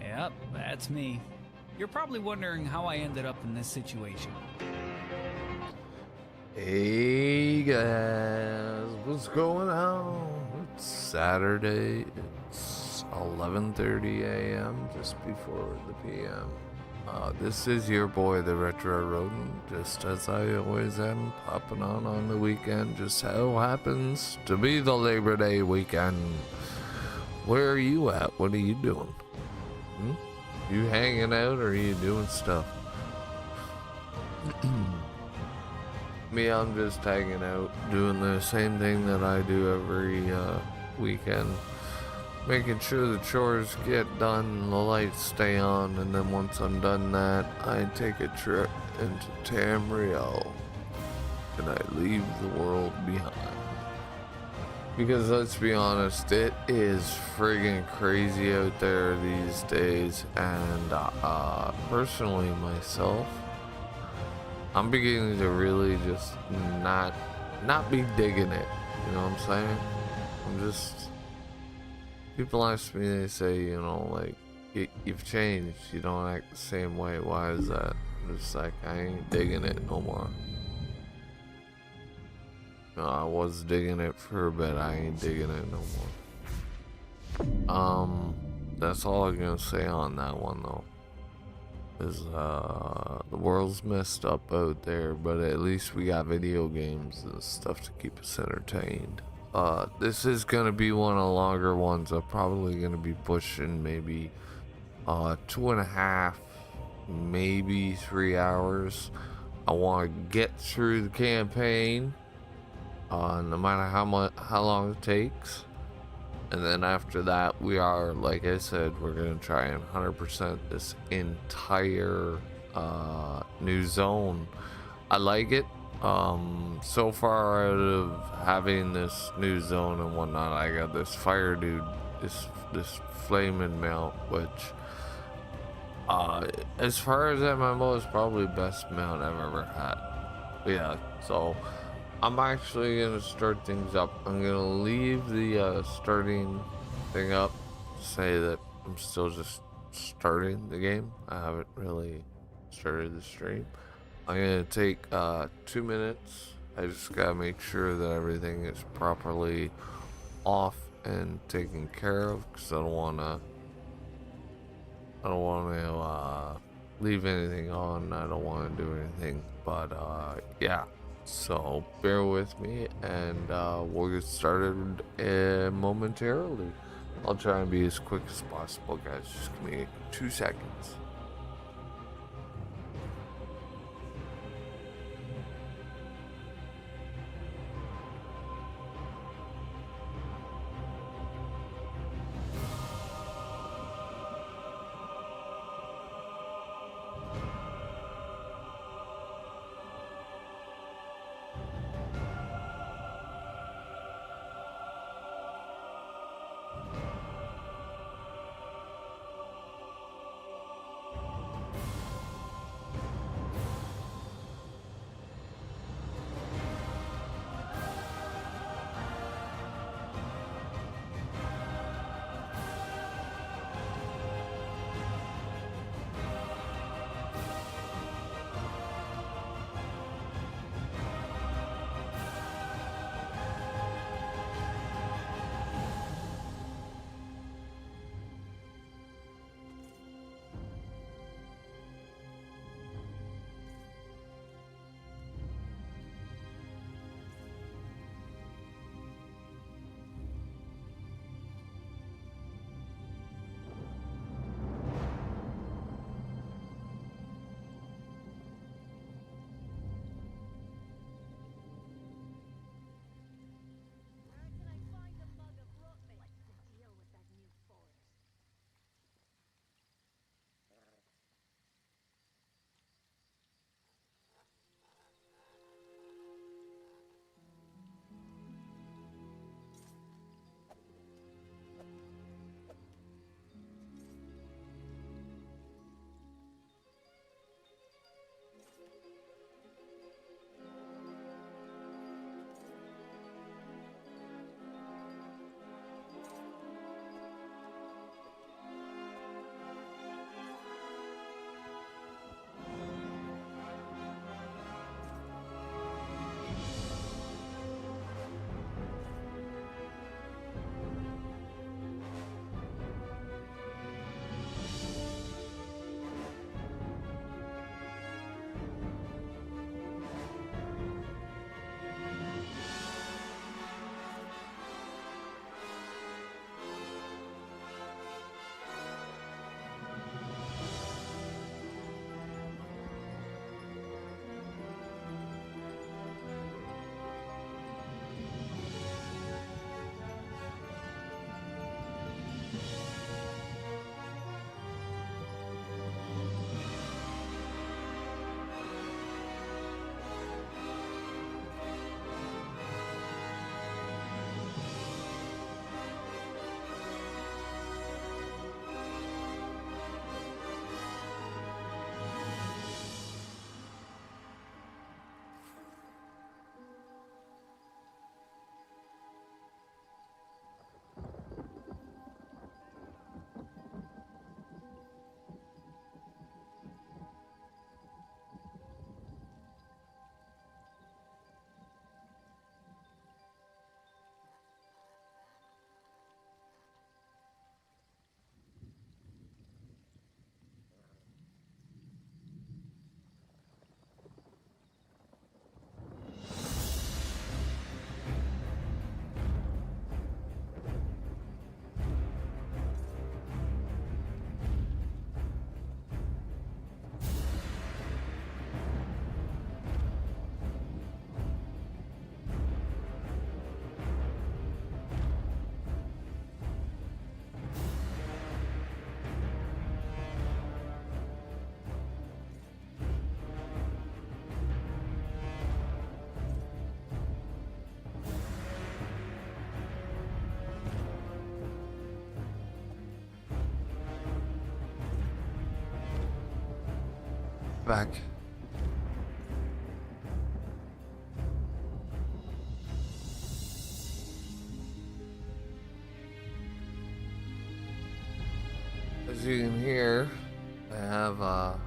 Yep, that's me. You're probably wondering how I ended up in this situation. Hey guys, what's going on? It's Saturday. It's 11:30 a.m. just before the p.m. This is your boy, the Retro Rodent, just as I always am, popping on the weekend. Just so happens to be the Labor Day weekend. Where are you at? What are you doing? You hanging out or are you doing stuff? Me, I'm just hanging out, doing the same thing that I do every weekend. Making sure the chores get done, the lights stay on, and then once I'm done that, I take a trip into Tamriel, and I leave the world behind. Because let's be honest, it is friggin' crazy out there these days, and personally myself, I'm beginning to really just not be digging it. You know what I'm saying? I'm just. People ask me, they say, you know, like, you've changed. You don't act the same way. Why is that? I'm just like, I ain't digging it no more. No, I was digging it for a bit. I ain't digging it no more. That's all I'm gonna say on that one though. Is the world's messed up out there, but at least we got video games and stuff to keep us entertained. This is gonna be one of the longer ones. I'm probably gonna be pushing maybe 2.5, maybe 3 hours. I want to get through the campaign, no matter how long it takes. And then after that, we are, like I said, we're gonna try and 100% this entire new zone. I like it. So far out of having this new zone and whatnot, I got this fire dude, this flaming mount, which as far as MMO is probably the best mount I've ever had. But yeah, so I'm actually gonna start things up. I'm gonna leave the starting thing up, say that I'm still just starting the game. I haven't really started the stream. I'm gonna take 2 minutes. I just gotta make sure that everything is properly off and taken care of, because I don't wanna leave anything on. I don't wanna do anything, but yeah. So bear with me, and we'll get started momentarily. I'll try and be as quick as possible, guys. Just give me 2 seconds. back. As you can hear, I have a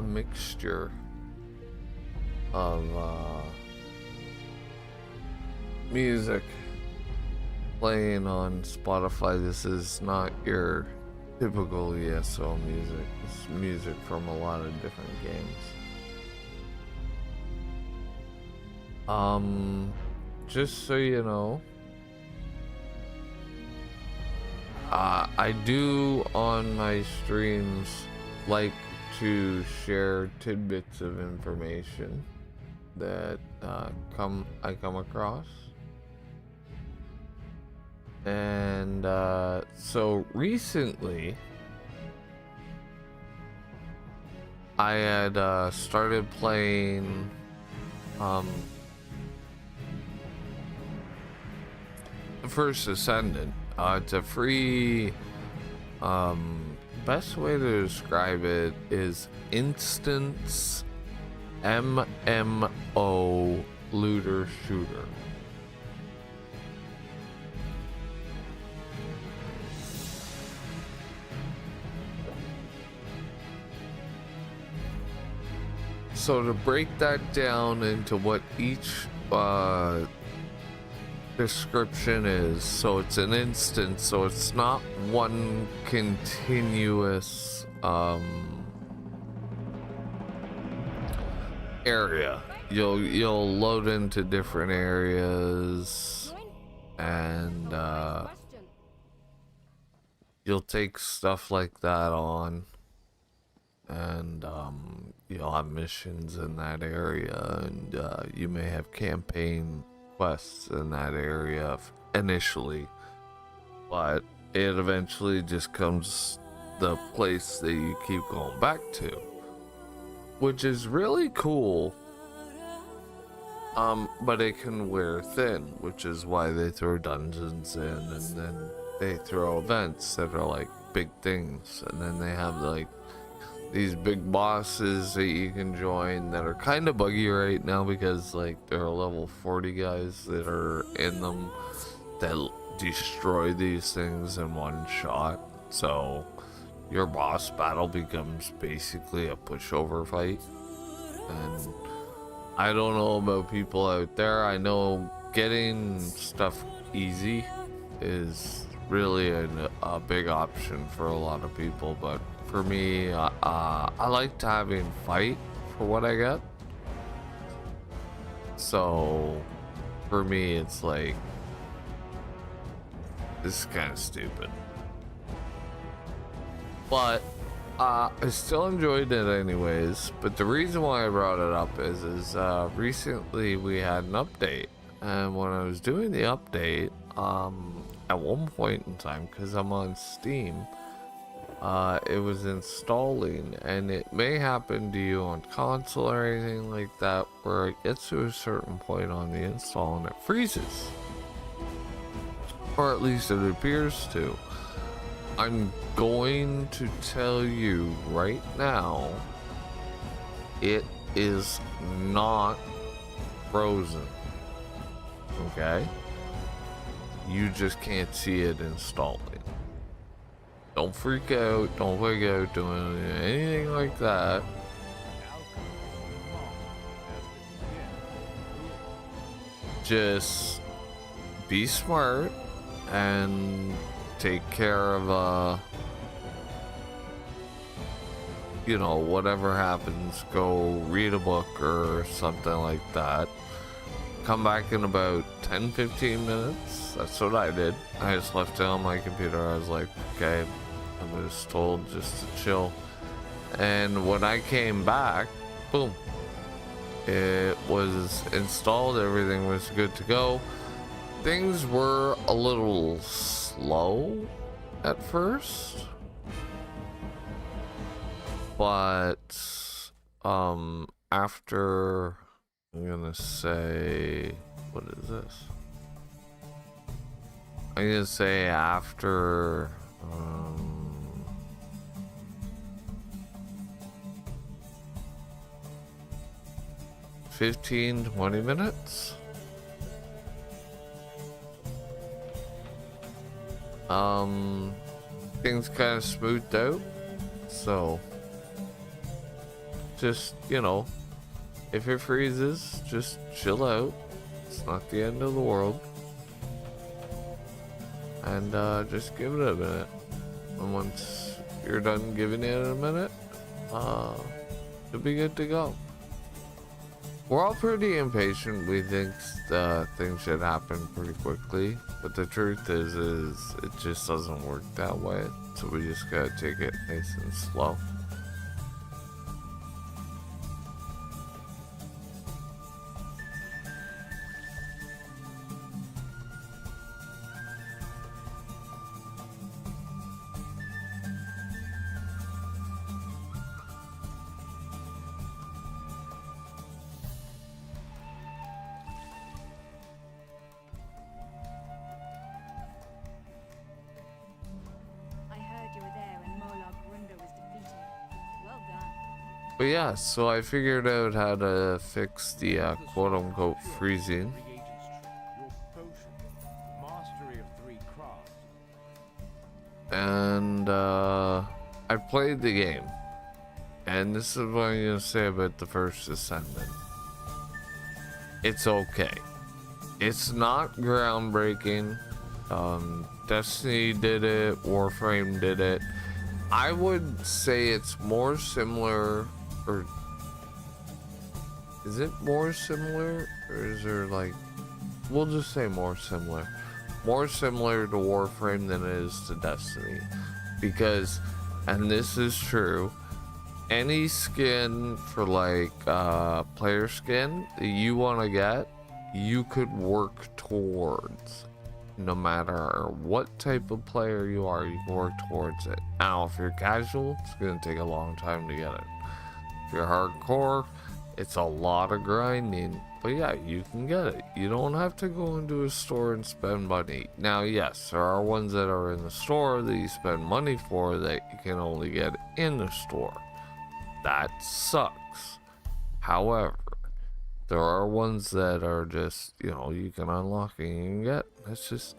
mixture of music playing on Spotify. This is not your typical ESO music. It's music from a lot of different games. Just so you know, I do on my streams like to share tidbits of information that I come across. And so recently I had started playing First Ascendant. It's a free, best way to describe it is instance MMO looter shooter. So to break that down into what each description is, so it's an instance, so it's not one continuous area. You'll load into different areas, and you'll take stuff like that on, and you'll have missions in that area, and you may have campaign quests in that area initially, but it eventually just comes the place that you keep going back to, which is really cool. But it can wear thin, which is why they throw dungeons in, and then they throw events that are like big things, and then they have like these big bosses that you can join that are kind of buggy right now because like there are level 40 guys that are in them that destroy these things in one shot. So your boss battle becomes basically a pushover fight. And I don't know about people out there. I know getting stuff easy is really a big option for a lot of people, but for me, I like to having fight for what I get. So for me, it's like, this is kind of stupid, but I still enjoyed it anyways. But the reason why I brought it up is recently we had an update, and when I was doing the update, at one point in time, because I'm on Steam, it was installing, and it may happen to you on console or anything like that, where it gets to a certain point on the install and it freezes, or at least it appears to. I'm going to tell you right now, it is not frozen. Okay? You just can't see it installing. Don't freak out. Don't freak out doing anything like that. Just be smart and take care of you know, whatever happens. Go read a book or something like that. Come back in about 10-15 minutes. That's what I did. I just left it on my computer. I was like, okay, I was told just to chill. And when I came back, boom, it was installed. Everything was good to go. Things were a little slow at first, but after, I'm gonna say, what is this? I'm gonna say after 15-20 minutes. Things kind of smoothed out, so just, you know, if it freezes, just chill out. It's not the end of the world. And just give it a minute. And once you're done giving it a minute, you'll be good to go. We're all pretty impatient. We think things should happen pretty quickly, but the truth is it just doesn't work that way. So we just gotta take it nice and slow. But yeah, so I figured out how to fix the quote-unquote freezing. And I played the game. And this is what I'm going to say about the first Ascendant. It's okay. It's not groundbreaking. Destiny did it, Warframe did it. I would say it's more similar, or is it more similar, or is there like, we'll just say more similar to Warframe than it is to Destiny, because, and this is true, any skin for like player skin that you want to get, you could work towards. No matter what type of player you are, you can work towards it. Now, if you're casual, it's going to take a long time to get it. If you're hardcore, it's a lot of grinding. But yeah, you can get it. You don't have to go into a store and spend money. Now, yes, there are ones that are in the store that you spend money for that you can only get in the store. That sucks. However, there are ones that are just, you know, you can unlock and you can get. It's just,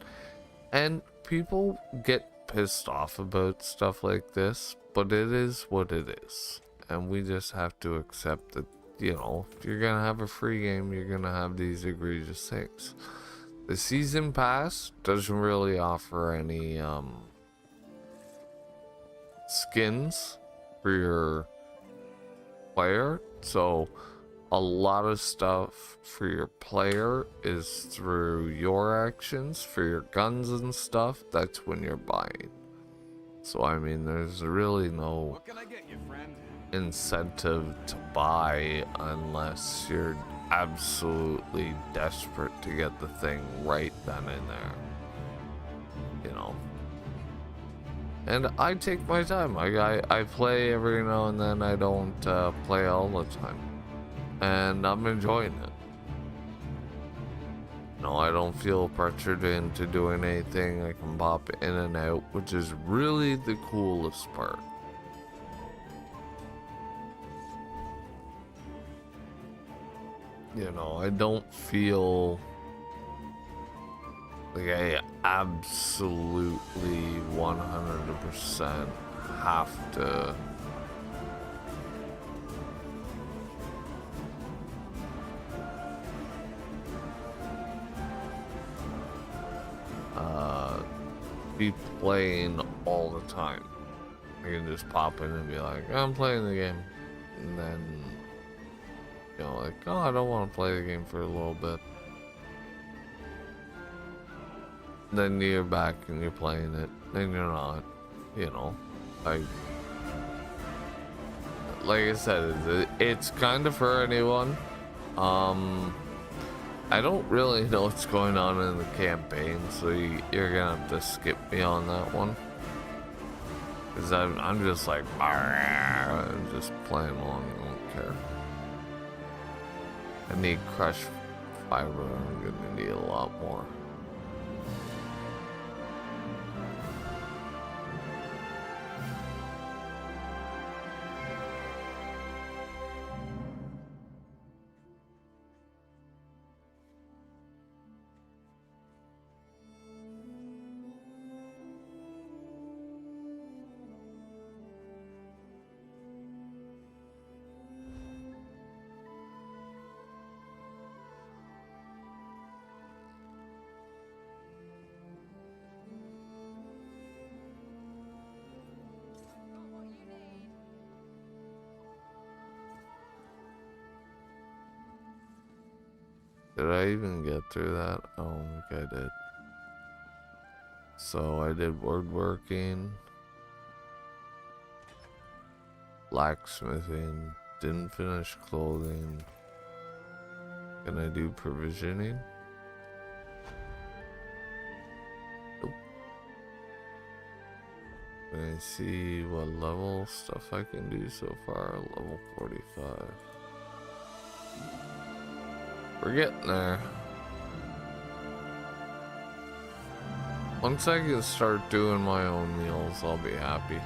and people get pissed off about stuff like this, but it is what it is. And we just have to accept that, you know, if you're gonna have a free game, you're gonna have these egregious things. The season pass doesn't really offer any skins for your player, so a lot of stuff for your player is through your actions. For your guns and stuff, that's when you're buying. So I mean, there's really no What can I get you, friend? incentive to buy unless you're absolutely desperate to get the thing right then and there, you know. And I take my time. I play every now and then. I don't play all the time, and I'm enjoying it. No, I don't feel pressured into doing anything. I can pop in and out, which is really the coolest part. You know, I don't feel like I absolutely 100% have to be playing all the time. I can just pop in and be like, I'm playing the game, and then, you know, like, oh, I don't want to play the game for a little bit. Then you're back and you're playing it, then you're not, you know. Like I said, it's kind of for anyone. I don't really know what's going on in the campaign, so you're gonna have to skip me on that one. Because I'm just like, I'm just playing along, I don't care. I need crushed fiber, I'm gonna need a lot more. Did I even get through that? I don't think I did. So I did woodworking, blacksmithing, didn't finish clothing. Can I do provisioning? Nope. Can I see what level stuff I can do so far? Level 45. We're getting there. Once I can start doing my own meals, I'll be happy.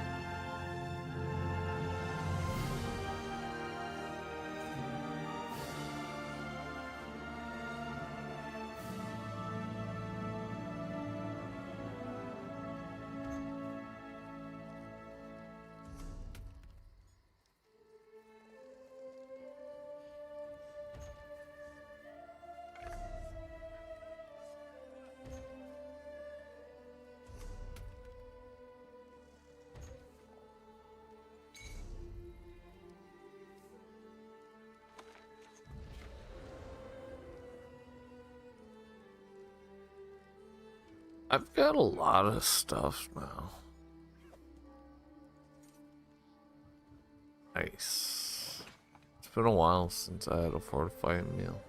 I've got a lot of stuff now. Nice. It's been a while since I had a fortified meal.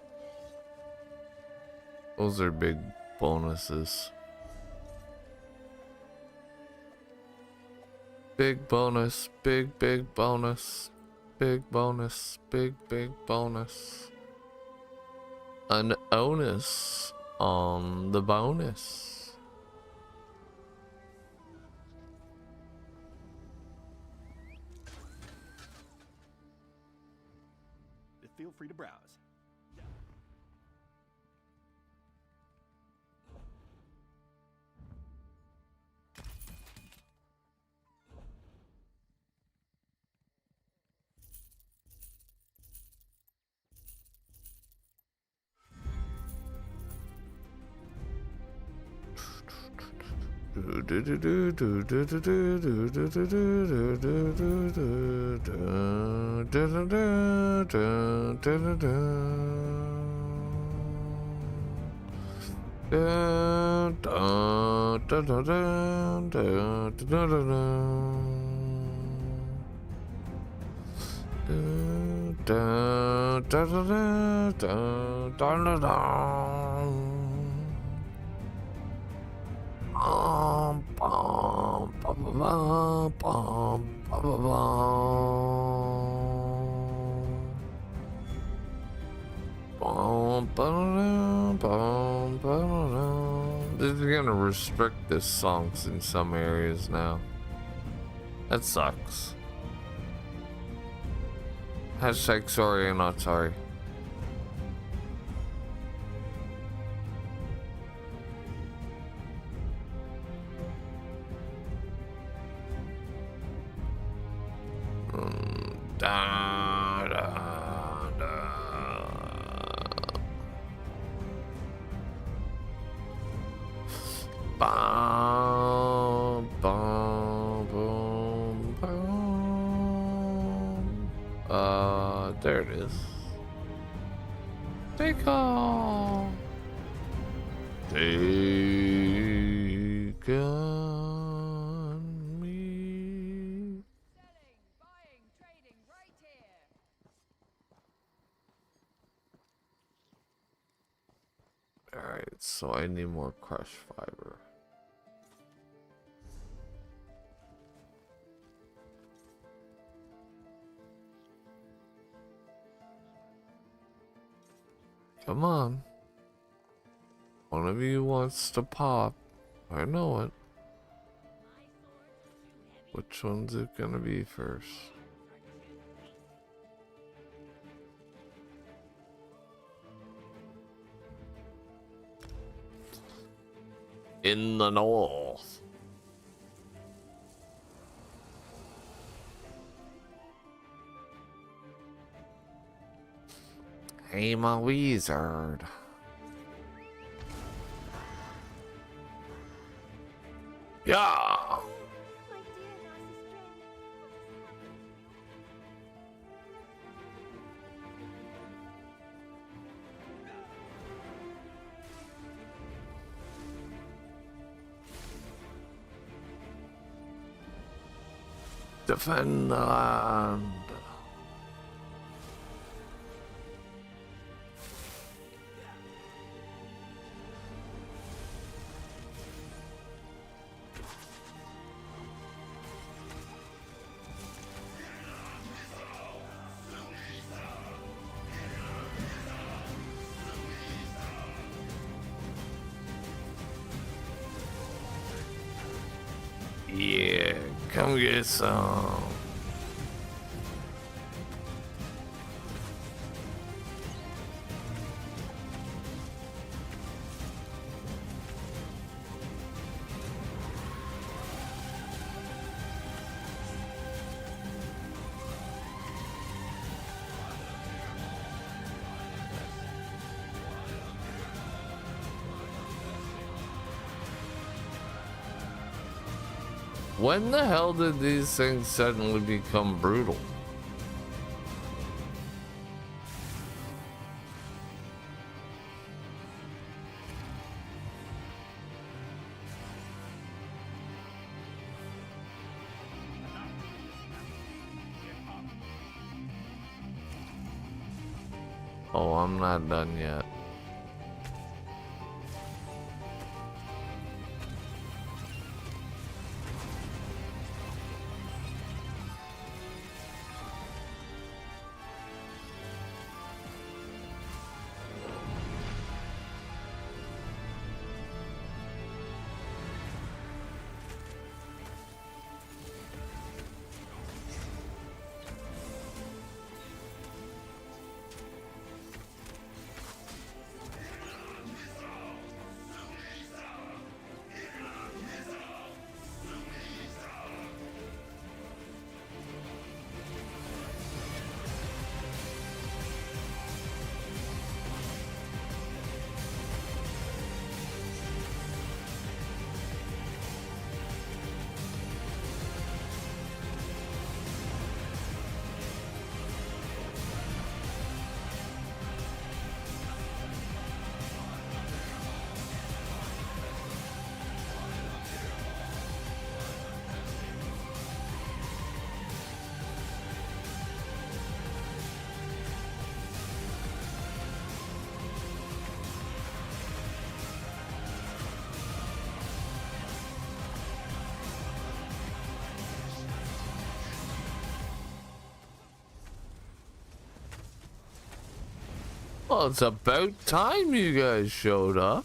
Those are big bonuses. Big bonus, big bonus, big bonus, big bonus. An onus on the bonus. Feel free to browse. This is gonna restrict the songs in some areas now. That sucks. Hashtag sorry and not sorry. Da, da, da. Ba, ba, boom, boom. There it is. Take on. Take on me. Selling, buying, trading right here. Alright, so I need more crushed fiber. Come on. One of you wants to pop. I know it. Which one's it gonna be first? In the north. I'm a wizard. Yeah. Defend the land. Yeah, come get some. When the hell did these things suddenly become brutal? Oh, I'm not done yet. Well, it's about time you guys showed up.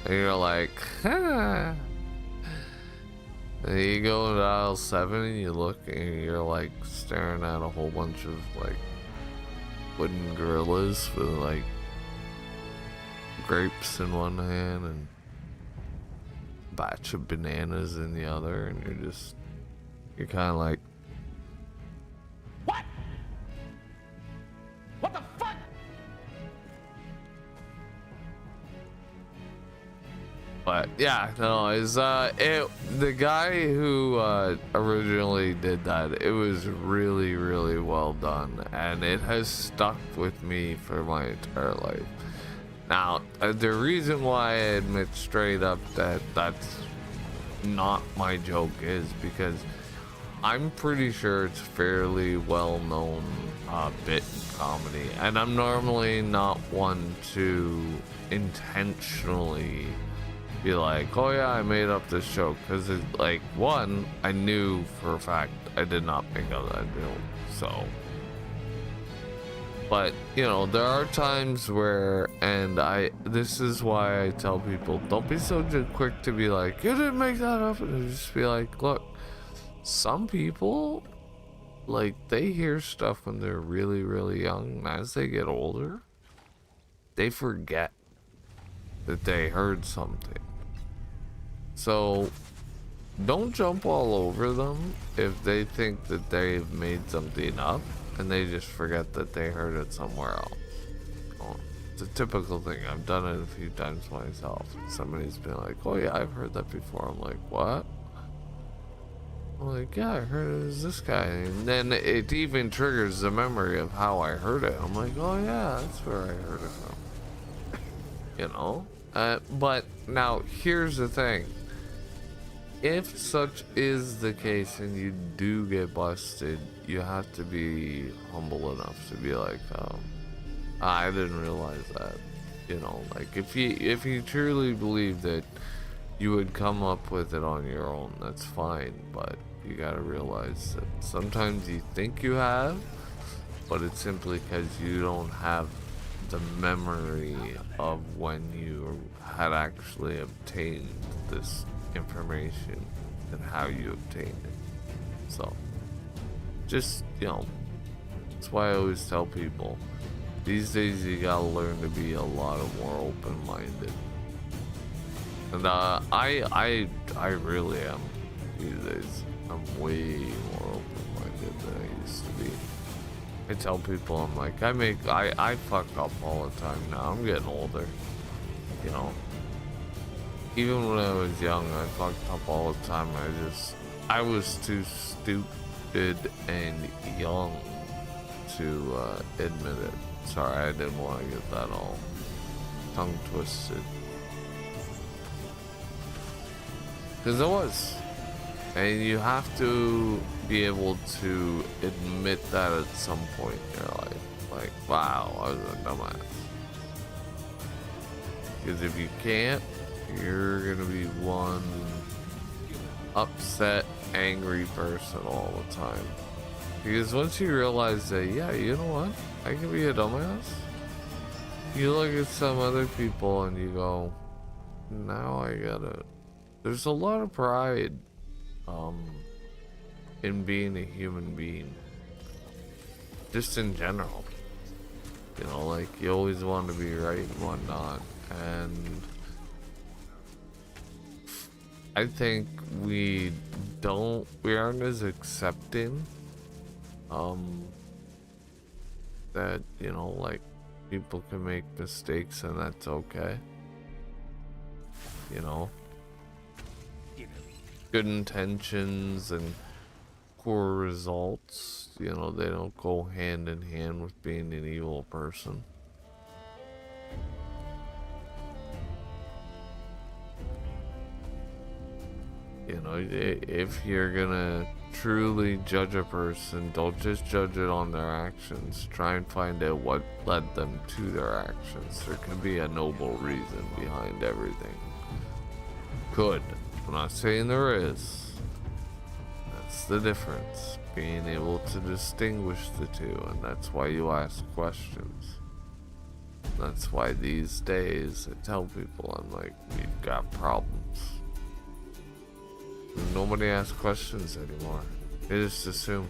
And you're like, huh. And you go into aisle 7 and you look and you're like staring at a whole bunch of like wooden gorillas with like grapes in one hand and a batch of bananas in the other, and you're kind of like, What? What the fuck? but yeah, no, the guy who originally did that, it was really, really well done, and it has stuck with me for my entire life. Now, the reason why I admit straight up that that's not my joke is because I'm pretty sure it's fairly well known bit in comedy, and I'm normally not one to intentionally be like, oh yeah, I made up this joke, because like, one, I knew for a fact I did not make up that joke, so. But, you know, there are times where, and this is why I tell people, don't be so quick to be like, you didn't make that up, and just be like, look, some people, like, they hear stuff when they're really, really young, and as they get older, they forget that they heard something. So, don't jump all over them if they think that they've made something up and they just forget that they heard it somewhere else. Oh, it's a typical thing. I've done it a few times myself. Somebody's been like, oh yeah, I've heard that before. I'm like, what? I'm like, yeah, I heard it was this guy. And then it even triggers the memory of how I heard it. I'm like, oh yeah, that's where I heard it from. You know? But now, here's the thing. If such is the case and you do get busted, you have to be humble enough to be like, oh, I didn't realize that. You know, like if you truly believe that you would come up with it on your own, that's fine, but you gotta realize that sometimes you think you have, but it's simply because you don't have the memory of when you had actually obtained this information and how you obtained it. So just, you know, that's why I always tell people these days you gotta learn to be a lot more open-minded, and I really am these days. I'm way more open-minded than I used to be. I tell people, I'm like, I fuck up all the time now. I'm getting older, you know. Even when I was young, I fucked up all the time. I was too stupid and young to admit it. Sorry, I didn't want to get that all tongue twisted. Because I was. And you have to be able to admit that at some point in your life. Like, wow, I was a dumbass. Because if you can't, you're gonna be one upset, angry person all the time. Because once you realize that, yeah, you know what? I can be a dumbass. You look at some other people and you go, now I gotta... There's a lot of pride in being a human being. Just in general. You know, like, you always want to be right and whatnot. And I think we aren't as accepting that, you know, like, people can make mistakes and that's okay. You know, good intentions and poor results, you know, they don't go hand in hand with being an evil person. You know, if you're gonna truly judge a person, don't just judge it on their actions. Try and find out what led them to their actions. There could be a noble reason behind everything. Could. I'm not saying there is. That's the difference. Being able to distinguish the two, and that's why you ask questions. That's why these days I tell people, I'm like, we've got problems. Nobody asks questions anymore. They just assume.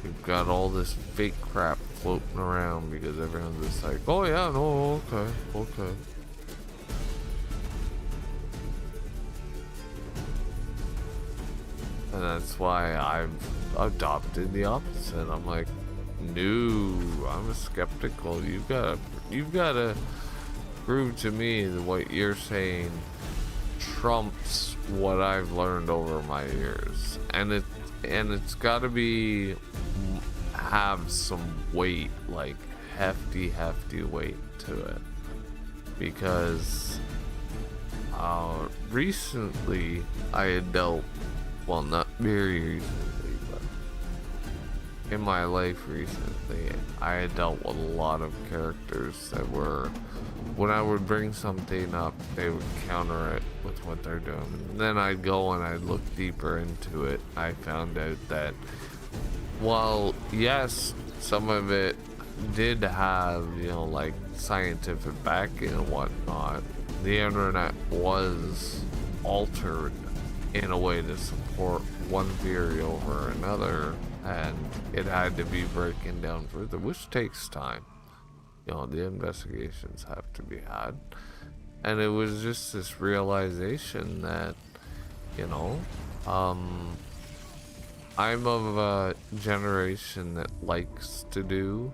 We've got all this fake crap floating around because everyone's just like, oh yeah, no, okay. And that's why I've adopted the opposite. I'm like, no, I'm skeptical. You've gotta prove to me that what you're saying trumps what I've learned over my years, and it's gotta be have some weight, like hefty weight to it, because recently I had dealt, well, not very recently, but in my life recently, I had dealt with a lot of characters that were, when I would bring something up, they would counter it with what they're doing. And then I'd go and I'd look deeper into it. I found out that, while yes, some of it did have, you know, like scientific backing and whatnot, the internet was altered in a way to support one theory over another, and it had to be broken down further, which takes time. You know, the investigations have to be had, and it was just this realization that, you know, I'm of a generation that likes to do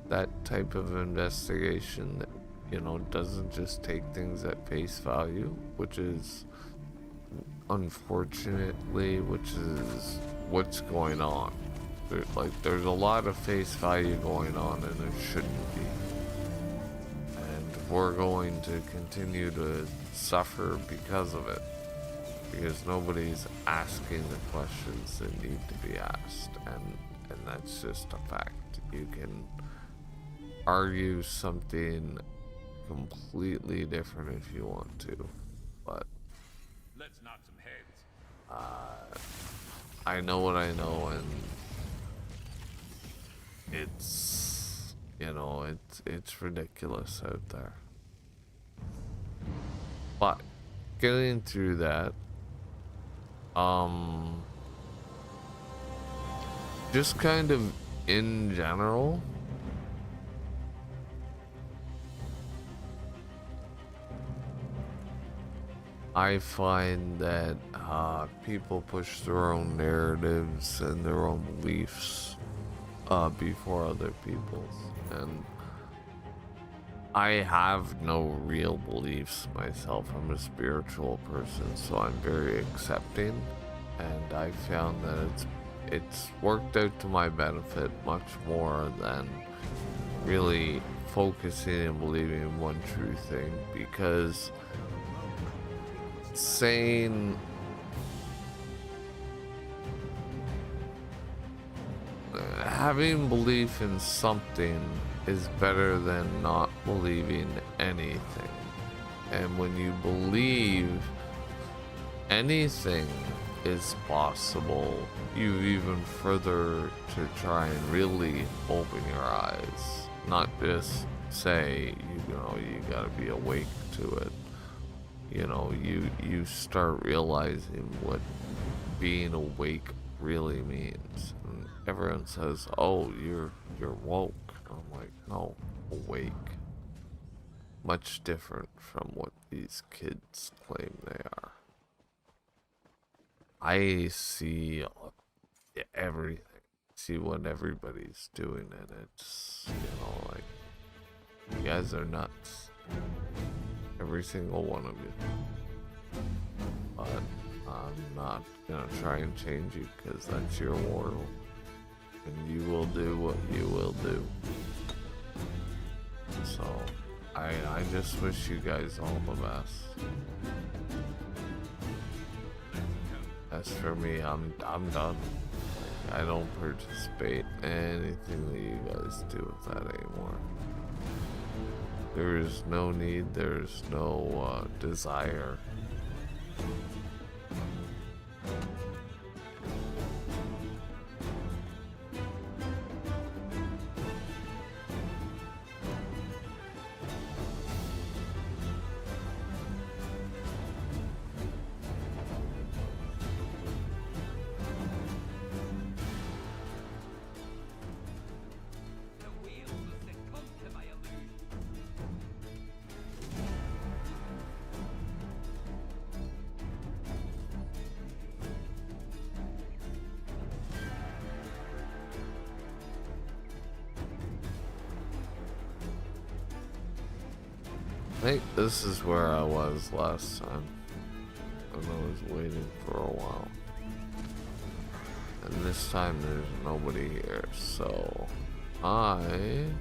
that type of investigation that, you know, doesn't just take things at face value, which is unfortunately, which is what's going on. There's a lot of face value going on, and there shouldn't be. And we're going to continue to suffer because of it, because nobody's asking the questions that need to be asked, and that's just a fact. You can argue something completely different if you want to, but Let's knock some heads. I know what I know, and it's, you know, it's ridiculous out there. But getting through that, just kind of in general, I find that people push their own narratives and their own beliefs before other people's, and I have no real beliefs myself. I'm a spiritual person, so I'm very accepting, and I found that it's worked out to my benefit much more than really focusing and believing in one true thing, because saying having belief in something is better than not believing anything. And when you believe anything is possible, you even further to try and really open your eyes, not just say, you know, you gotta be awake to it. You know, you start realizing what being awake really means. And everyone says, oh, you're woke. I'm like, no, awake. Much different from what these kids claim they are. I see everything. See what everybody's doing, and it's, you know, like, you guys are nuts. Every single one of you. But I'm not gonna try and change you, because that's your world. And you will do what you will do. So, I just wish you guys all the best. As for me, I'm done. I don't participate in anything that you guys do with that anymore. There is no need, there is no desire. think this is where I was last time. And I was waiting for a while. And this time there's nobody here, so I'm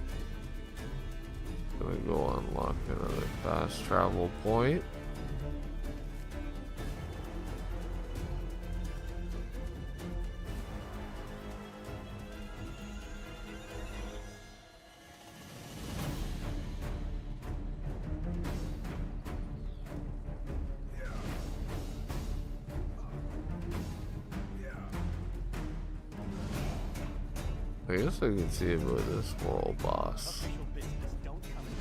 gonna go unlock another fast travel point. I guess I can see about this world boss. Official business don't come in.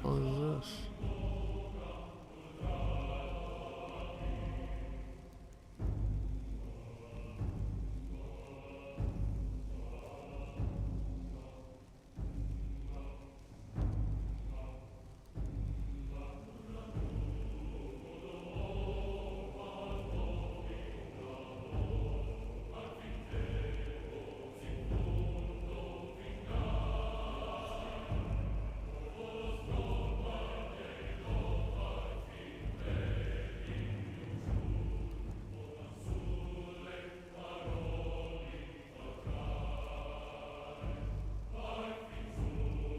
What is this?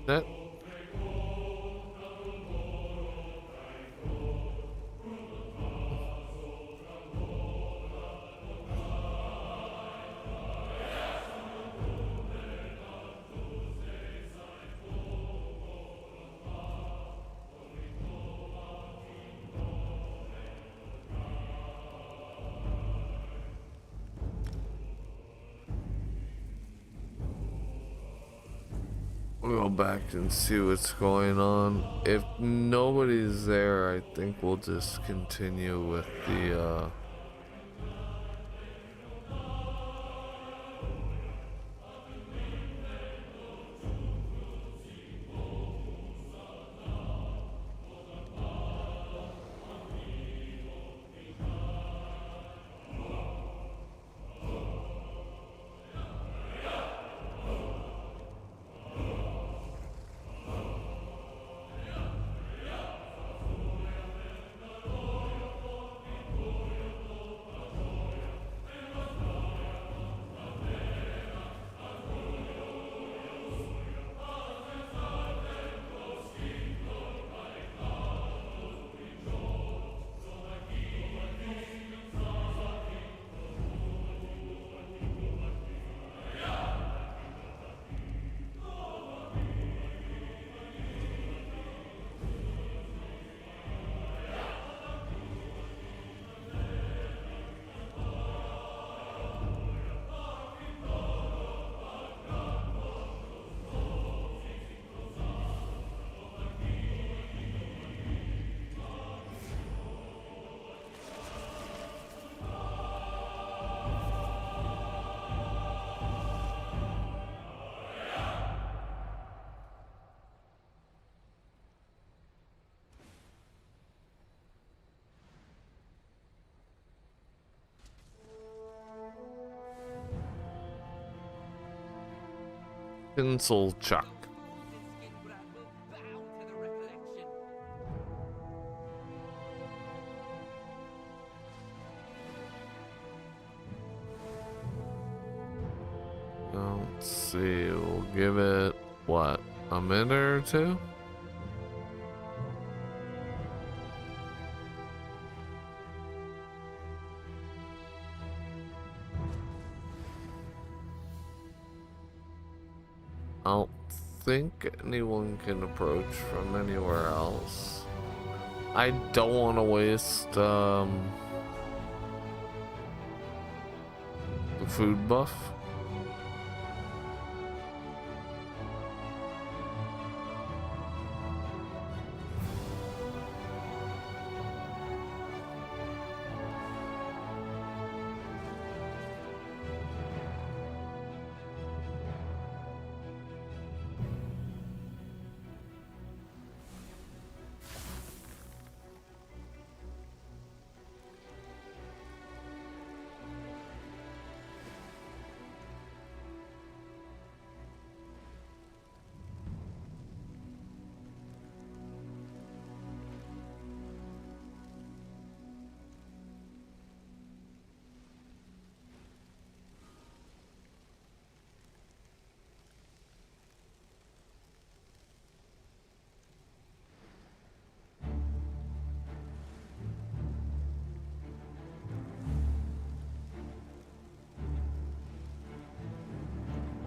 That we'll go back and see what's going on. If nobody's there, I think we'll just continue with the Pencil Chuck. Let's see, we'll give it, what, a minute or two? I don't think anyone can approach from anywhere else. I don't want to waste the food buff.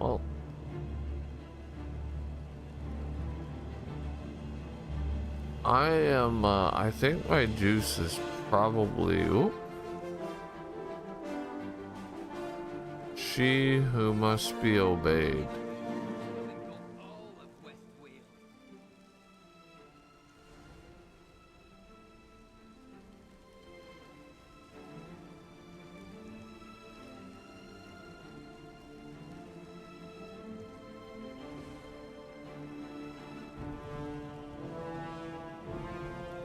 Well, I think my juice is probably, ooh. She who must be obeyed.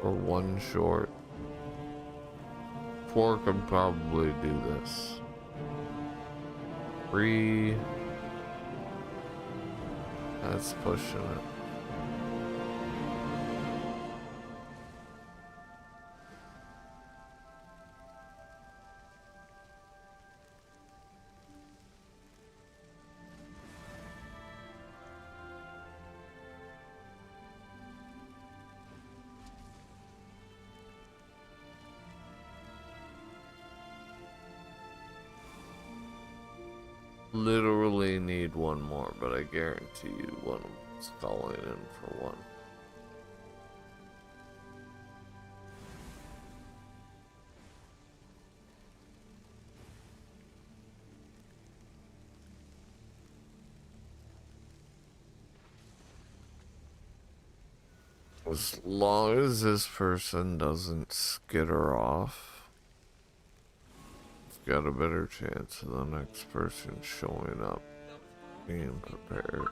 Or one short. Four could probably do this. 3. That's pushing it. Literally need one more, but I guarantee you one of them's calling in for one. As long as this person doesn't skitter off, got a better chance of the next person showing up being prepared.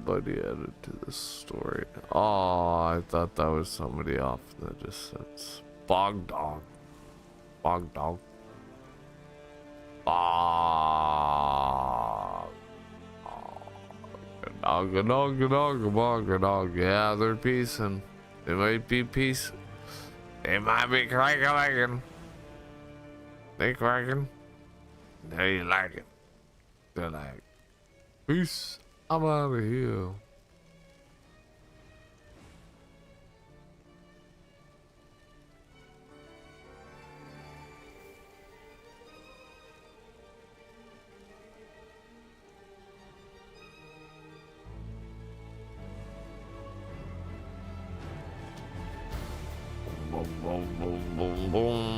Buddy added to this story. Oh, I thought that was somebody off in the distance. Bog dog. Bog dog. Bog. Dog, a dog, a dog, a dog, a dog. Yeah, they're peacing. They might be peace. They might be cracking. They cracking. They like it. They're like, peace. I'm out of here. Boom, boom, boom, boom, boom.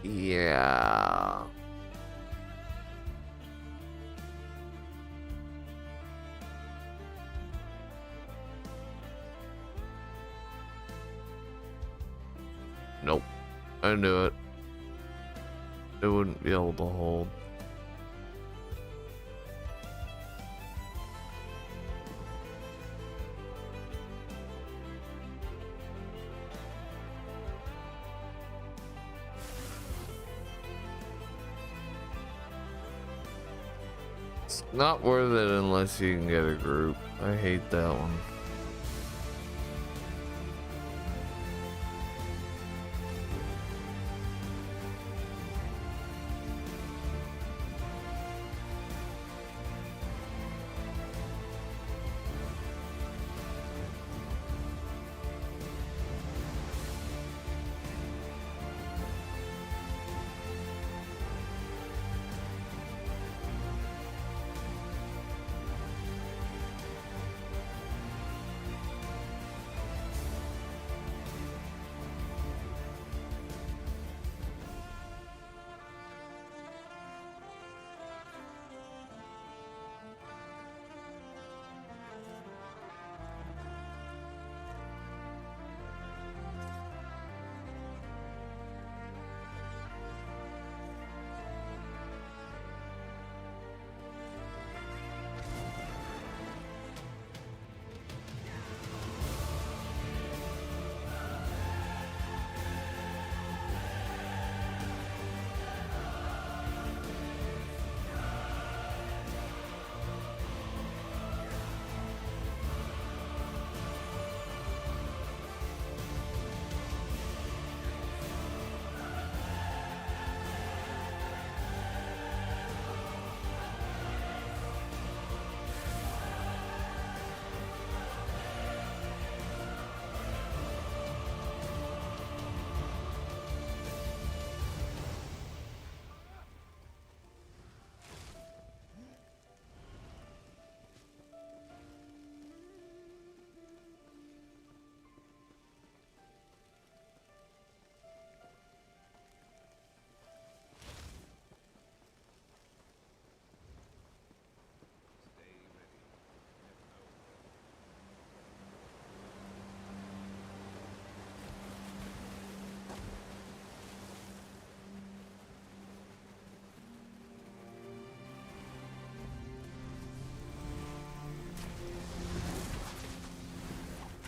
Yeah. Nope. I knew it. It wouldn't be able to hold. It's not worth it unless you can get a group. I hate that one.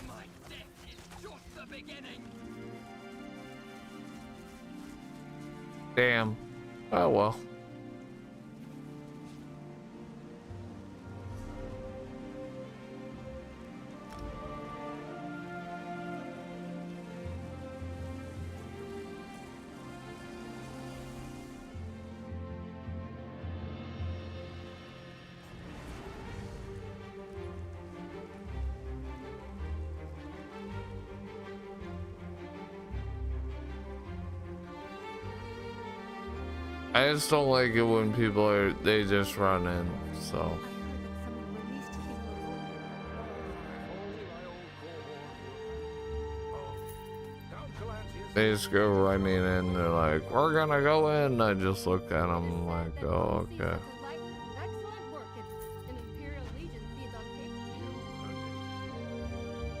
My death is just the beginning. Damn. Oh well. I just don't like it when people they just run in, so. They just go running in, they're like, we're gonna go in. I just look at them like, oh, okay. Excellent work. It's an Imperial Legion feeds on paper.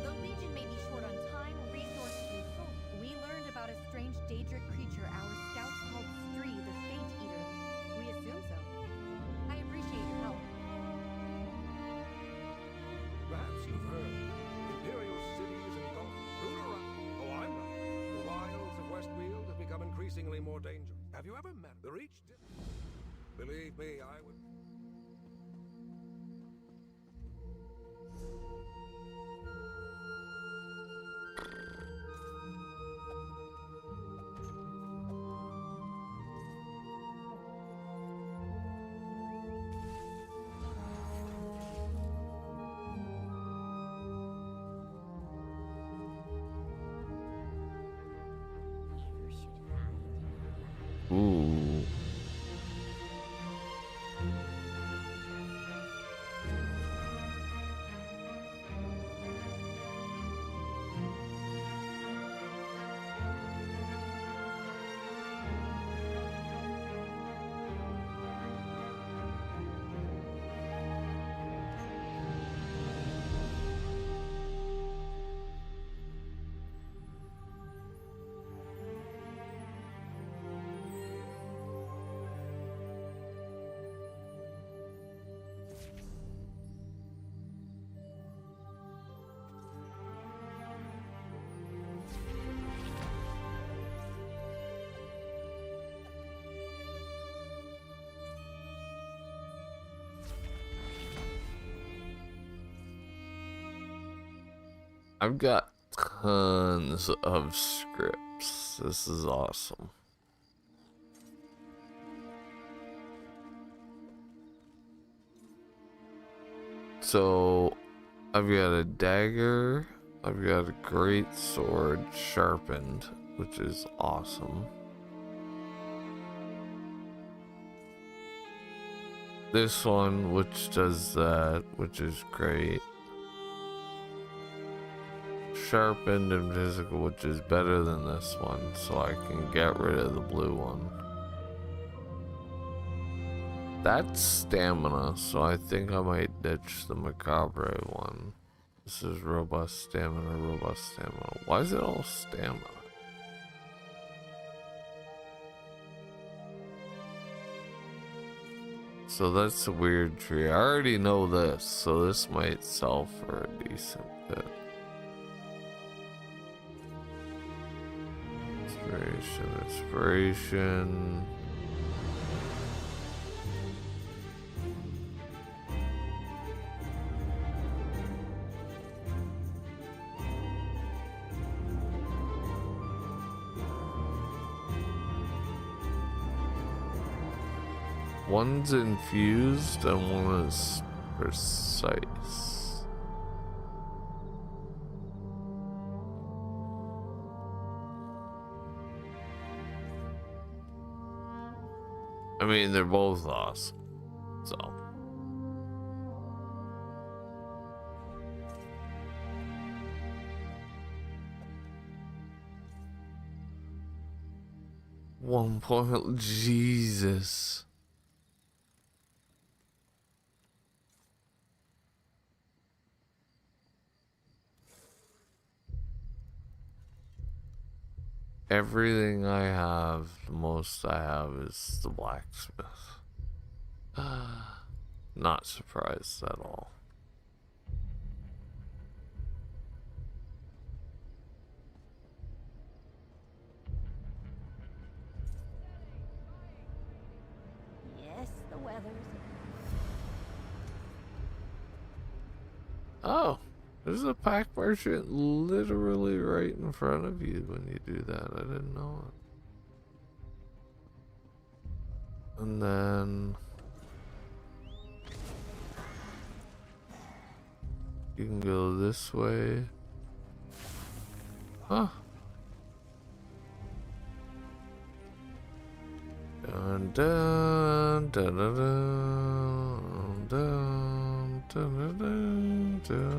The Legion may be short on time, resources, and soldiers. We learned about a strange Daedric creature our scouts called Stree, the Fate Eater. We assume so. I appreciate your help. Perhaps you've heard. Imperial cities engulfed. Rule around. Oh, I'm right. The wilds of Westfield have become increasingly more dangerous. Have you ever met the Reach? Believe me, I would. Ooh. I've got tons of scripts. This is awesome. So, I've got a dagger. I've got a great sword sharpened, which is awesome. This one, which does that, which is great. Sharpened and physical, which is better than this one, so I can get rid of the blue one. That's stamina, so I think I might ditch the macabre one. This is robust stamina, robust stamina. Why is it all stamina? So that's a weird tree. I already know this, so this might sell for a decent bit. Inspiration. One's infused and one is precise. I mean, they're both awesome, so. One point, Jesus. Everything I have, the most I have is the blacksmith. Not surprised at all. Yes, the weather's. Oh, there's a pack merchant literally right in front of you when you do that. I didn't know it. And then you can go this way. Huh. Dun dun dun dun dun dun dun dun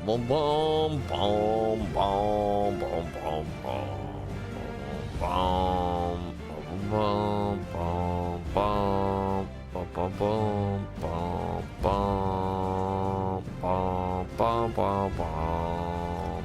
Bum bum bum bum bum bum bum bum bum bum bum bum bum bum bum bum bum bum.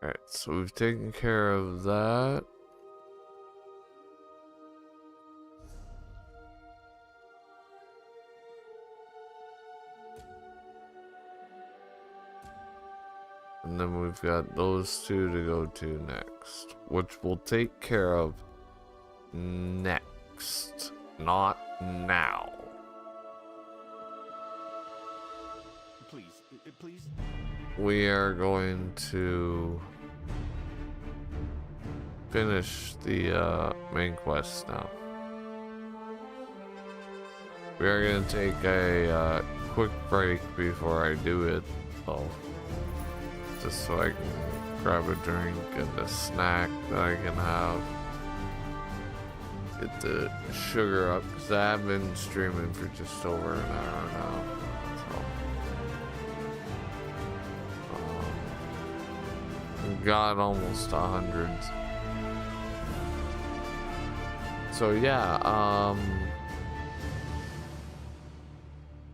Alright, so we've taken care of that. And then we've got those two to go to next, which we'll take care of next, not now. Please, please. We are going to finish the main quest now. We are going to take a quick break before I do it, though. Just so I can grab a drink and a snack that I can have. Get the sugar up, because I have been streaming for just over an hour now. So, got almost 100. So yeah,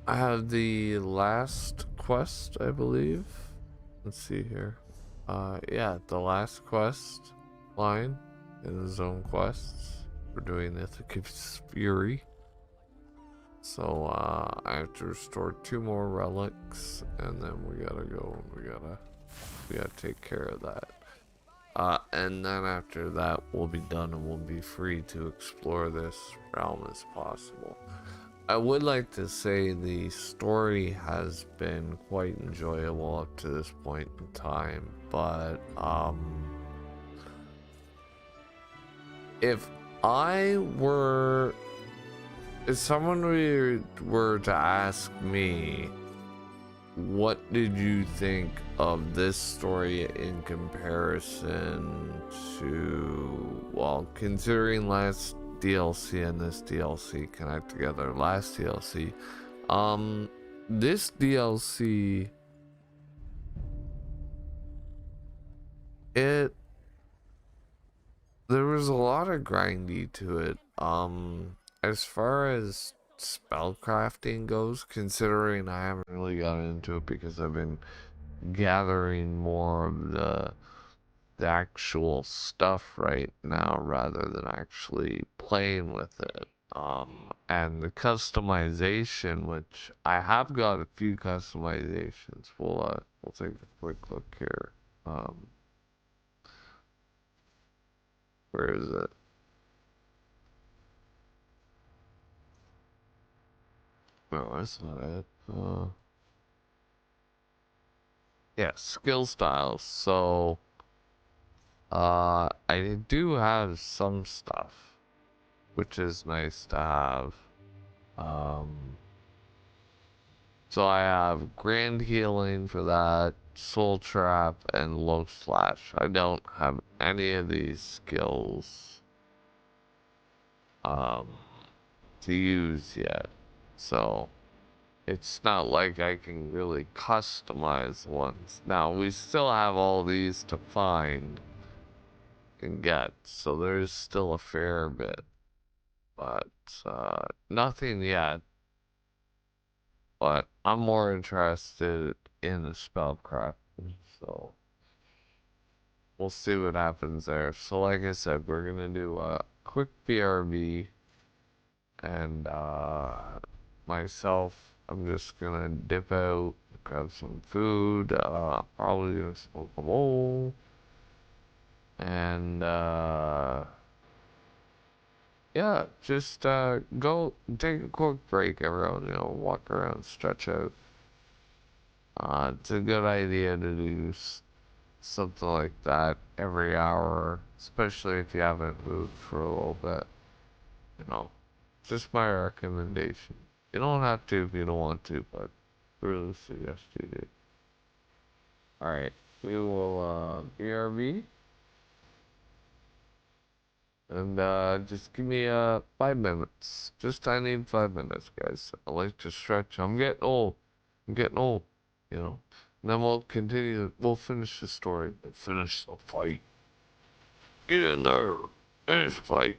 I have the last quest, I believe. Let's see here. Yeah, the last quest line in the zone quests. We're doing the Thick of Fury. So, I have to restore 2 more relics, and then we gotta go and we gotta take care of that. And then after that, we'll be done and we'll be free to explore this realm as possible. I would like to say the story has been quite enjoyable up to this point in time, but if someone were to ask me, what did you think of this story in comparison to, well, considering last DLC and this DLC connect together, last DLC, this DLC, there was a lot of grindy to it. As far as spellcrafting goes, considering I haven't really gotten into it because I've been gathering more of the actual stuff right now rather than actually playing with it. And the customization, which I have got a few customizations. We'll take a quick look here. Where is it? No, that's not it. Yeah, skill styles. So, I do have some stuff, which is nice to have. So I have Grand Healing for that, Soul Trap, and Low Slash. I don't have any of these skills to use yet. So it's not like I can really customize ones. Now, we still have all these to find and get, so there's still a fair bit. But nothing yet. But I'm more interested in the spellcraft, so we'll see what happens there. So like I said, we're gonna do a quick BRB, and myself, I'm just gonna dip out, grab some food, probably gonna smoke a bowl, and yeah, just go take a quick break, everyone. Walk around, stretch out. It's a good idea to do something like that every hour, especially if you haven't moved for a little bit. Just my recommendation. You don't have to if you don't want to, but I really suggest you do. Alright, we will BRB. And just give me 5 minutes. I need 5 minutes, guys. I like to stretch. I'm getting old. And then we'll continue. We'll finish the story. Finish the fight. Get in there. Finish the fight.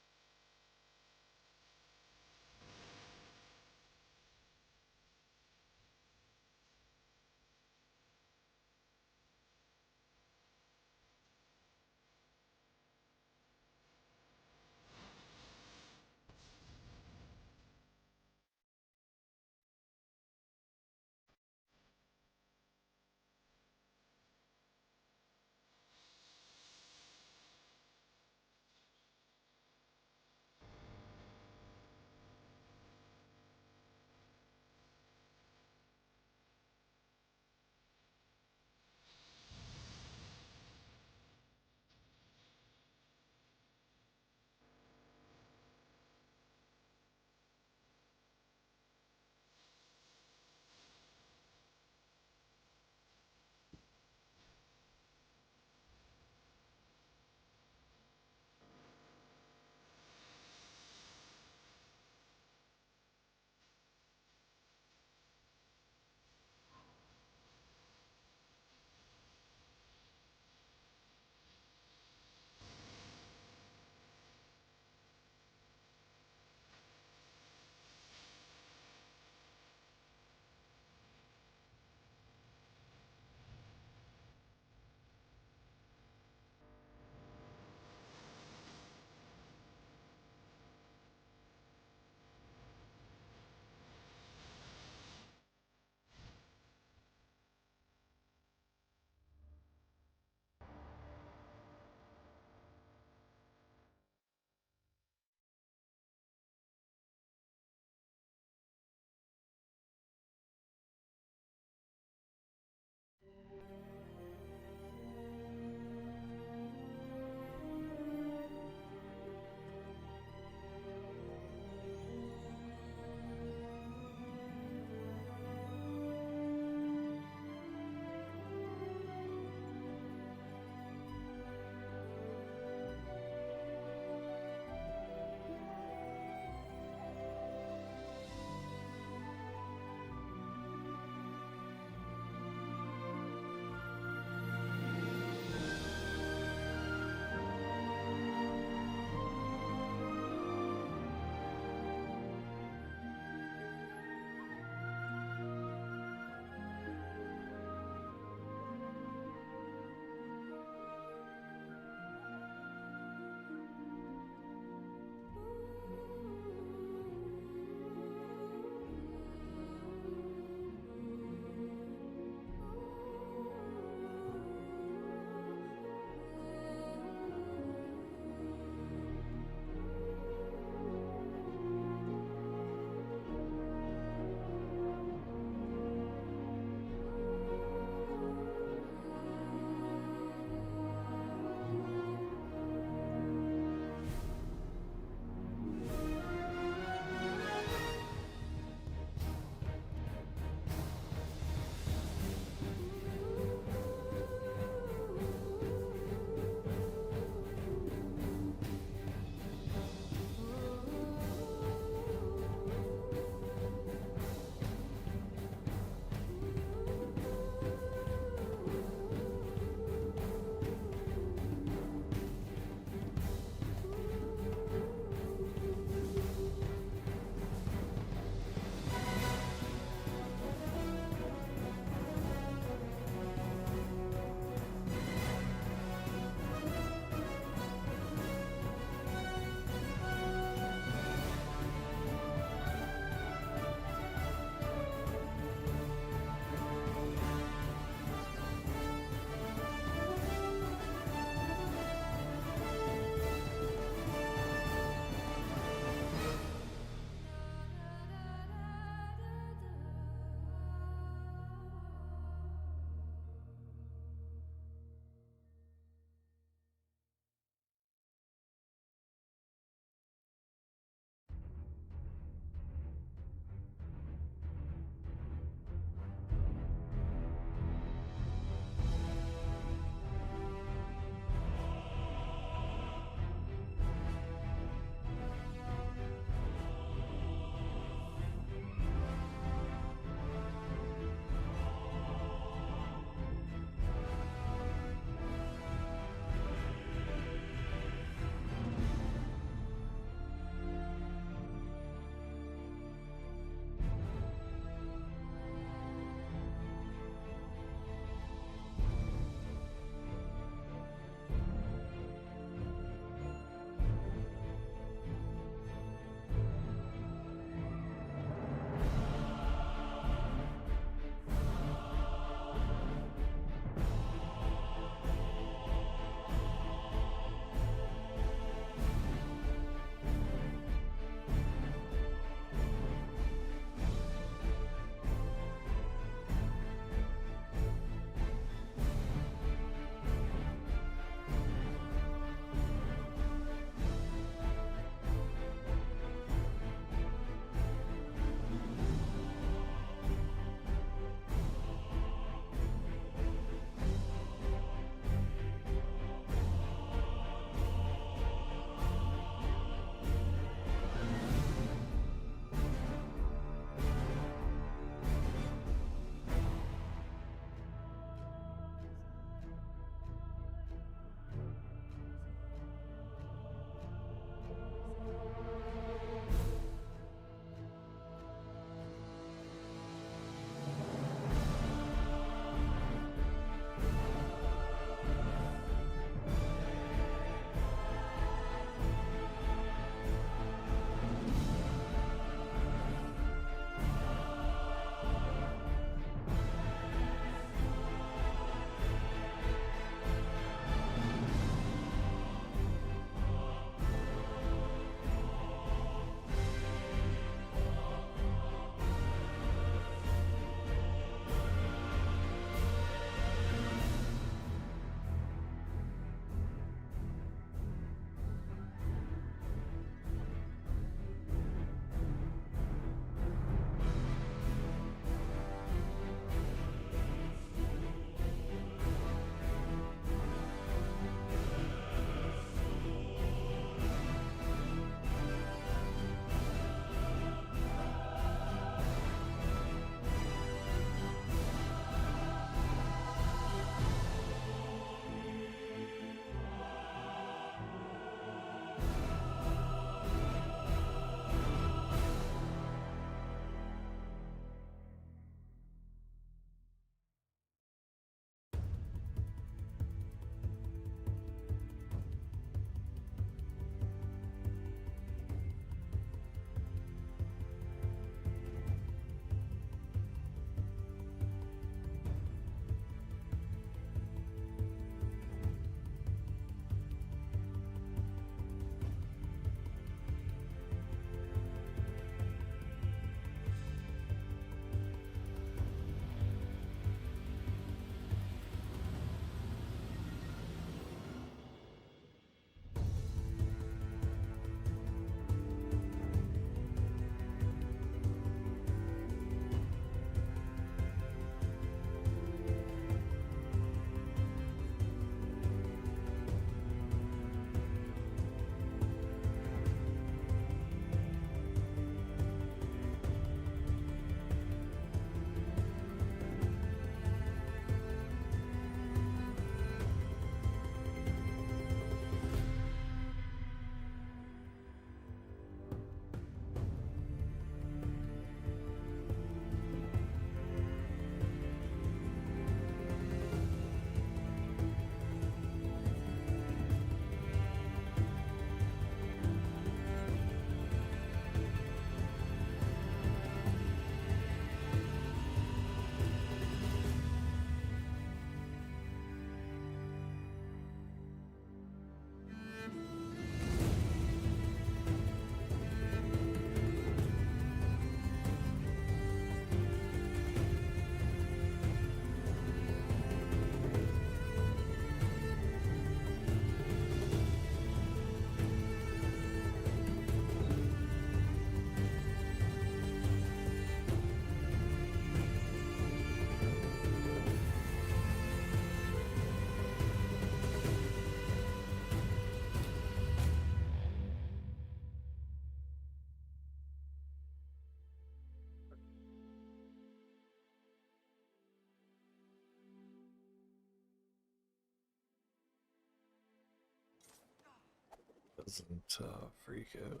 Doesn't freak out.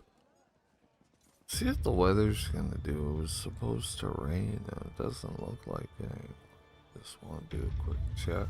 See what the weather's gonna do. It was supposed to rain and it doesn't look like it. Just want to do a quick check.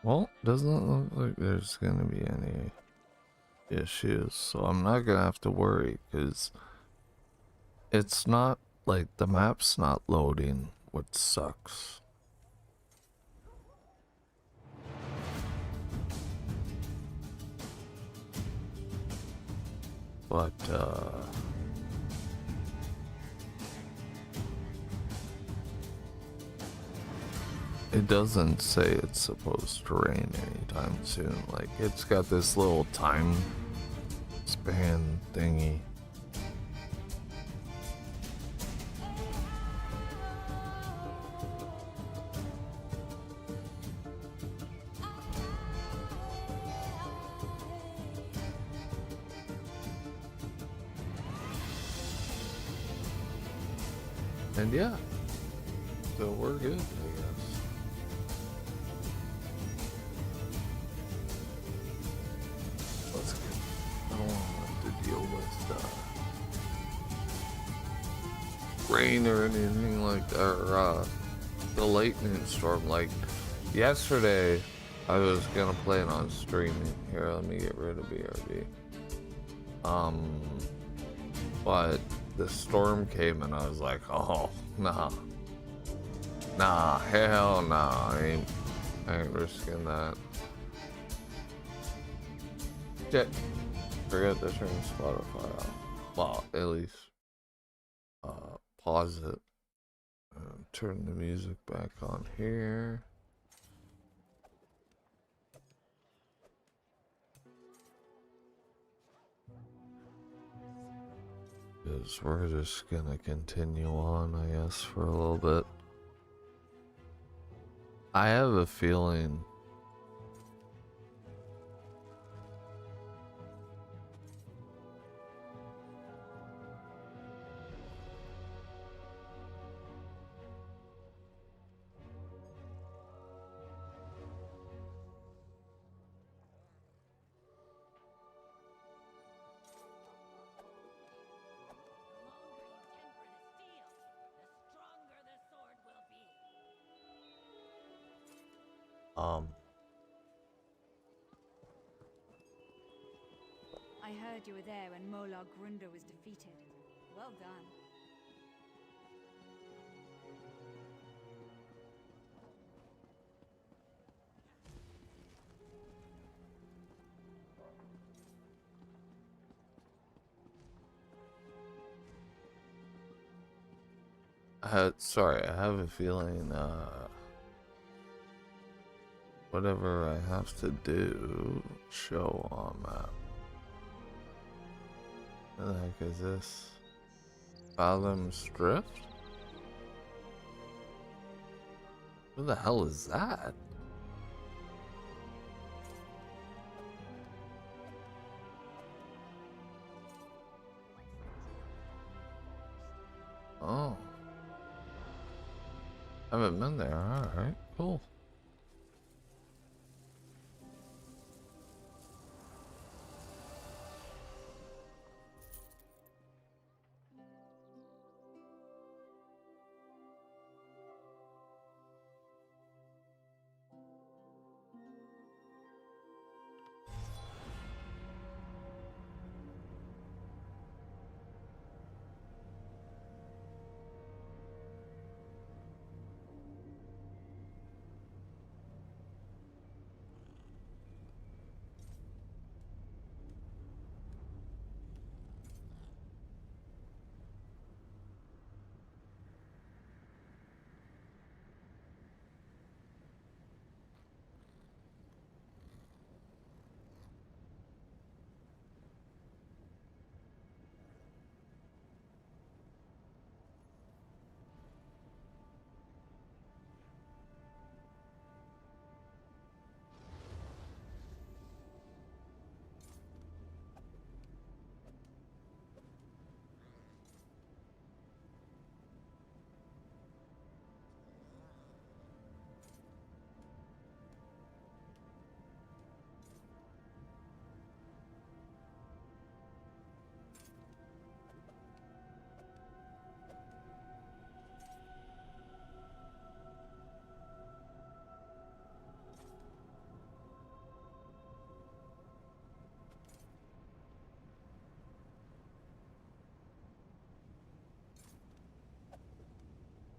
Well, doesn't look like there's gonna be any issues, so I'm not gonna have to worry, because it's not like the map's not loading, which sucks. But it doesn't say it's supposed to rain anytime soon. Like, it's got this little time span thingy. And yeah, so we're good, I guess. Let's get. I don't want to deal with rain or anything like that, or the lightning storm. Like yesterday, I was gonna plan on streaming. Here, let me get rid of BRB. But the storm came and I was like, oh, nah, hell nah, I ain't risking that. Shit, forget to turn Spotify off. Well, at least pause it and turn the music back on here. Because we're just gonna continue on, I guess, for a little bit. I have a feeling I heard you were there when Mola Grunder was defeated. Well done. sorry, I have a feeling, whatever I have to do, show on map. What the heck is this? Fathom's Drift? What the hell is that? Oh. I haven't been there. Alright, cool.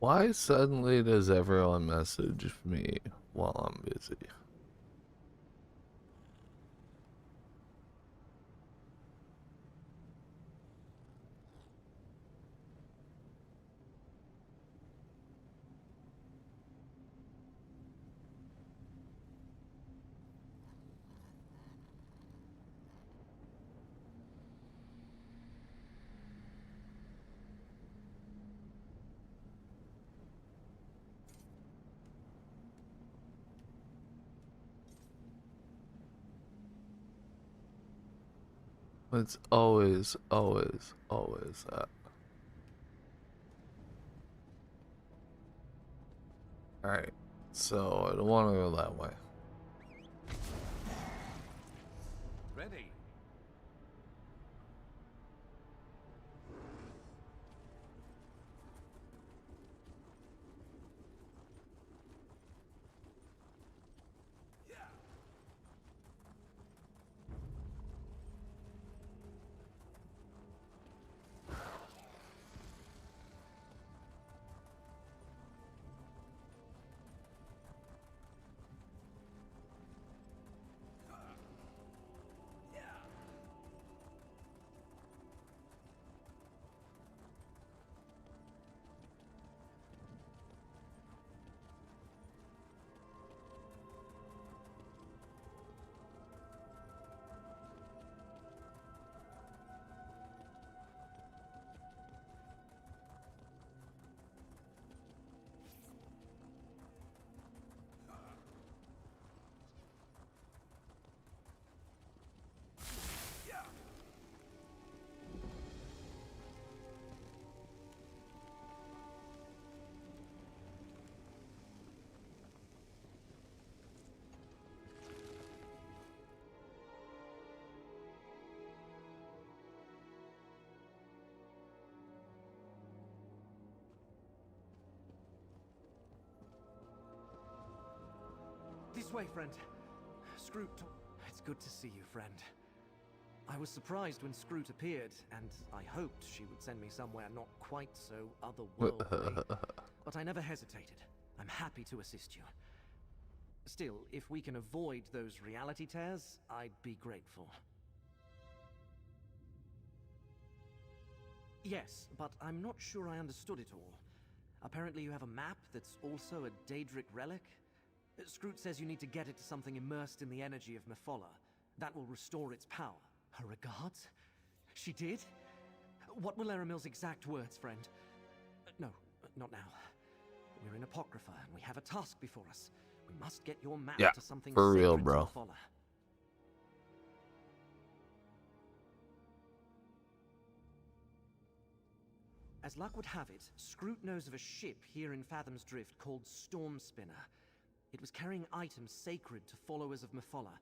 Why suddenly does everyone message me while I'm busy? It's always that. Alright, so I don't want to go that way. Ready. This way, friend. Scroot. It's good to see you, friend. I was surprised when Scroot appeared, and I hoped she would send me somewhere not quite so otherworldly. But I never hesitated. I'm happy to assist you. Still, if we can avoid those reality tears, I'd be grateful. Yes, but I'm not sure I understood it all. Apparently you have a map that's also a Daedric relic? Scroot says you need to get it to something immersed in the energy of Mephola. That will restore its power. Her regards? She did? What were Laramil's exact words, friend? No, not now. We're in Apocrypha, and we have a task before us. We must get your map Yeah, to something for real, sacred to bro. Mephala. As luck would have it, Scroot knows of a ship here in Fathom's Drift called Storm Spinner. It was carrying items sacred to followers of Mephala,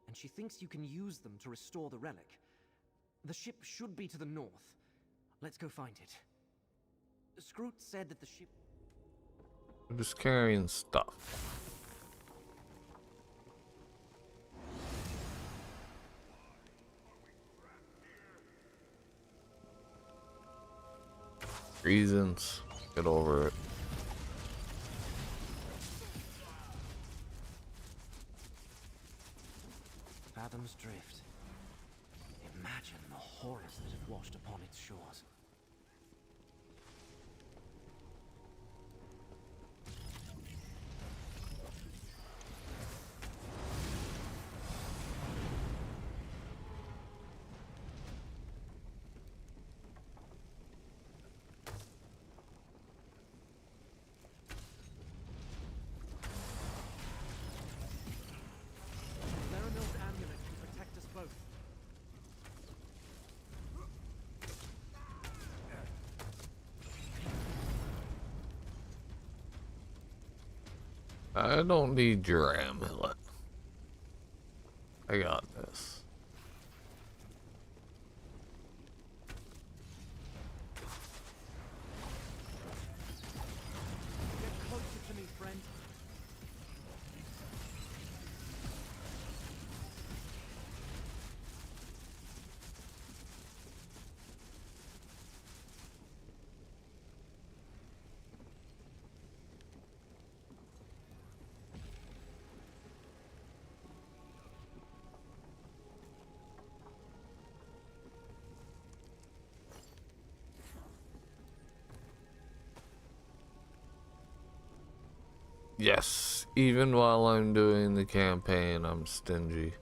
and she thinks you can use them to restore the relic. The ship should be to the north. Let's go find it. Scroot said that the ship... I'm just carrying stuff. Reasons. Get over it. Fathom's Drift. Imagine the horrors that have washed upon its shores. Laramil's amulet can protect us both. I don't need your amulet. I got this. Get closer to me, friend. Yes, even while I'm doing the campaign, I'm stingy.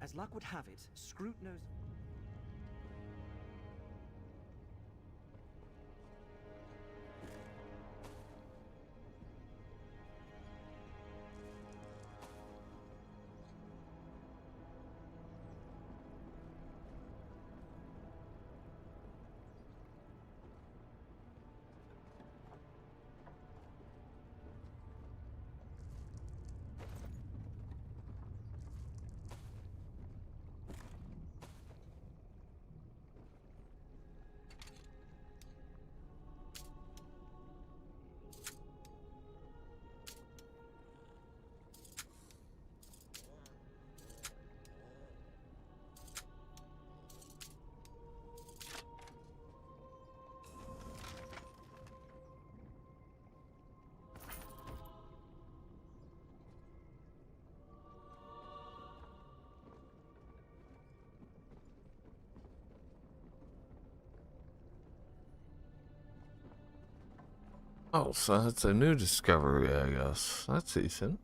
As luck would have it, Scroot knows... Oh, so that's a new discovery, I guess. That's decent.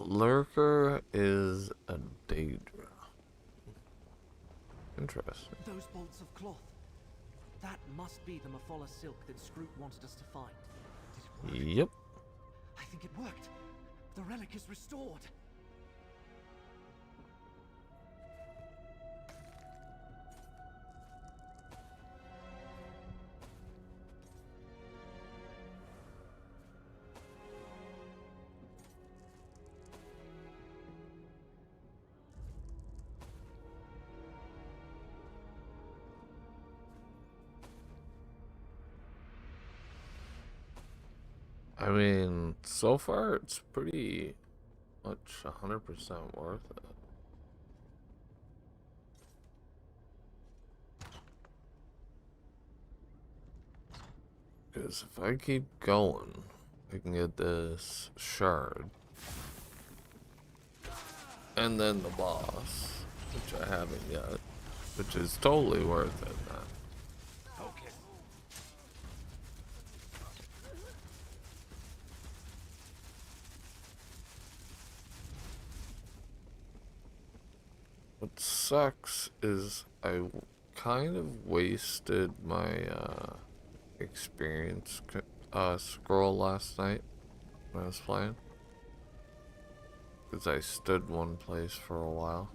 Lurker is a Daedra. Interesting. Those bolts of cloth. That must be the Mephala silk that Scroot wanted us to find. Did it work? Yep. I think it worked. The relic is restored. I mean, so far it's pretty much 100% worth it. Because if I keep going, I can get this shard. And then the boss, which I haven't yet, which is totally worth it, man. Okay. What sucks is I kind of wasted my experience scroll last night when I was playing. Because I stood one place for a while.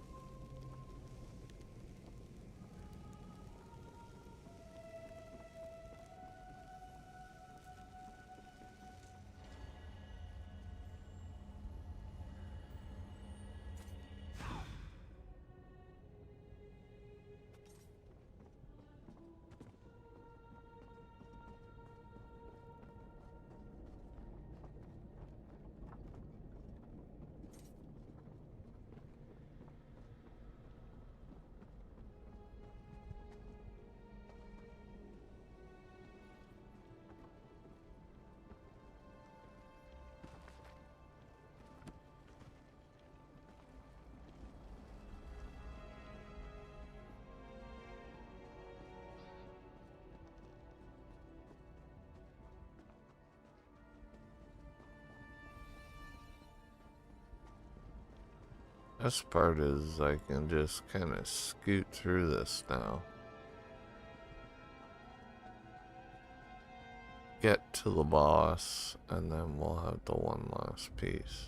Best part is I can just kind of scoot through this now. Get to the boss, and then we'll have the one last piece.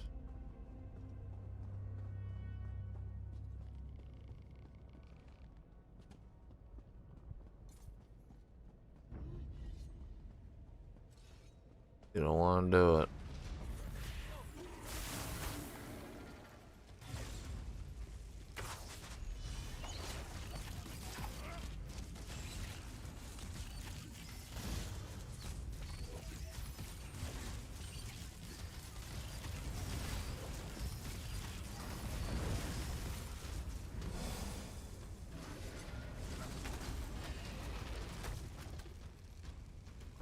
You don't want to do it.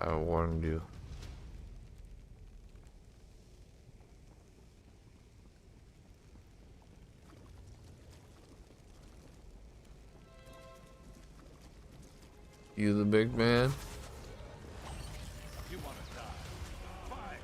I warned you. You the big man? You want to die? Fine.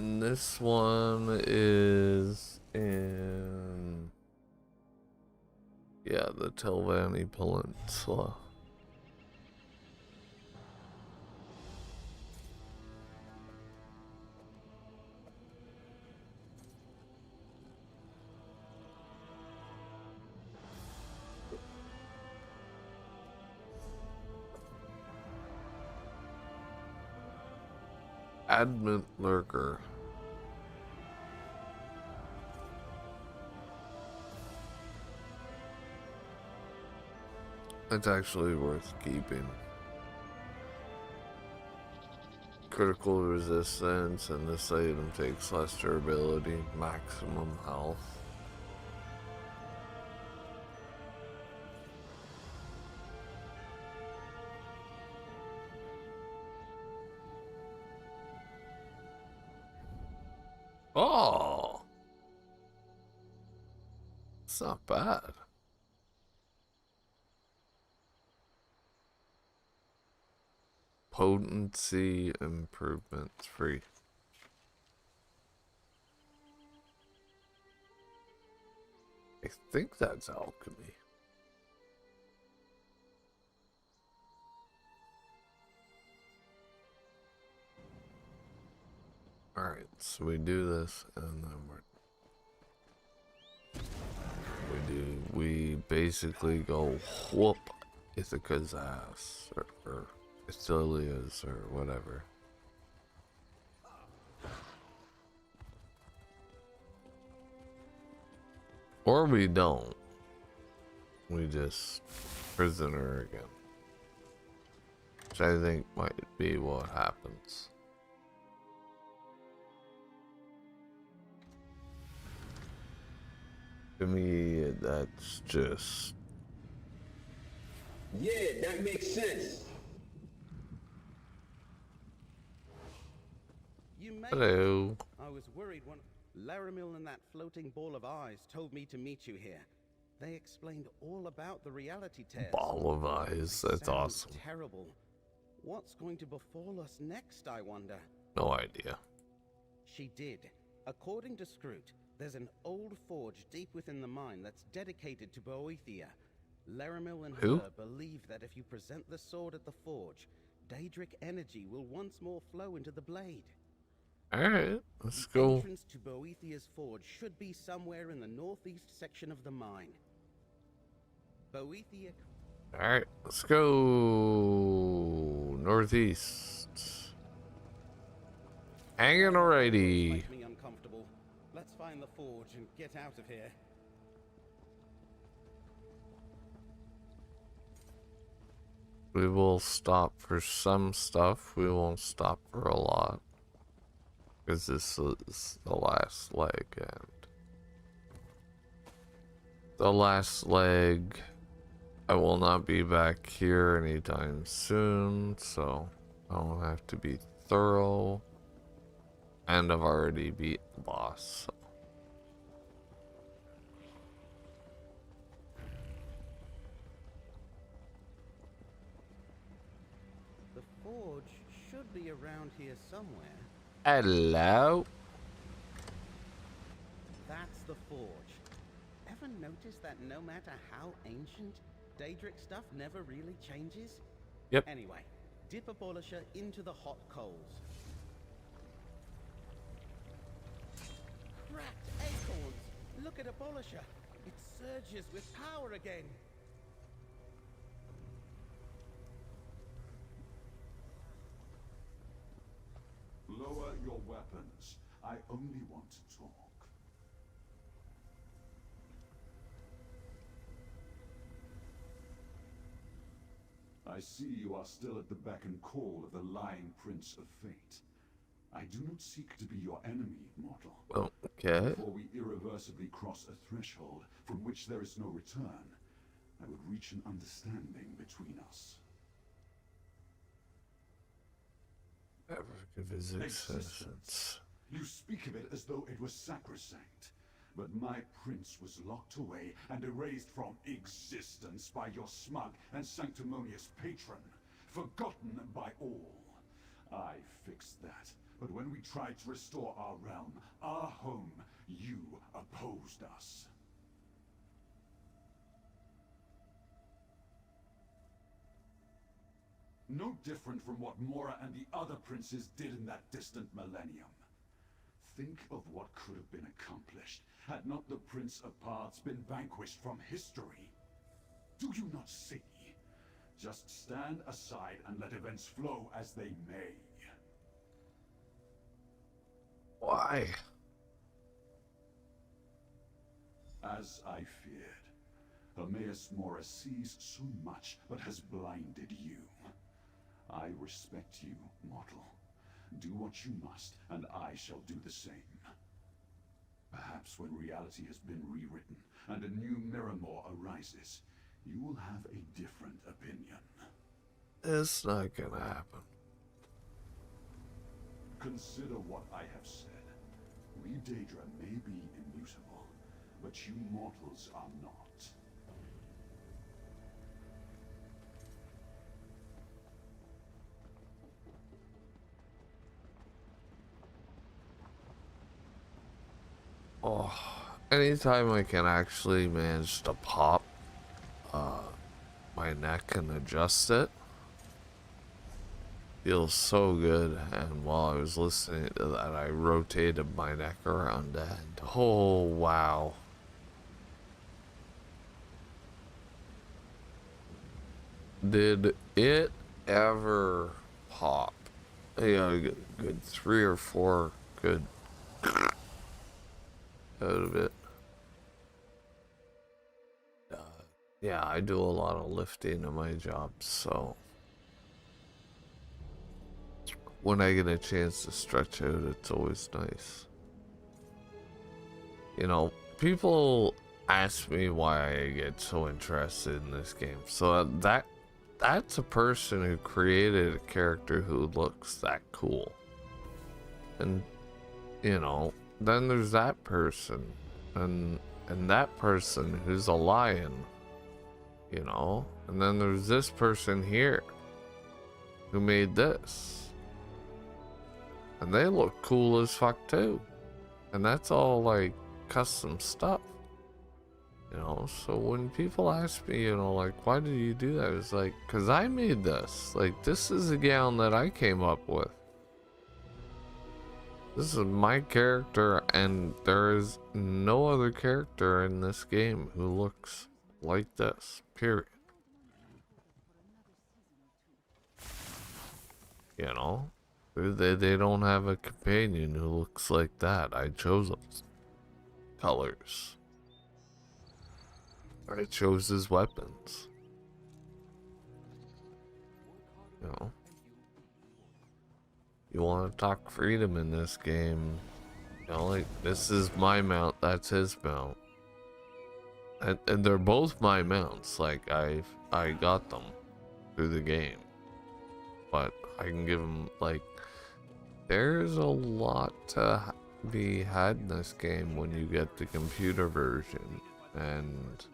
And this one is in, yeah, the Telvanni Peninsula. Admit Lurker. It's actually worth keeping. Critical resistance, and this item takes less durability, maximum health. Oh, it's not bad. Potency improvements free. I think that's alchemy. Alright, so we do this and then we basically go whoop Ithaca's ass or Ithilia's or whatever. Or we don't. We just prisoner again. Which I think might be what happens. To me, that's just... Yeah, that makes sense. You may Hello. I was worried when Laramil and that floating ball of eyes told me to meet you here. They explained all about the reality tears. Ball of eyes, that's awesome. Terrible. What's going to befall us next, I wonder? No idea. She did. According to Scroot, there's an old forge deep within the mine that's dedicated to Boethia. Laramil and Who? her believe that if you present the sword at the forge, Daedric energy will once more flow into the blade. Alright, let's The go. entrance to Boethia's forge should be somewhere in the northeast section of the mine. Boethia... Alright, let's go northeast. Hanging alrighty. Make me uncomfortable. Let's find the forge and get out of here. We will stop for some stuff. We won't stop for a lot. Because this is the last leg, and the last leg, I will not be back here anytime soon, so I won't have to be thorough, and I've already beat the boss, so. The forge should be around here somewhere. Hello? That's the forge. Ever notice that no matter how ancient, Daedric stuff never really changes? Yep. Anyway, dip a polisher into the hot coals. Cracked acorns! Look at a polisher! It surges with power again! Lower your weapons. I only want to talk. I see you are still at the beck and call of the lying Prince of Fate. I do not seek to be your enemy, mortal. Okay. Before we irreversibly cross a threshold from which there is no return, I would reach an understanding between us. Of his existence. You speak of it as though it was sacrosanct. But my prince was locked away and erased from existence by your smug and sanctimonious patron. Forgotten by all. I fixed that But when we tried to restore our realm, our home, you opposed us. No different from what Mora and the other princes did in that distant millennium. Think of what could have been accomplished had not the Prince of Paths been vanquished from history. Do you not see? Just stand aside and let events flow as they may. Why? As I feared, Hermaeus Mora sees so much but has blinded you. I respect you, mortal. Do what you must, and I shall do the same. Perhaps when reality has been rewritten and a new Miramore arises, you will have a different opinion. It's not gonna happen. Consider what I have said. We Daedra may be immutable, but you mortals are not. Oh, anytime I can actually manage to pop my neck and adjust it, feels so good. And while I was listening to that, I rotated my neck around and oh wow. Did it ever pop? Yeah, a good 3 or 4 good out of it. Yeah, I do a lot of lifting in my job, so when I get a chance to stretch out, it's always nice. You know, people ask me why I get so interested in this game. So that's a person who created a character who looks that cool. And you know, then there's that person and that person who's a lion, you know, and then there's this person here who made this, and they look cool as fuck too, and that's all like custom stuff, you know. So when people ask me, you know, like, why did you do that, it's like, because I made this. Like, this is a gown that I came up with. This is my character, and there is no other character in this game who looks like this, period. You know? They don't have a companion who looks like that. I chose those colors. I chose his weapons. You know? You want to talk freedom in this game, you know, like, this is my mount, that's his mount, and they're both my mounts. Like, I got them through the game, but I can give them, like, there's a lot to be had in this game when you get the computer version, and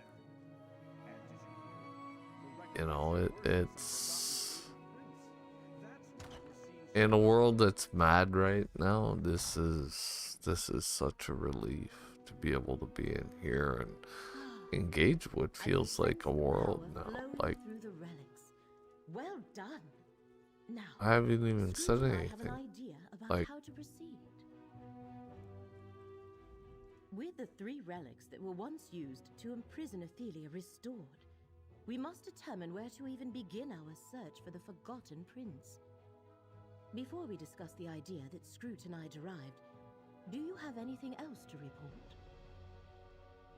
you know, it's in a world that's mad right now. This is such a relief to be able to be in here and engage what feels like a world now. Like, well done. Now, I haven't even said anything. Like, how to proceed. With the 3 relics that were once used to imprison Athelia restored, we must determine where to even begin our search for the Forgotten Prince. Before we discuss the idea that Scroot and I derived, do you have anything else to report?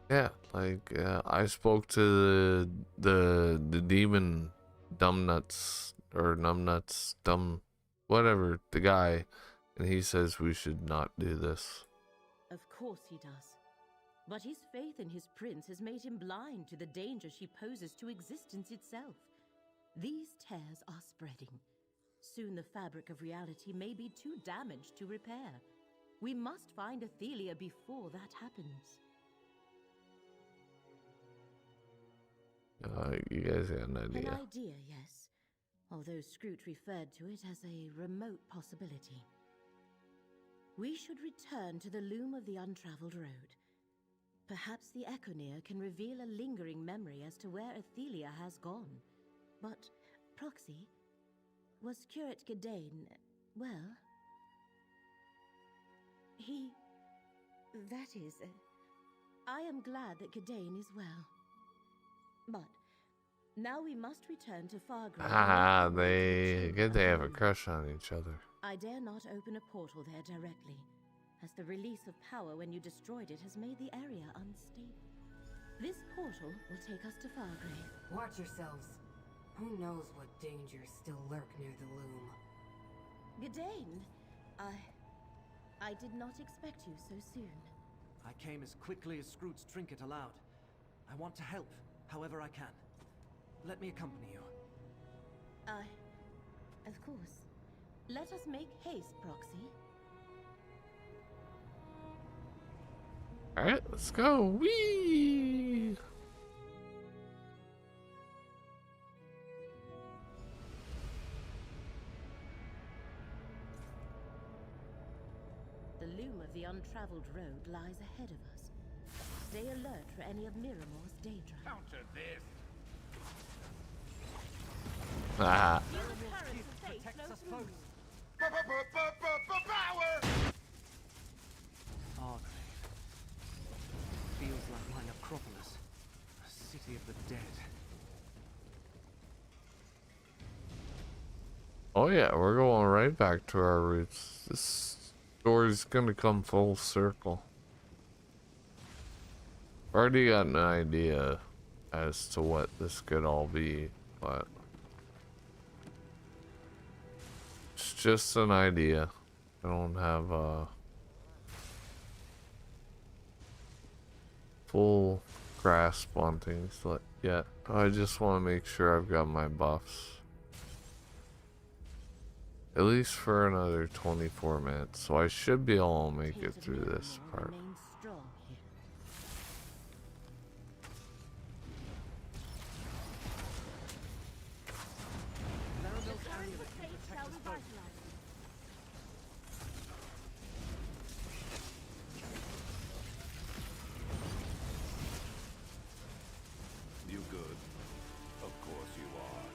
yeah, like, I spoke to the demon dumbnuts, or numbnuts, whatever, the guy, and he says we should not do this. Of course he does. But his faith in his prince has made him blind to the danger she poses to existence itself. These tears are spreading. Soon the fabric of reality may be too damaged to repair. We must find Athelia before that happens. You guys got an idea. An idea, yes. Although Scroot referred to it as a remote possibility. We should return to the loom of the untraveled road. Perhaps the Echoneer can reveal a lingering memory as to where Athelia has gone. But, Proxy, was Curate Gadain, well? That is, I am glad that Gadain is well. But, now we must return to Fargrave. Ah, they have a crush on each other. I dare not open a portal there directly, as the release of power when you destroyed it has made the area unstable. This portal will take us to Fargrave. Watch yourselves. Who knows what dangers still lurk near the loom? Gadain, I did not expect you so soon. I came as quickly as Scroot's trinket allowed. I want to help, however I can. Let me accompany you. Of course. Let us make haste, Proxy. Alright, let's go. Whee! The loom of the untraveled road lies ahead of us. Stay alert for any of Miramore's daydream. Counter this. Ah. Argrave. Feels like my necropolis. A city of the dead. Oh yeah, we're going right back to our roots. This story's gonna come full circle. Already got an idea as to what this could all be, but it's just an idea. I don't have a full grasp on things yet. I just want to make sure I've got my buffs. At least for another 24 minutes, so I should be able to make it through this part. You good? Of course you are.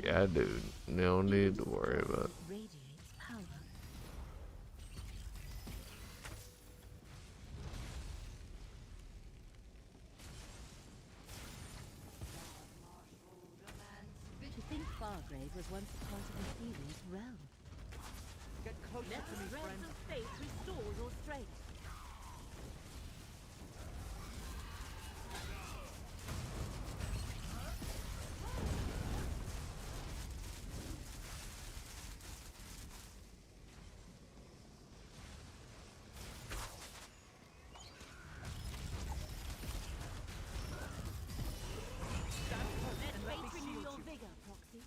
Yeah, dude. No need to worry about it. Radiates power. To think Fargrave was once a part of Athelia's realm. Get closer Let to the me, threads friend. of fate restore your strength. Let fate renew your vigor, Proxy.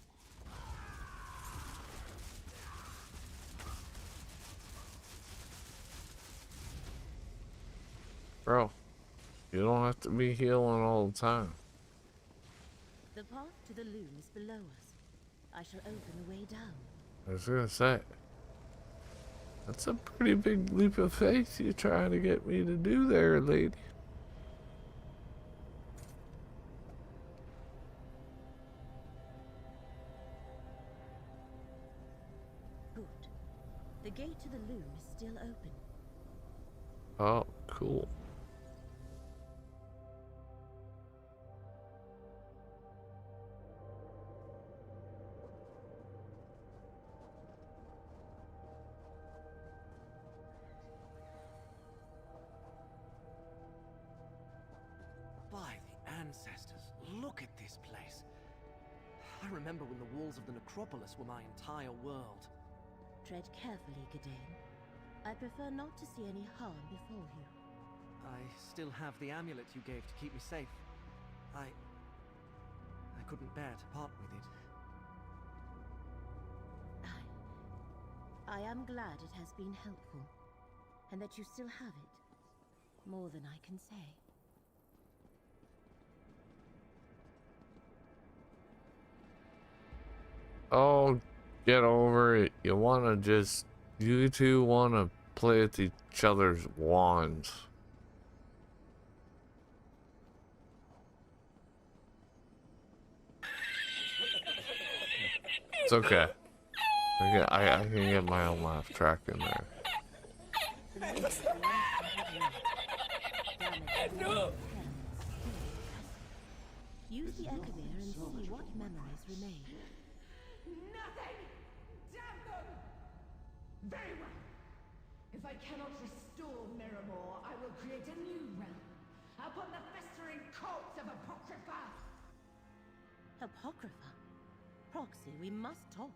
Bro, you don't have to be healing all the time. The path to the loom is below us. I shall open the way down. I was gonna say, that's a pretty big leap of faith you're trying to get me to do there, lady. Good. The gate to the loom is still open. Oh, cool. By the ancestors, look at this place. I remember when the walls of the necropolis were my entire world. Tread carefully, Gadain. I prefer not to see any harm befall you. I still have the amulet you gave to keep me safe. I couldn't bear to part with it. I am glad it has been helpful, and that you still have it. More than I can say. Oh, get over it. You two wanna play with each other's wands. It's okay. I can get my own laugh track in there. Use the Ecovere and see what memories remain. Nothing! Damn them! Very well. If I cannot restore Miramore, I will create a new realm upon the festering corpse of Apocrypha. Apocrypha? Proxy, we must talk.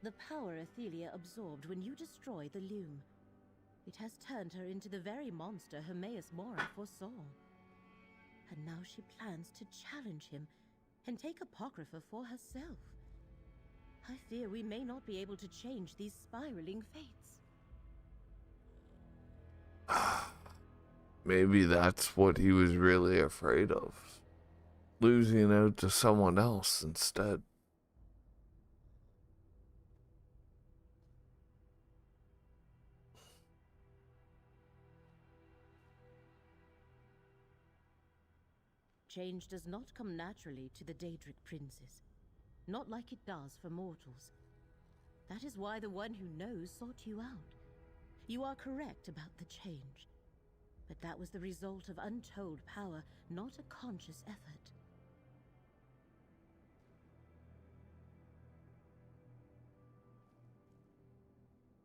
The power Athelia absorbed when you destroyed the Loom. It has turned her into the very monster Hermaeus Mora foresaw. And now she plans to challenge him and take Apocrypha for herself. I fear we may not be able to change these spiraling fates. Maybe that's what he was really afraid of. Losing out to someone else instead. Change does not come naturally to the Daedric princes, not like it does for mortals. That is why the one who knows sought you out. You are correct about the change, but that was the result of untold power, not a conscious effort.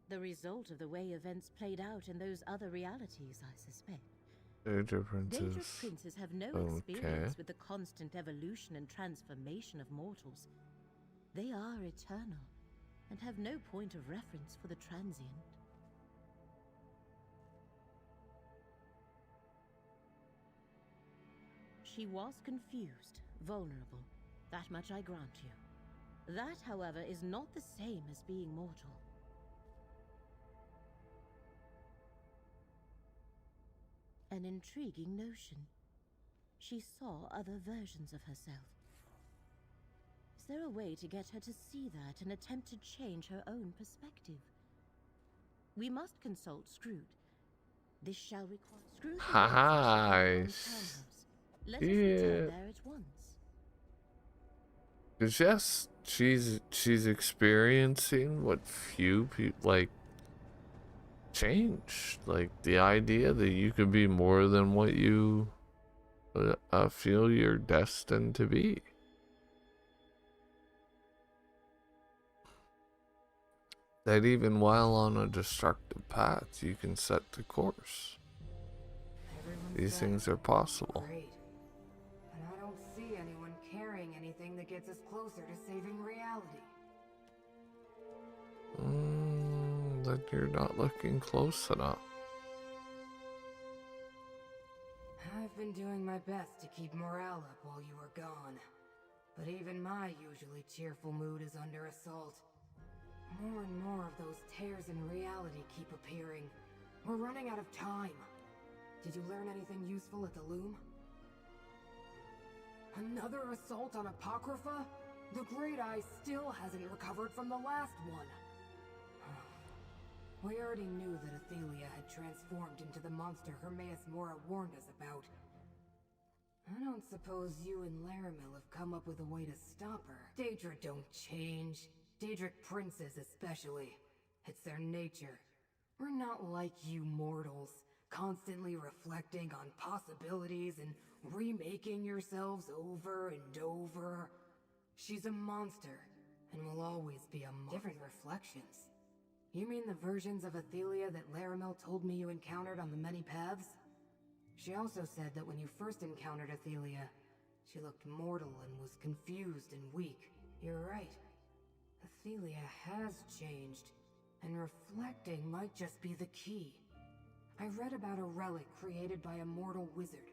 The result of the way events played out in those other realities, I suspect. Daedric Daedric princes have no experience with the constant evolution and transformation of mortals. They are eternal, and have no point of reference for the transient. She was confused, vulnerable. That much I grant you. That, however, is not the same as being mortal. An intriguing notion. She saw other versions of herself. Is there a way to get her to see that and attempt to change her own perspective? We must consult Scroot. This shall require Scroot. Hi. Let us return there at once. It's just she's experiencing what few people like. Change, like the idea that you could be more than what you feel you're destined to be. That even while on a destructive path, you can set the course. These things are possible. Great. And I don't see anyone carrying anything that gets us closer to saving reality. That you're not looking close enough. I've been doing my best to keep morale up while you were gone. But even my usually cheerful mood is under assault. More and more of those tears in reality keep appearing. We're running out of time. Did you learn anything useful at the Loom? Another assault on Apocrypha? The Great Eye still hasn't recovered from the last one. We already knew that Athelia had transformed into the monster Hermaeus Mora warned us about. I don't suppose you and Laramil have come up with a way to stop her. Daedra don't change. Daedric princes especially. It's their nature. We're not like you mortals, constantly reflecting on possibilities and remaking yourselves over and over. She's a monster, and will always be a monster. Different reflections. You mean the versions of Athelia that Laramil told me you encountered on the many paths? She also said that when you first encountered Athelia, she looked mortal and was confused and weak. You're right. Athelia has changed, and reflecting might just be the key. I read about a relic created by a mortal wizard,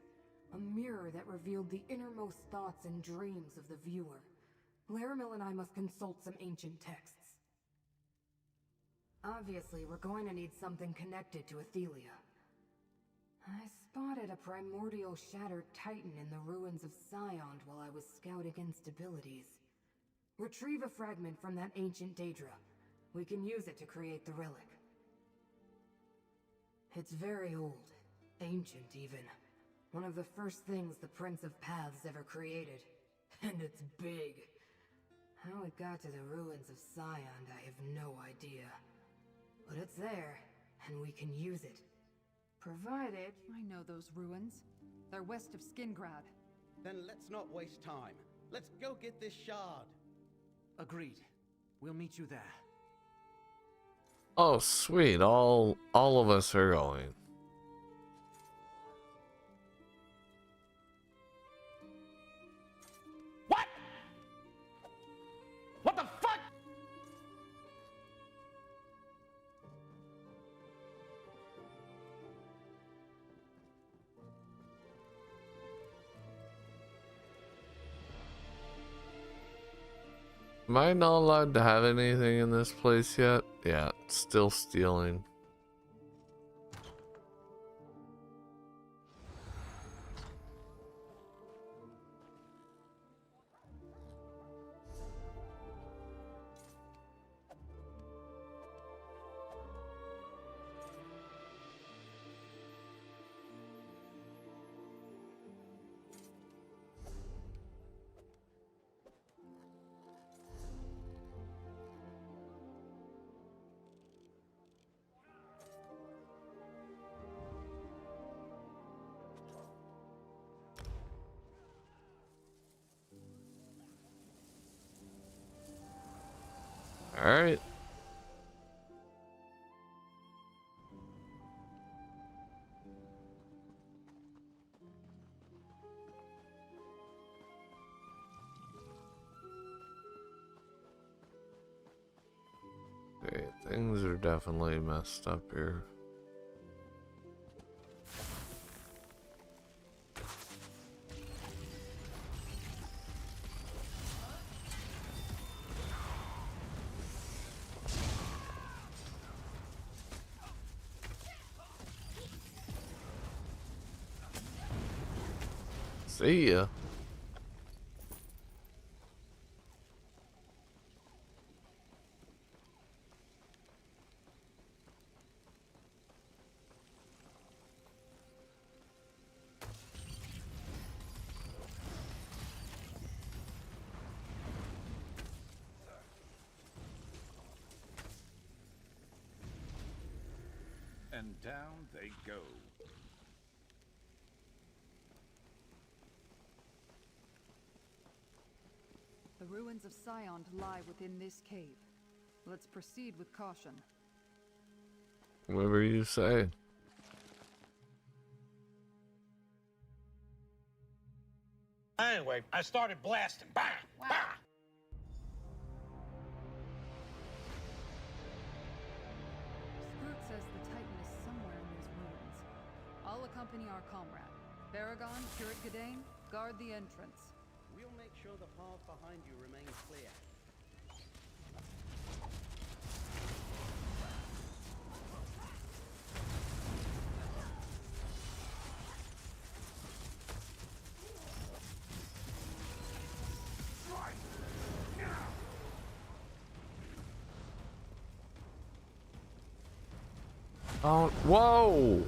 a mirror that revealed the innermost thoughts and dreams of the viewer. Laramil and I must consult some ancient texts. Obviously, we're going to need something connected to Athelia. I spotted a primordial shattered titan in the ruins of Scion while I was scouting instabilities. Retrieve a fragment from that ancient Daedra. We can use it to create the relic. It's very old. Ancient, even. One of the first things the Prince of Paths ever created. And it's big. How it got to the ruins of Scion, I have no idea. But it's there, and we can use it. Provided... I know those ruins. They're west of Skingrad. Then let's not waste time. Let's go get this shard. Agreed. We'll meet you there. Oh, sweet. All of us are going. What the fuck? Am I not allowed to have anything in this place yet? Yeah, still stealing. All right. Okay, things are definitely messed up here. See ya. And down they go. The ruins of Scion lie within this cave. Let's proceed with caution. Whatever you say. Anyway, I started blasting. Bang! Bang! Scroot says the Titan is somewhere in these ruins. I'll accompany our comrade. Baragon, Curate Gadain, guard the entrance. We'll make sure the path behind you remains clear. Oh, whoa!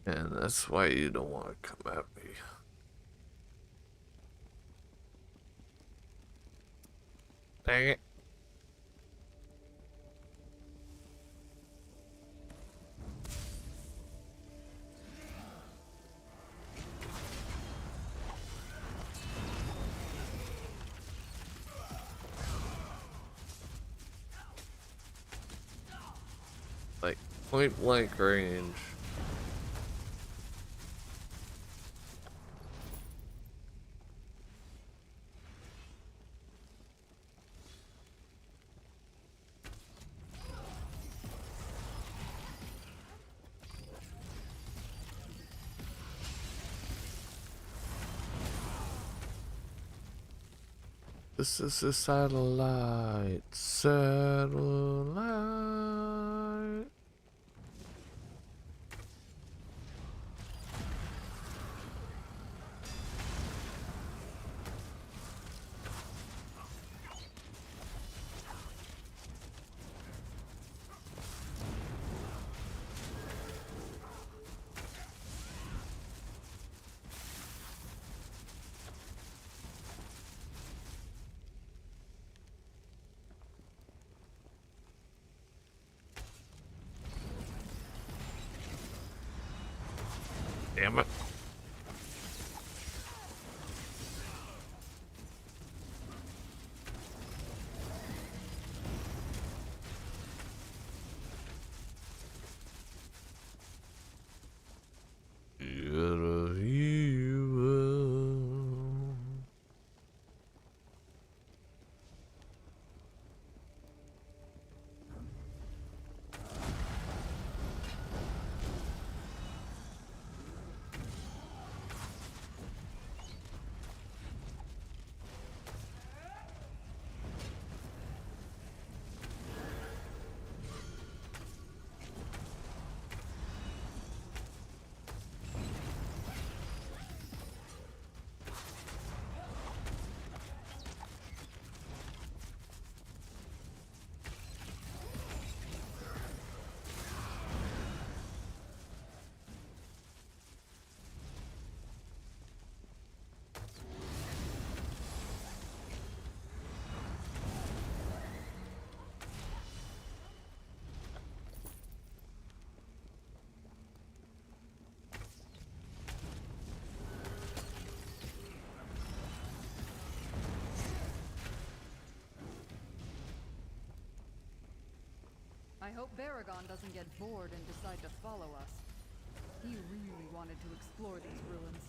And that's why you don't want to come at me. Dang it. Like point blank range. This is a satellite. Satellite. Damn it. You're a hero. I hope Baragon doesn't get bored and decide to follow us. He really wanted to explore these ruins.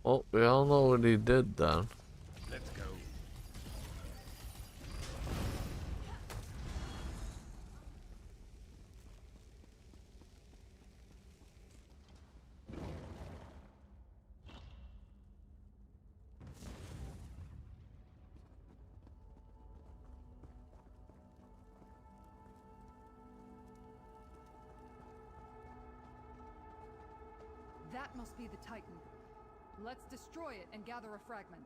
Well, we all know what he did then. Let's go. That must be the Titan. Let's destroy it and gather a fragment.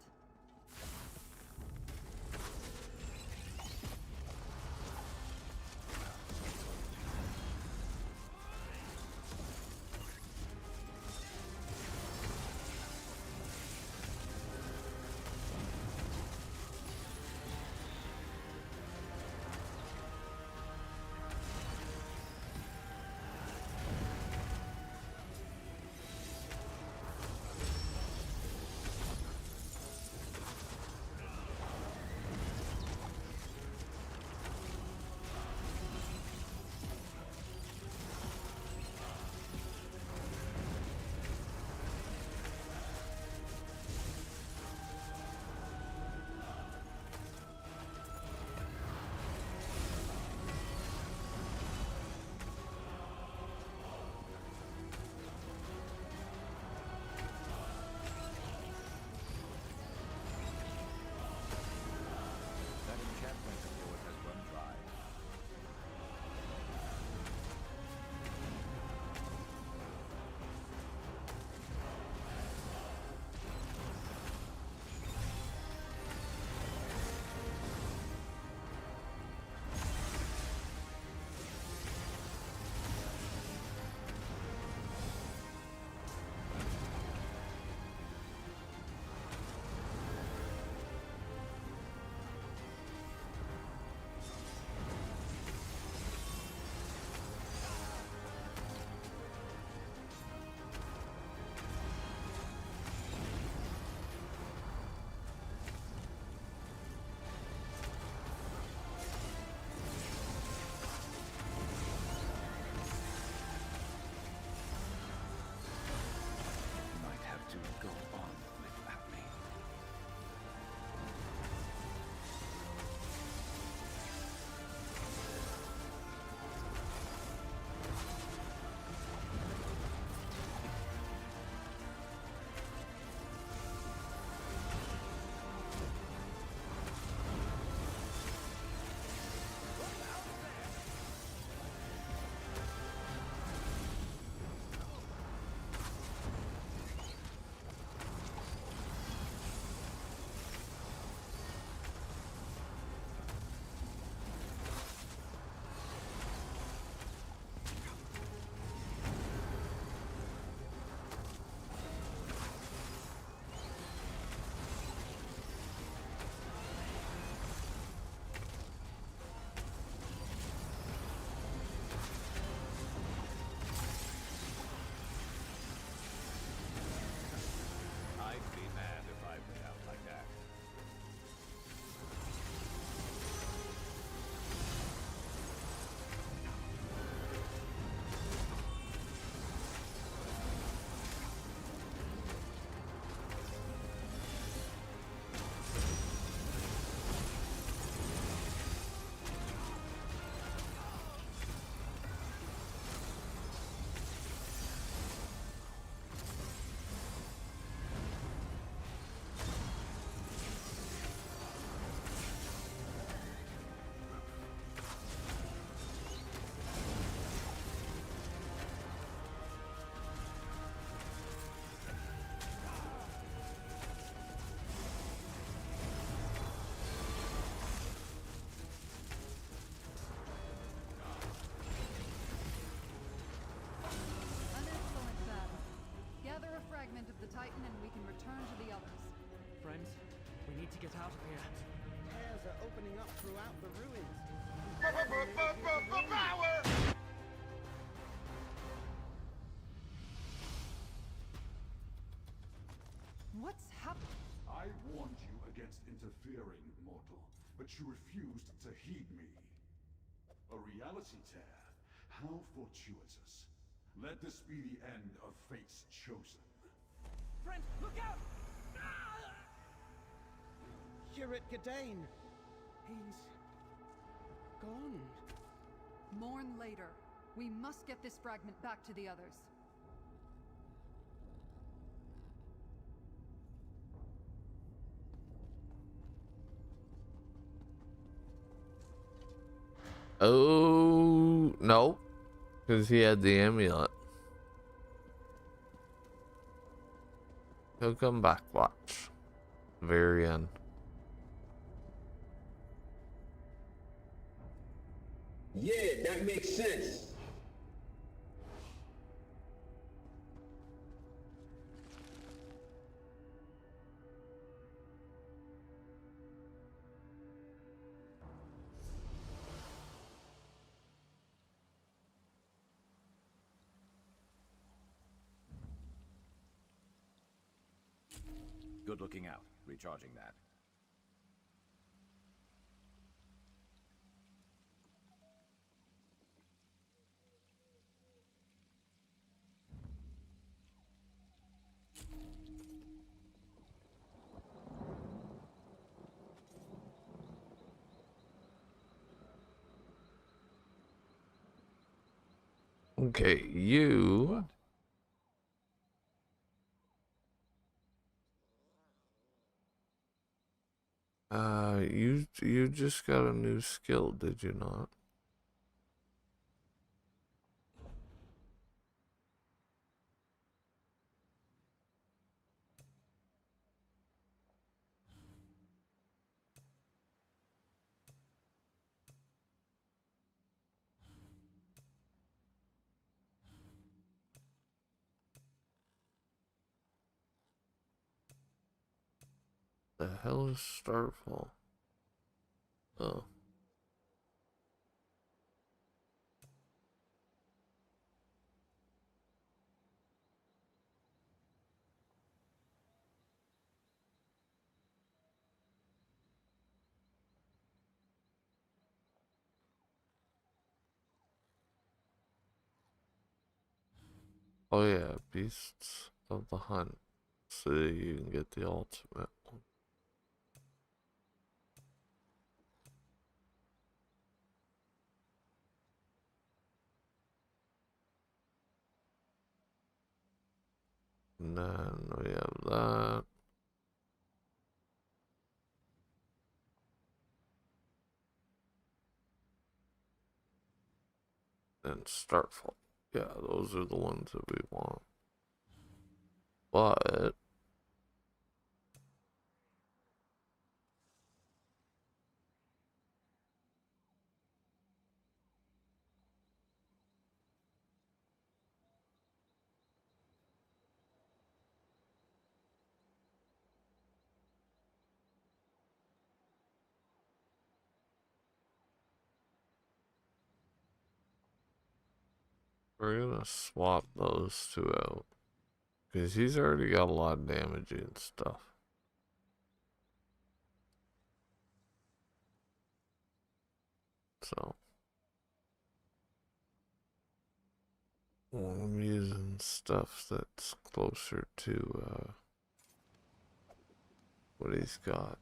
get out of here. Tears are opening up throughout the ruins. Power! What's happening? I warned you against interfering, mortal, but you refused to heed me. A reality tear? How fortuitous. Let this be the end of fate's chosen. Friend, look out! Curate Gadain! He's gone. Mourn later. We must get this fragment back to the others. Oh, no. Because he had the amulet. He'll come back, watch. Very end. Yeah, that makes sense. Good looking out. Recharging that. Okay, you. You just got a new skill, did you not? The hell is Starfall? Oh. Oh yeah, Beasts of the Hunt. So you can get the ultimate one. And then we have that. And Starfall. Yeah, those are the ones that we want. But we're gonna swap those two out. Because he's already got a lot of damage and stuff. So I'm using stuff that's closer to what he's got.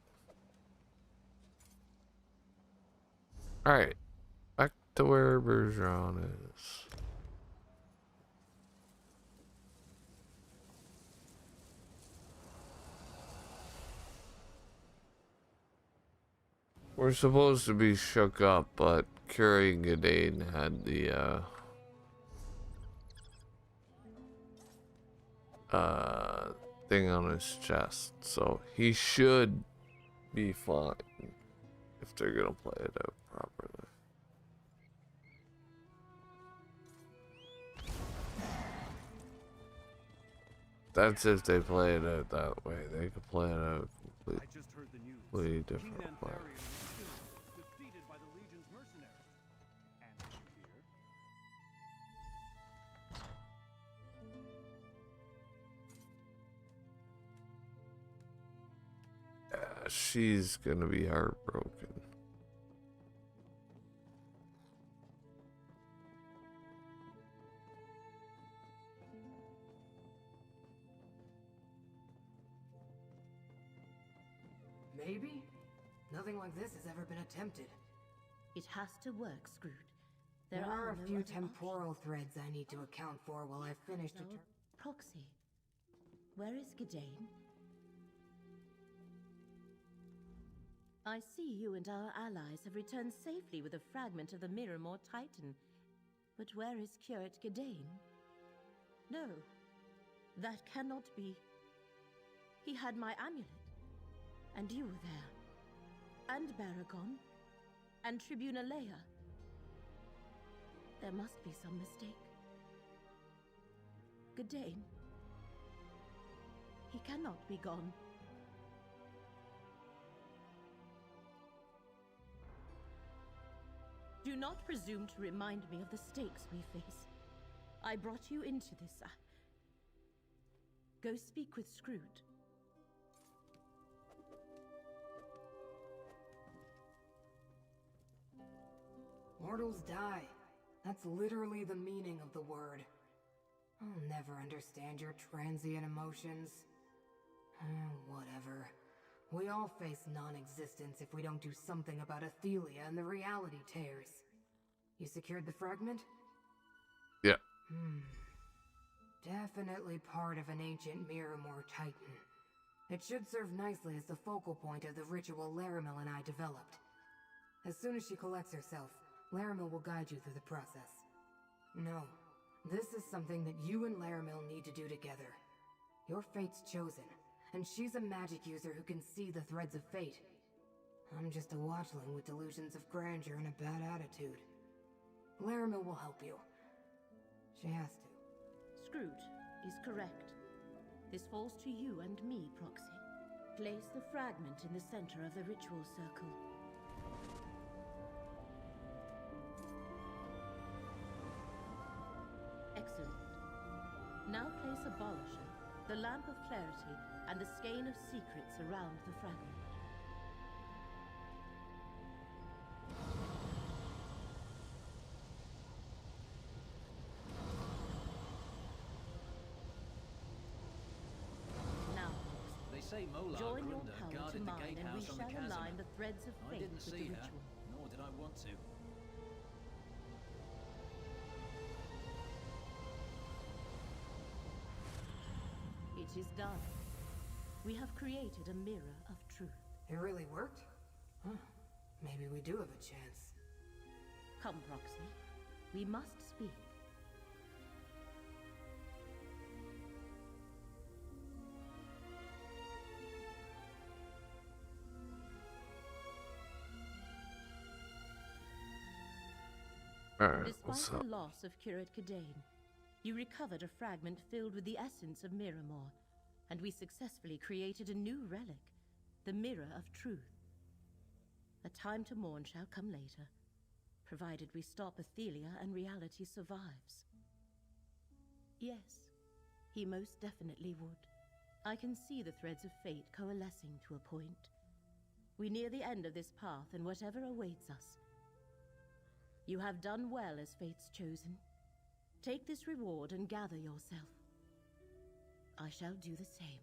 Alright, back to where Bergeron is. We're supposed to be shook up, but Curie Gadain had the thing on his chest, so he should be fine if they're gonna play it out properly. That's if they play it out that way. They could play it out completely. I just heard the news. completely different player. Defeated by the Legion's mercenaries. And here. Yeah, she's gonna be heartbroken. Maybe? Nothing like this has ever been attempted. It has to work, Scrooge. There are a no few other temporal threads I need to account for while I finish options. Proxy, where is Gidane? I see you and our allies have returned safely with a fragment of the Miramore Titan. But where is Curate Gidane? No, that cannot be. He had my amulet. And you were there. And Baragon. And Tribuna Leia. There must be some mistake. Gidane. He cannot be gone. Do not presume to remind me of the stakes we face. I brought you into this. Go speak with Scrooge. Mortals die. That's literally the meaning of the word. I'll never understand your transient emotions. Whatever. We all face non-existence if we don't do something about Athelia and the reality tears. You secured the fragment? Yeah. Definitely part of an ancient Miramore Titan. It should serve nicely as the focal point of the ritual Laramil and I developed. As soon as she collects herself, Laramil will guide you through the process. No, this is something that you and Laramil need to do together. Your fate's chosen, and she's a magic user who can see the threads of fate. I'm just a watchling with delusions of grandeur and a bad attitude. Laramil will help you. She has to. Scrooge is correct. This falls to you and me, Proxy. Place the fragment in the center of the ritual circle. Excellent. Now place Abolisher, the Lamp of Clarity, and the Skein of Secrets around the fragment. Now, They say Mola join your Grunda power to guarded the mine, and we gatehouse on the shall chasm. align the threads of I fate didn't with the see her, ritual. nor did I want to. It is done. We have created a mirror of truth. It really worked? Huh. Maybe we do have a chance. Come, Proxy. We must speak. Alright, what's Despite up? the loss of Curate Gidane, you recovered a fragment filled with the essence of Miramore, and we successfully created a new relic, the Mirror of Truth. A time to mourn shall come later, provided we stop Athelia and reality survives. Yes, he most definitely would. I can see the threads of fate coalescing to a point. We near the end of this path, and whatever awaits us. You have done well as fate's chosen. Take this reward and gather yourself. I shall do the same.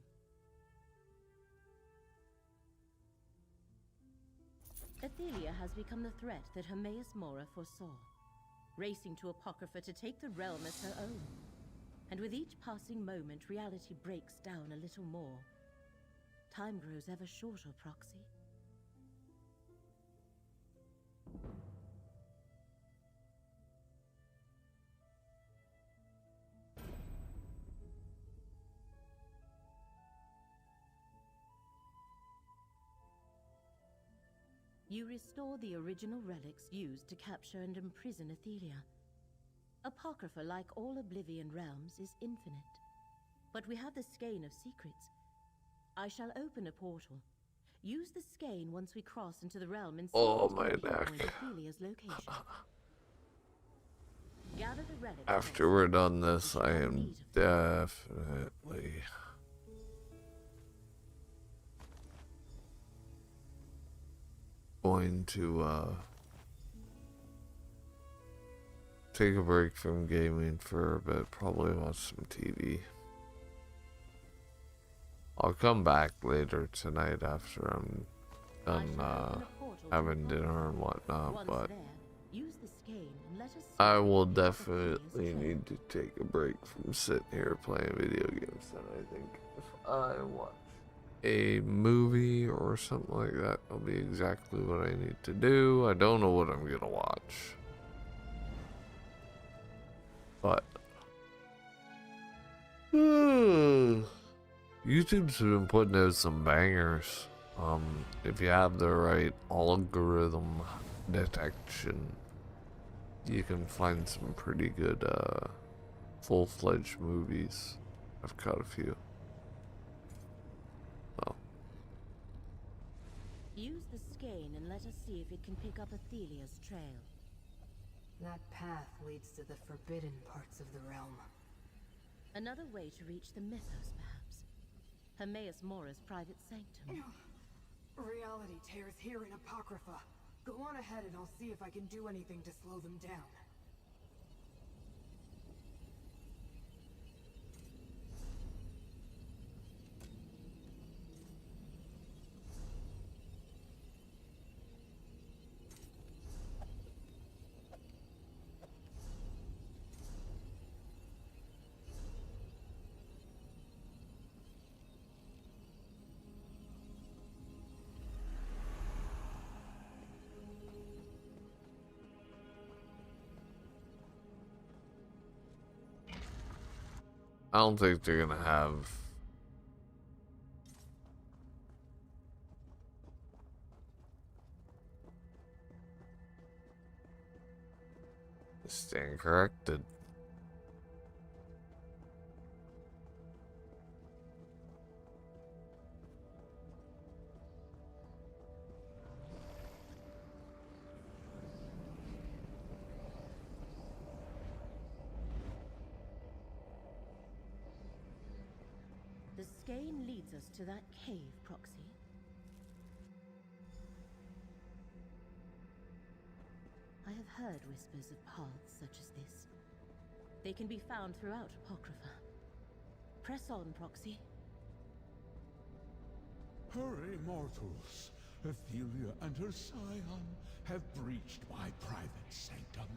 Athelia has become the threat that Hermaeus Mora foresaw, racing to Apocrypha to take the realm as her own. And with each passing moment, reality breaks down a little more. Time grows ever shorter, Proxy. You restore the original relics used to capture and imprison Athelia. Apocrypha, like all Oblivion realms, is infinite. But we have the Skein of Secrets. I shall open a portal. Use the skein once we cross into the realm and see Oh, if my you can neck. pinpoint Ophelia's location. Gather the relics. After we're done this, I am definitely going to take a break from gaming for a bit, probably watch some TV. I'll come back later tonight after I'm done having dinner and whatnot, but I will definitely need to take a break from sitting here playing video games. And I think if I watch a movie or something like that, that'll be exactly what I need to do. I don't know what I'm gonna watch, but YouTube's been putting out some bangers. If you have the right algorithm detection, you can find some pretty good full-fledged movies. I've caught a few. So. Use the skein and let us see if it can pick up Ophelia's trail. That path leads to the forbidden parts of the realm. Another way to reach the mythos, perhaps. Hermaeus Mora's private sanctum. Reality tears here in Apocrypha. Go on ahead and I'll see if I can do anything to slow them down. I don't think they're gonna have stand corrected. The skein leads us to that cave, Proxy. I have heard whispers of paths such as this. They can be found throughout Apocrypha. Press on, Proxy. Hurry, mortals. Ophelia and her scion have breached my private sanctum.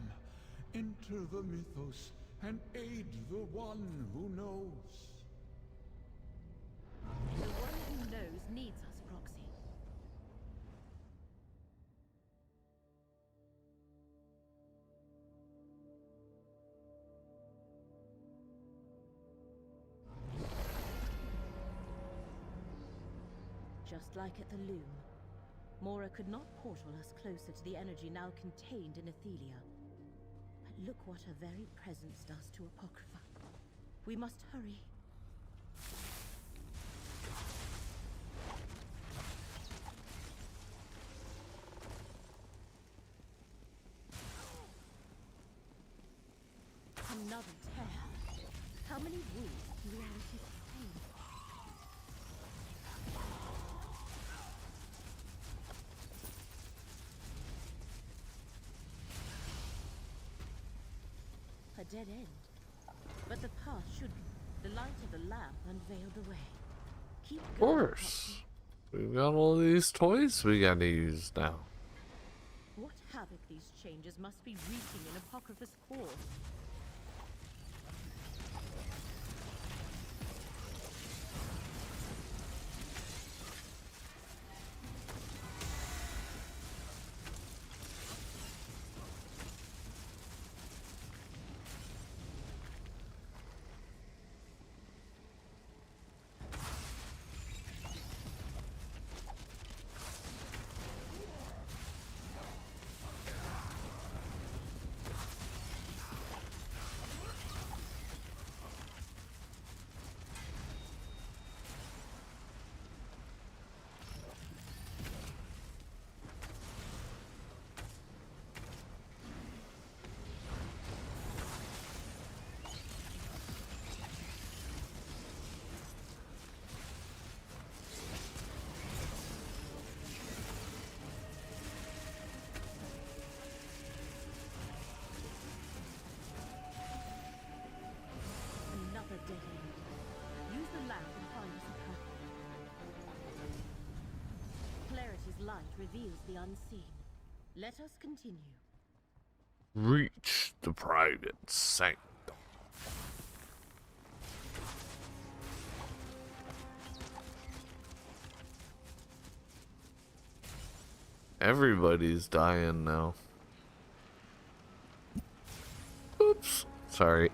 Enter the mythos and aid the one who knows. The one who knows needs us, Proxy. Just like at the loom, Mora could not portal us closer to the energy now contained in Othelia. But look what her very presence does to Apocrypha. We must hurry. Another tear. How many wounds can reality sustain? A dead end. But the path should be. The light of the lamp unveiled the way. Keep Of going, course. We've got all these toys we gotta use now. What havoc these changes must be wreaking in Apocrypha's core. light reveals the unseen. Let us continue. Reach the private sanctum. Everybody's dying now. Oops. Sorry.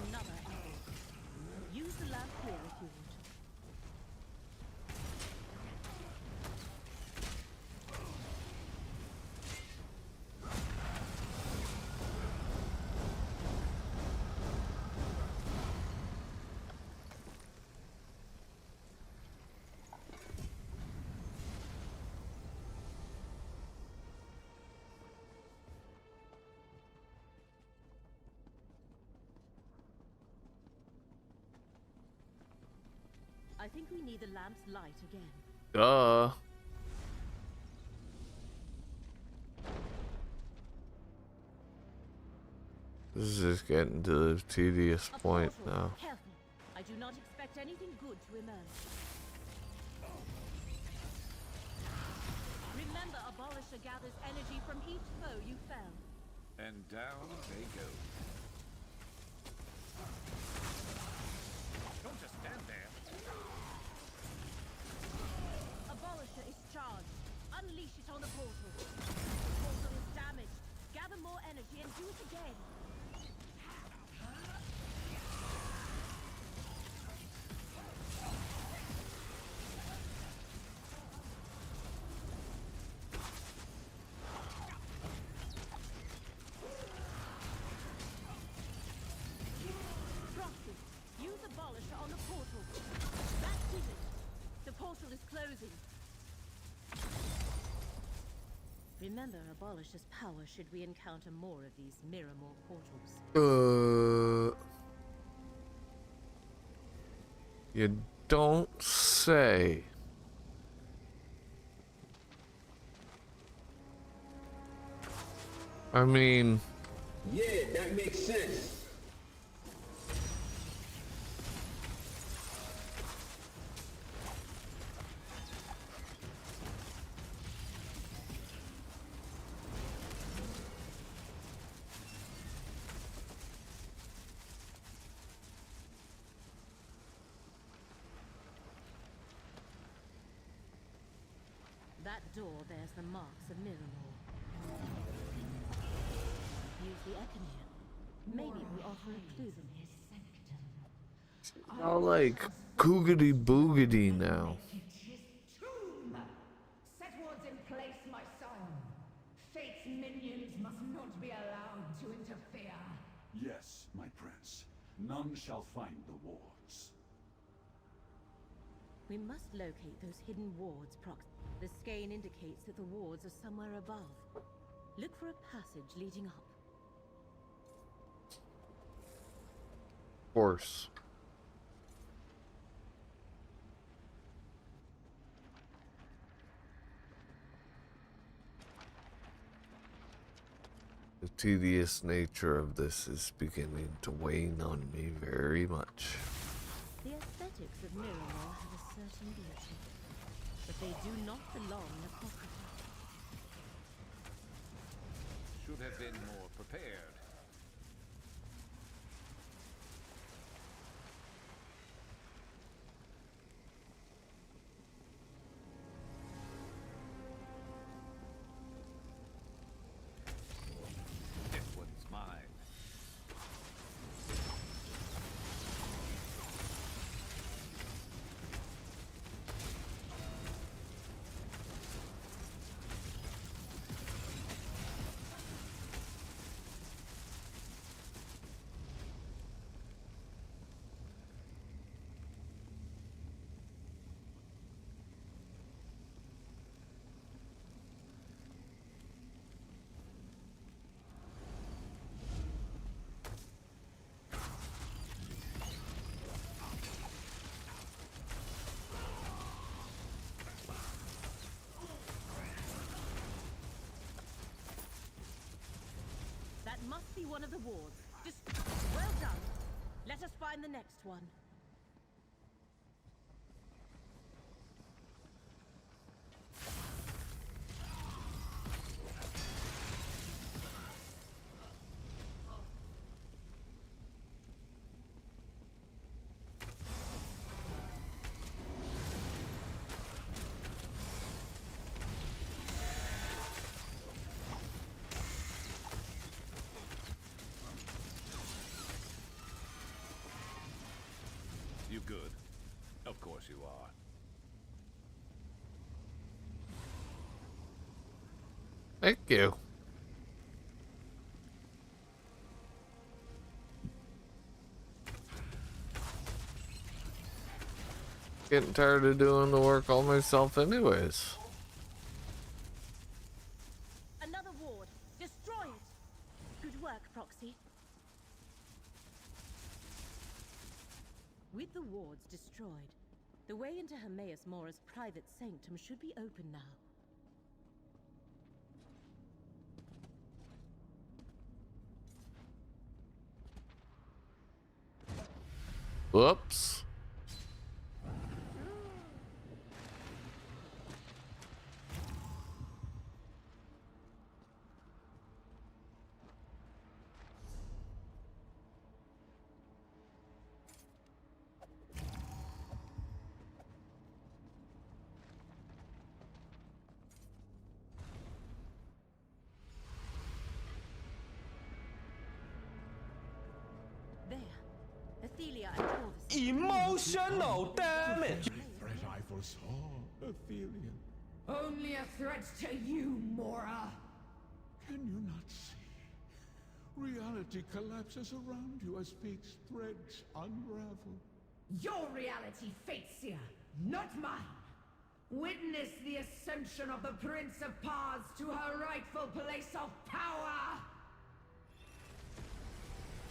Another arrow. Use the lamp here if you want. I think we need the lamp's light again. Duh. This is just getting to the tedious point now. Careful. I do not expect anything good to emerge. Remember, Abolisher gathers energy from each foe you fell. And down they go. Don't just stand there. Abolisher is charged. Unleash it on the portal. The portal is damaged. Gather more energy and do it again. Frosty, use Abolisher on the portal. That did it. The portal is closing. Remember Abolisher's power should we encounter more of these Miramore portals. You don't say. I mean, Yeah, that makes sense. That door bears the marks of Miramore. Use the Econian. Maybe we offer a clue. all like googity boogity now. Tomb! Set wards in place, my son. Fate's minions must not be allowed to interfere. Yes, my prince. None shall find the wards. We must locate those hidden wards, Prox. The skein indicates that the wards are somewhere above. Look for a passage leading up. Of course. The tedious nature of this is beginning to wane on me very much. The aesthetics of Miramore have a certain beauty, but they do not belong in apocrypha. Should have been more prepared. This one's mine. must be one of the wards. Just well done. Let us find the next one. You good? Of course you are. Thank you. Getting tired of doing the work all myself anyways. Another ward. Destroy it. Good work, Proxy. With the wards destroyed, the way into Hermaeus Mora's private sanctum should be open now. Whoops. There. Athelia and Corvus. Emotional damage! Threat I foresaw, Ophelia. Only a threat to you, Mora. Can you not see? Reality collapses around you as fate's threads unravel. Your reality, Fatesia, not mine. Witness the ascension of the Prince of Paths to her rightful place of power.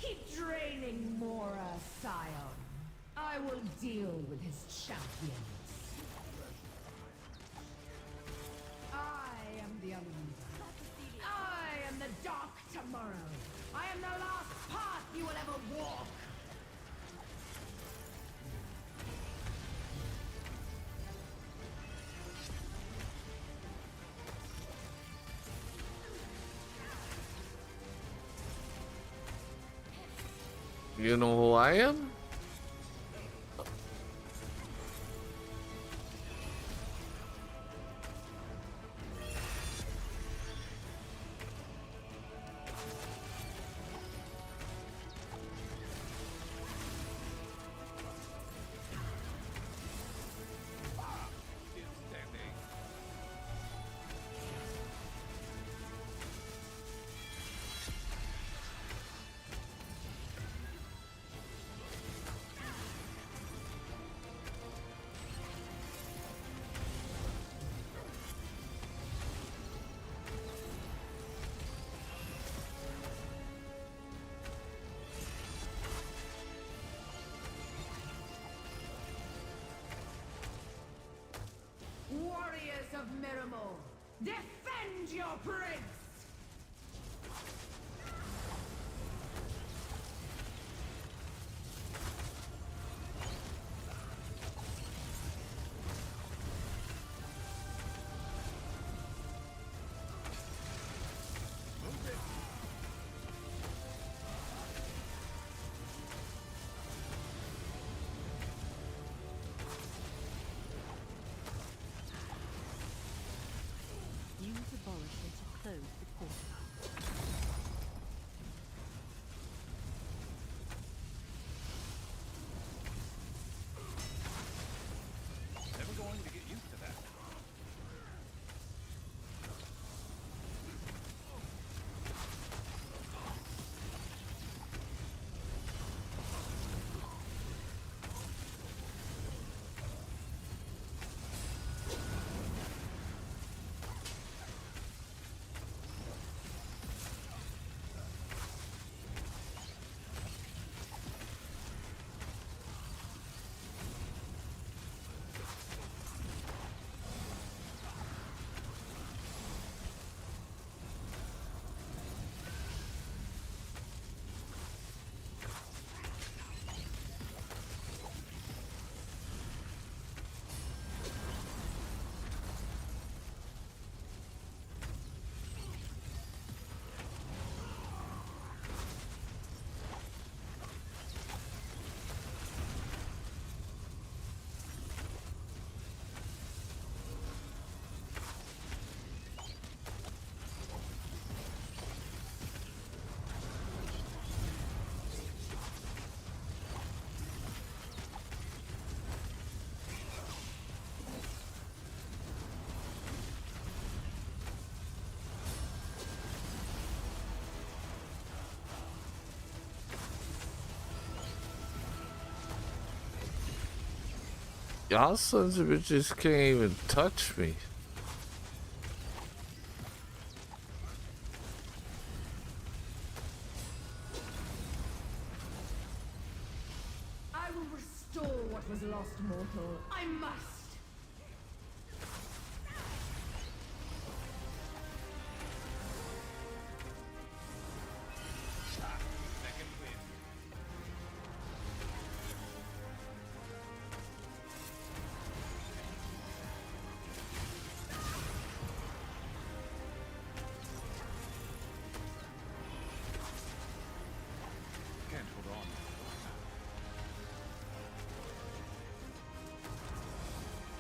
Keep draining Mora, Scion. I will deal with his champions. I am the Unleader. I am the Dark Tomorrow. I am the last path you will ever walk. You know who I am? Warriors of Miramor, defend your prince! Use abolishment to close the portal. Never going to get used to that. Y'all sons of bitches can't even touch me. I will restore what was lost, mortal. I must.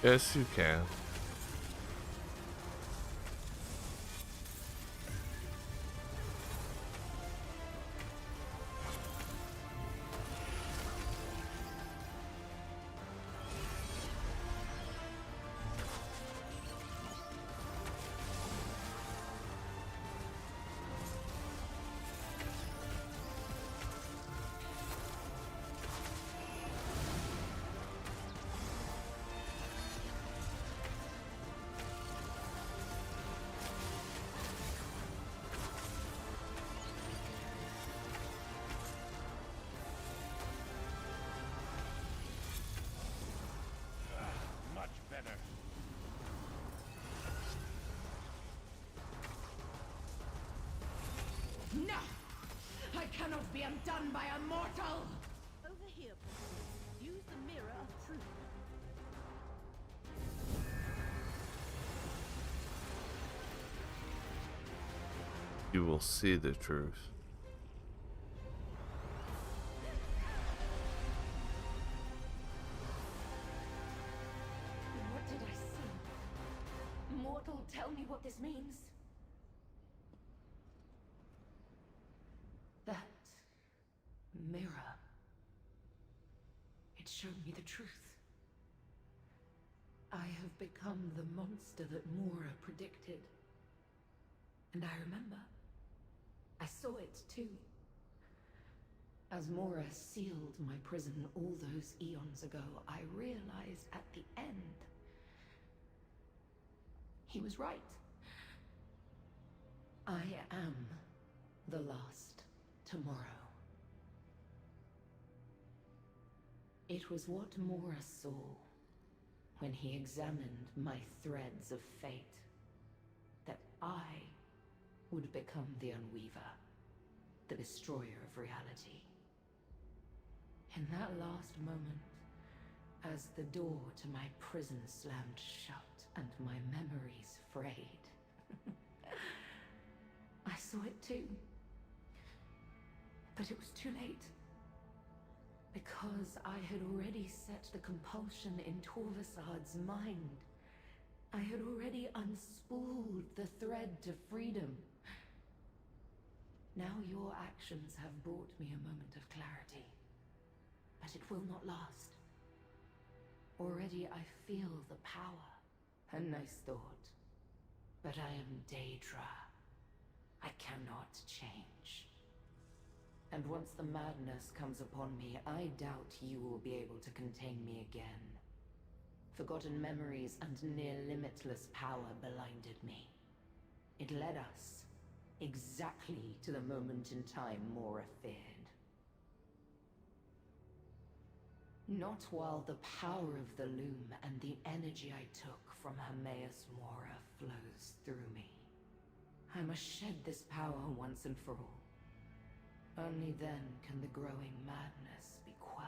Yes, you can. No! I cannot be undone by a mortal! Over here, Brazen. Use the mirror of truth. You will see the truth. What did I see? Mortal, tell me what this means. That mirror. It showed me the truth. I have become the monster that Mora predicted. And I remember. I saw it too. As Mora sealed my prison all those eons ago, I realized at the end he was right. I am the last tomorrow. It was what Mora saw when he examined my threads of fate, that I would become the Unweaver, the destroyer of reality. In that last moment, as the door to my prison slammed shut and my memories frayed, I saw it too. But it was too late. Because I had already set the compulsion in Torvasad's mind. I had already unspooled the thread to freedom. Now your actions have brought me a moment of clarity. But it will not last. Already I feel the power. A nice thought. But I am Daedra. I cannot change. And once the madness comes upon me, I doubt you will be able to contain me again. Forgotten memories and near-limitless power blinded me. It led us exactly to the moment in time Mora feared. Not while the power of the loom and the energy I took from Hermaeus Mora flows through me. I must shed this power once and for all. Only then can the growing madness be quelled.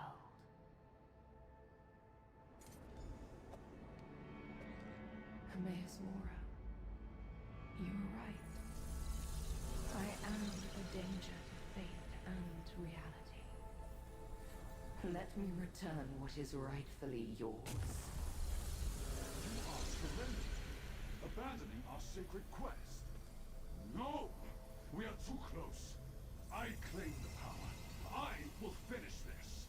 Hermaeus Mora, you were right. I am a danger to fate and reality. Let me return what is rightfully yours. You are surrendering, abandoning our sacred quest. No! We are too close. I claim the power. I will finish this.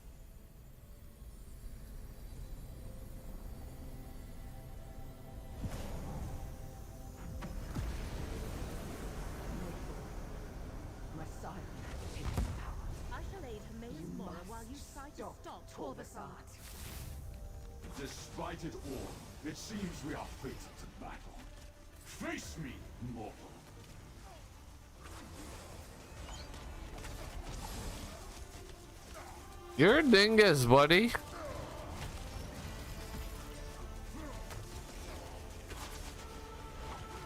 My sire has taken power. I shall aid Hermaeus Mora while you try to stop Torvasad. Despite it all, it seems we are fated to battle. Face me, mortal. You're a dingus, buddy.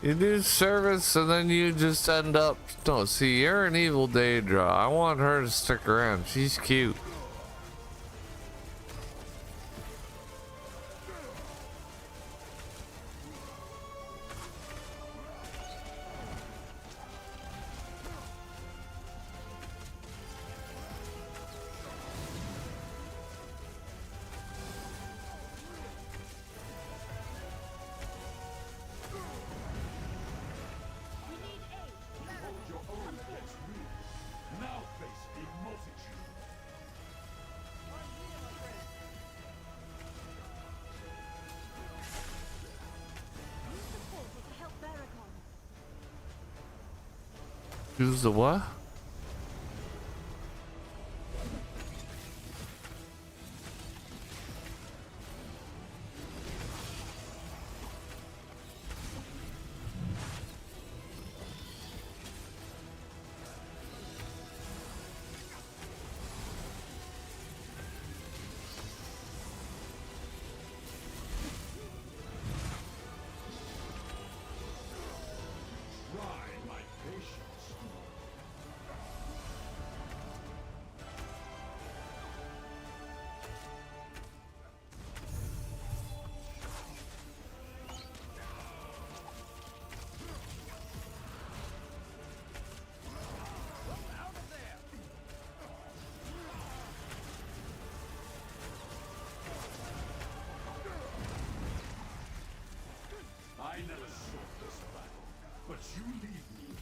You do service and then you just end up... No, see, you're an evil Daedra. I want her to stick around. She's cute. Use the what? I never sought this battle, but you leave me.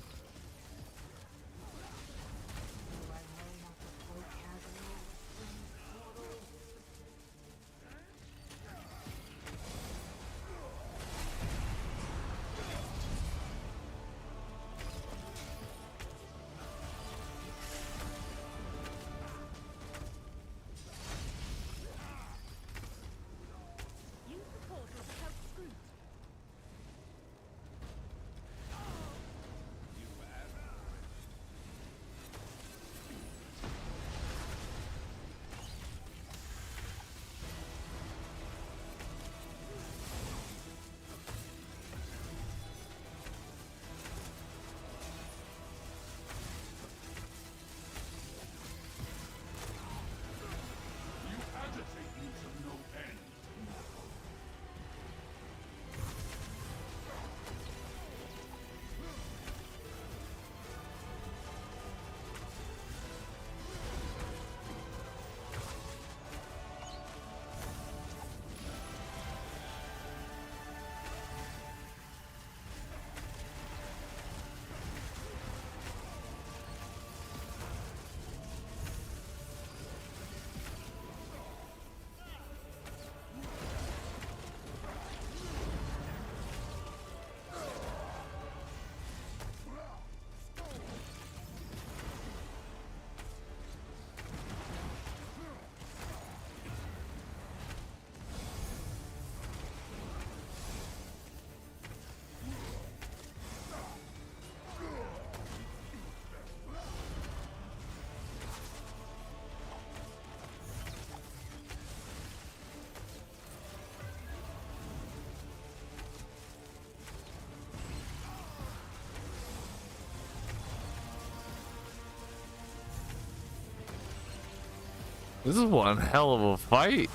This is one hell of a fight.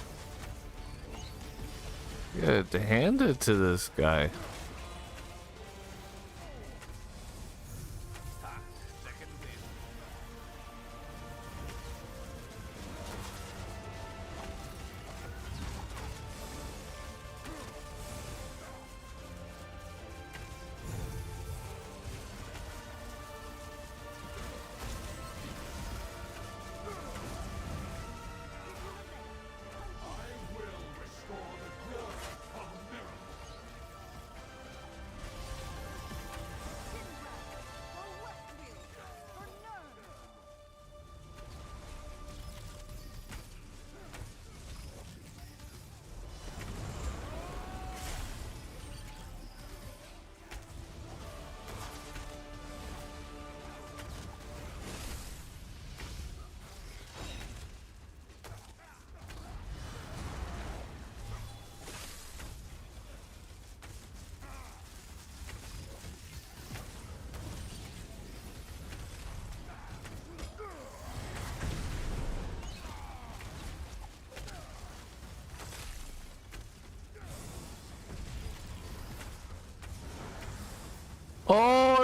You have to hand it to this guy.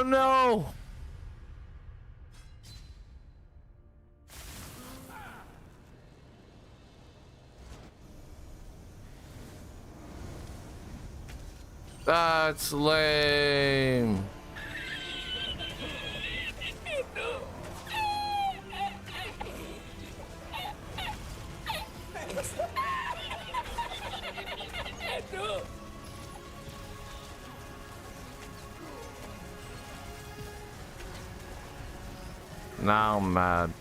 no! That's lame. Now I'm mad.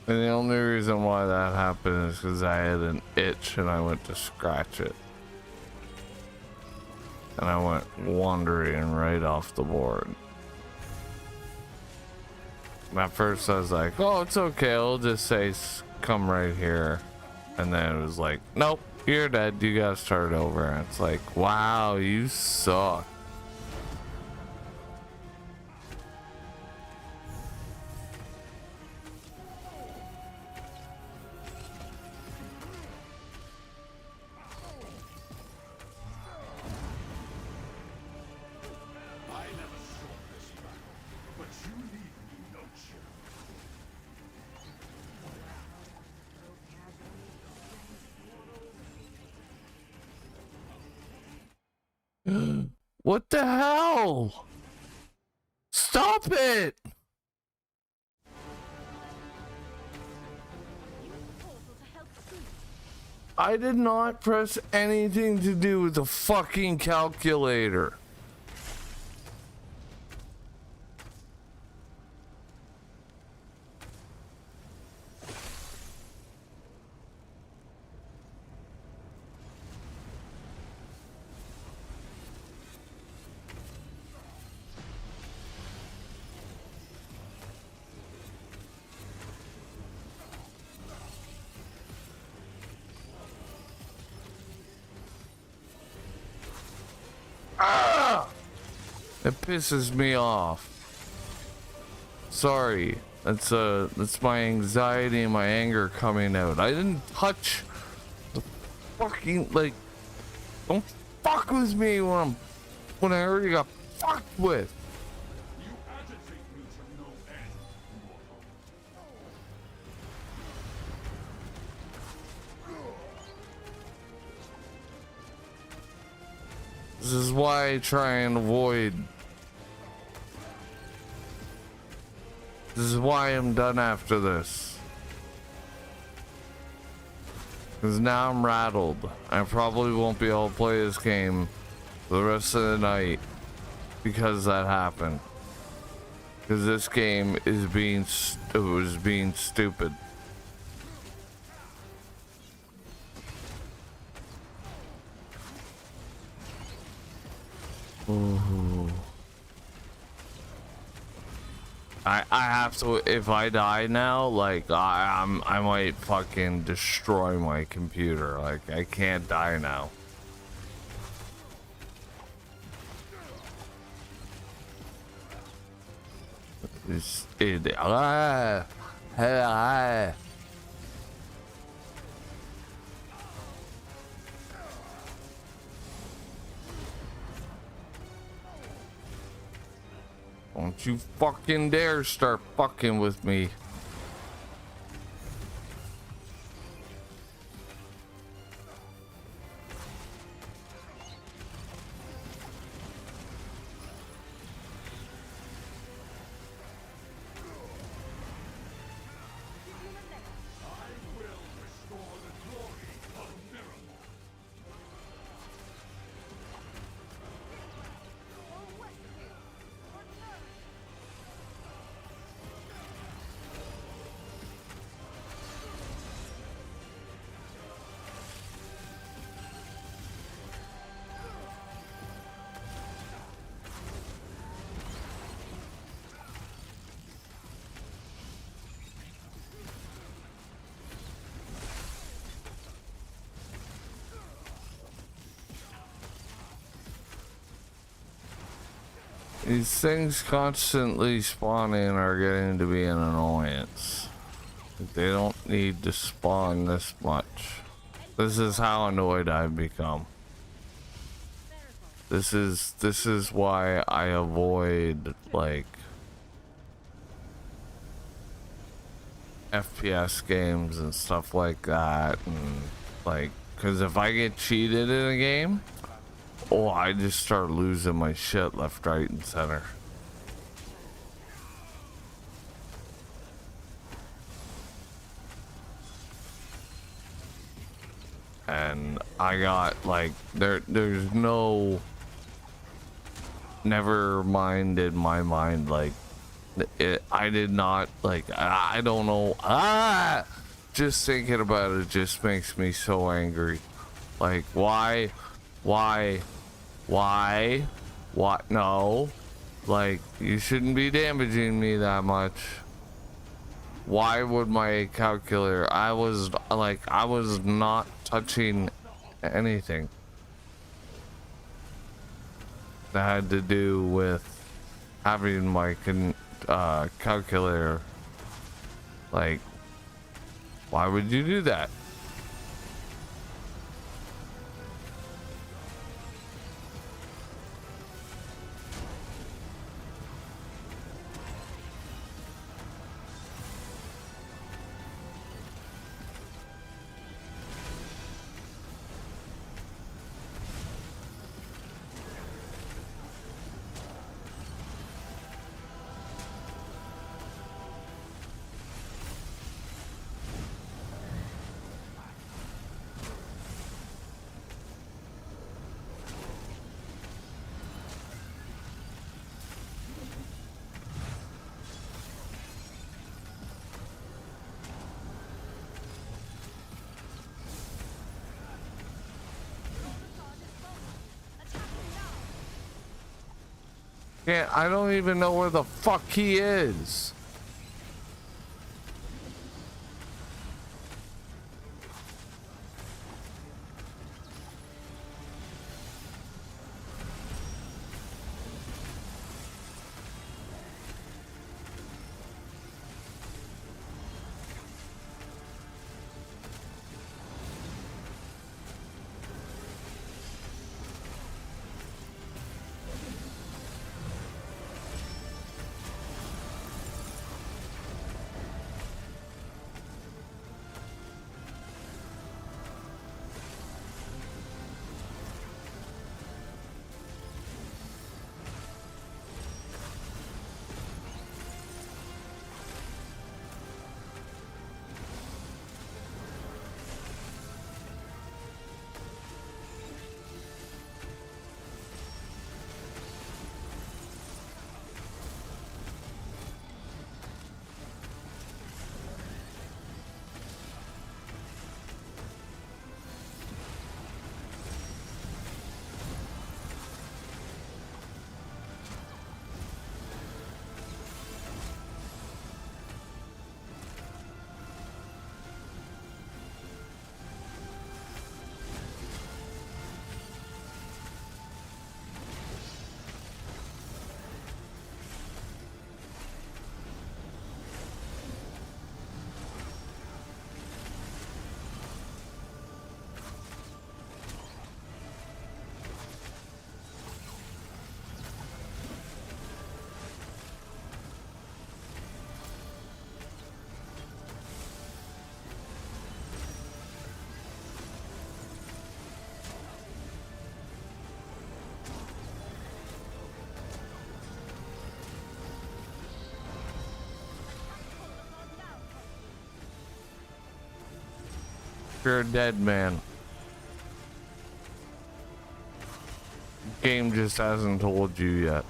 And the only reason why that happened is because I had an itch and I went to scratch it. And I went wandering right off the board. And at first I was like, oh, it's okay, I'll just say come right here. And then it was like, nope, you're dead, you gotta start over. And it's like, wow, you suck. What the hell? Stop it! I did not press anything to do with the fucking calculator. It pisses me off. Sorry. That's my anxiety and my anger coming out. I didn't touch the fucking, like, don't fuck with me when I already got fucked with. This is why I try and avoid. This is why I'm done after this. Because now I'm rattled. I probably won't be able to play this game for the rest of the night because that happened. Because this game is being stupid. Ooh. I have to, if I die now, like I might fucking destroy my computer. Like I can't die now. Don't you fucking dare start fucking with me. These things constantly spawning are getting to be an annoyance. They don't need to spawn this much. This is how annoyed I've become. This is why I avoid like FPS games and stuff like that, and like, because if I get cheated in a game, oh, I just start losing my shit left, right, and center. And I got like, there's no, never mind in my mind, like, I did not, like, I don't know, just thinking about it just makes me so angry. Like, why, no, like, you shouldn't be damaging me that much. Why would my calculator, I was not touching anything that had to do with having my calculator. Like, why would you do that? Yeah, I don't even know where the fuck he is. You're a dead man. Game just hasn't told you yet.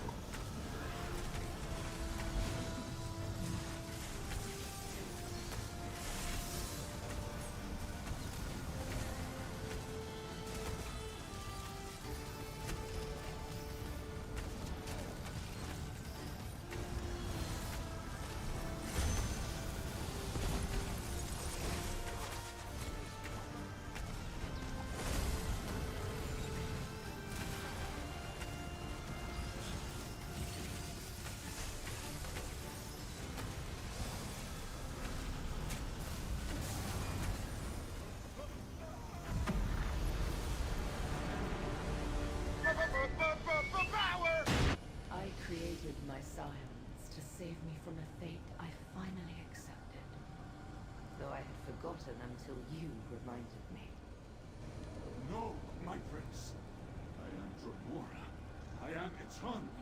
I created my scions to save me from a fate I finally accepted. Though I had forgotten until you reminded me. No, my prince. I am Dromora. I am eternal.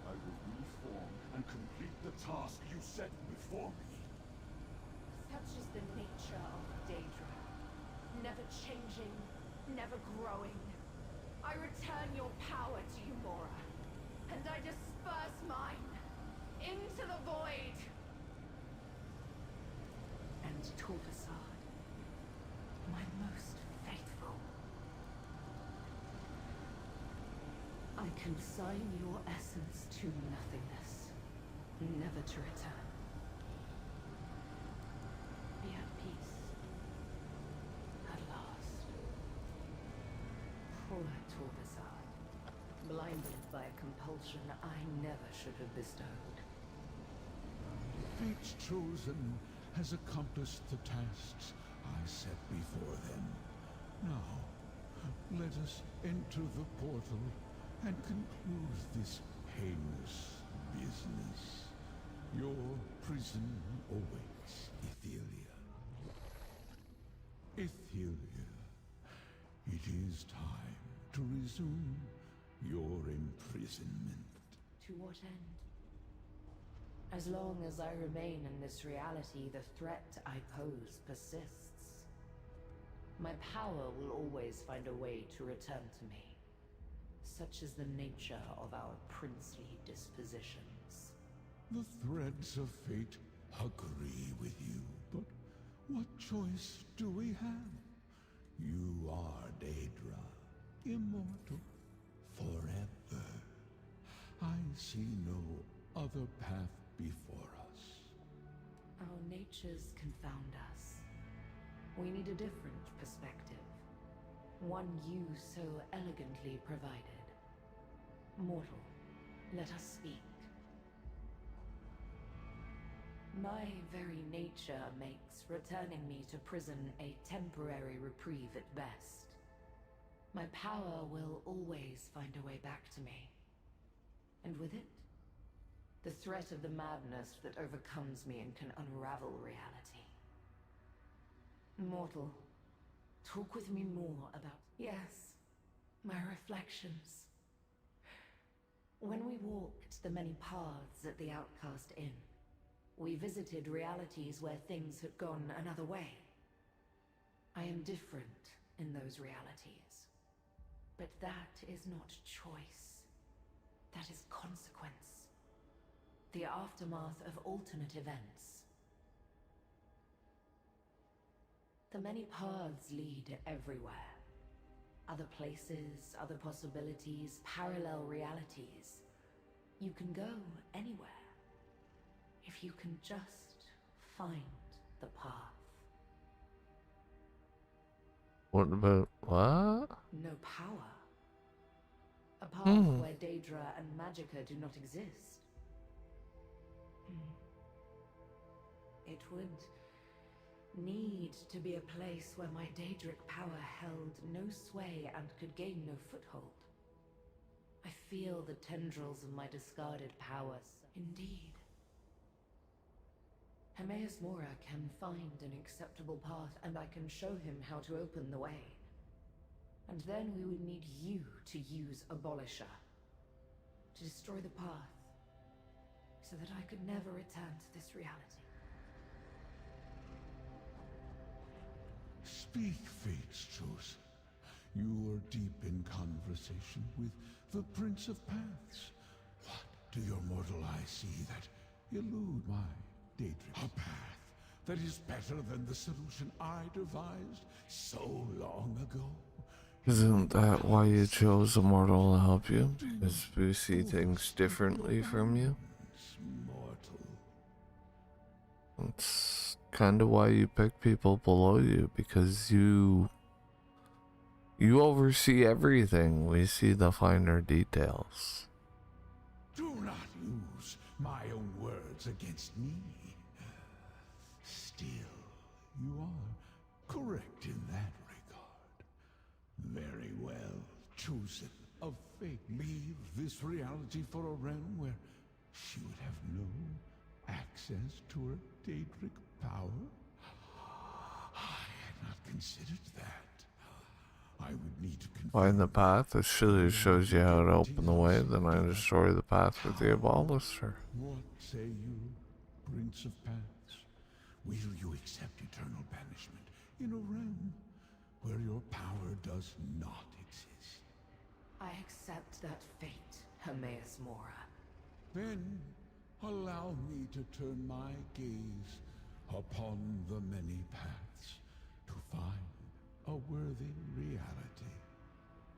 I will reform and complete the task you set before me. Such is the nature of Daedra. Never changing, never growing. I return your power to you, Mora. And I disperse mine into the void. And Torvasad, my most faithful. I consign your essence to nothingness, never to return. Be at peace. At last. Poor Torvasad, blinded by a compulsion I never should have bestowed. Fate's chosen has accomplished the tasks I set before them. Now, let us enter the portal and conclude this heinous business. Your prison awaits, Ethelia. Ethelia, it is time to resume your imprisonment. To what end? As long as I remain in this reality, the threat I pose persists. My power will always find a way to return to me. Such is the nature of our princely dispositions. The threads of fate agree with you, but what choice do we have? You are Daedra, immortal, forever. I see no other path before us. Our natures confound us. We need a different perspective. One you so elegantly provided. Mortal, let us speak. My very nature makes returning me to prison a temporary reprieve at best. My power will always find a way back to me. And with it, the threat of the madness that overcomes me and can unravel reality. Mortal, talk with me more about... Yes, my reflections. When we walked the many paths at the Outcast Inn, we visited realities where things had gone another way. I am different in those realities. But that is not choice. That is consequence. The aftermath of alternate events. The many paths lead everywhere. Other places, other possibilities, parallel realities. You can go anywhere. If you can just find the path. What about what? No power. A path where Daedra and Magicka do not exist. It would need to be a place where my Daedric power held no sway and could gain no foothold. I feel the tendrils of my discarded powers. Indeed. Hermaeus Mora can find an acceptable path, and I can show him how to open the way. And then we would need you to use Abolisher. To destroy the path. So that I could never return to this reality. Speak, Fate's chosen. You are deep in conversation with the Prince of Paths. What do your mortal eyes see that elude my daydreams? A path that is better than the solution I devised so long ago. Isn't that why you chose a mortal to help you? Because we see things differently from you? That's kind of why you pick people below you, because you oversee everything. We see the finer details. Do not use my own words against me. Still, you are correct in that regard. Very well chosen of fate. Leave this reality for a realm where she would have no access to her Daedric power? I had not considered that. I would need to Find the path. It surely shows you how to open the way. Then I destroy the path with the Abolister. What say you, Prince of Paths? Will you accept eternal banishment in a realm where your power does not exist? I accept that fate, Hermaeus Mora. Then allow me to turn my gaze upon the many paths to find a worthy reality.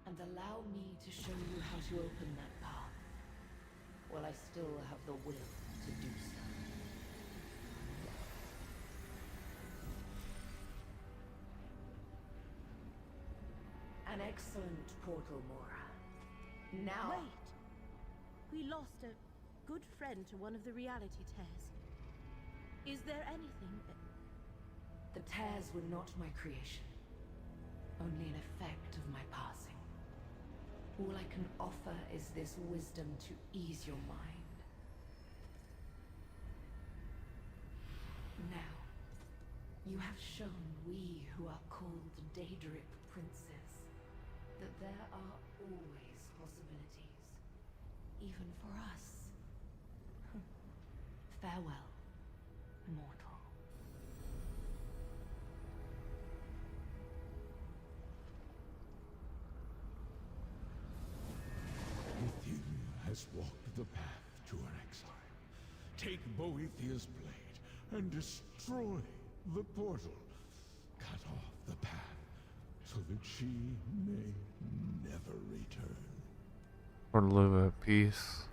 And allow me to show you how to open that path, while I still have the will to do so. An excellent portal, Mora. Now... Wait! We lost a good friend to one of the reality tears. Is there anything... The tears were not my creation. Only an effect of my passing. All I can offer is this wisdom to ease your mind. Now, you have shown we who are called Daedric princes that there are always possibilities, even for us. Farewell, mortal. Has walked the path to her exile. Take Boethiah's blade and destroy the portal. Cut off the path so that she may never return. Or live at peace.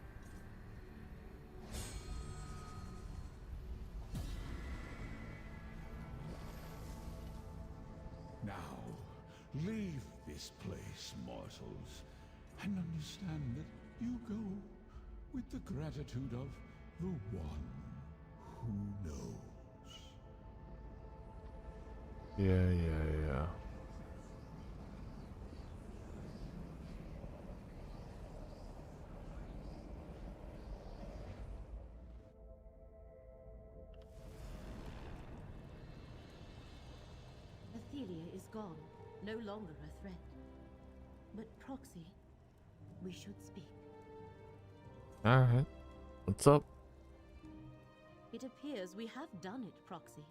Now, leave this place, mortals, and understand that you go with the gratitude of the one who knows. Yeah. Athelia is gone, no longer a threat. But Proxy, we should speak. Alright. What's up? It appears we have done it, Proxy.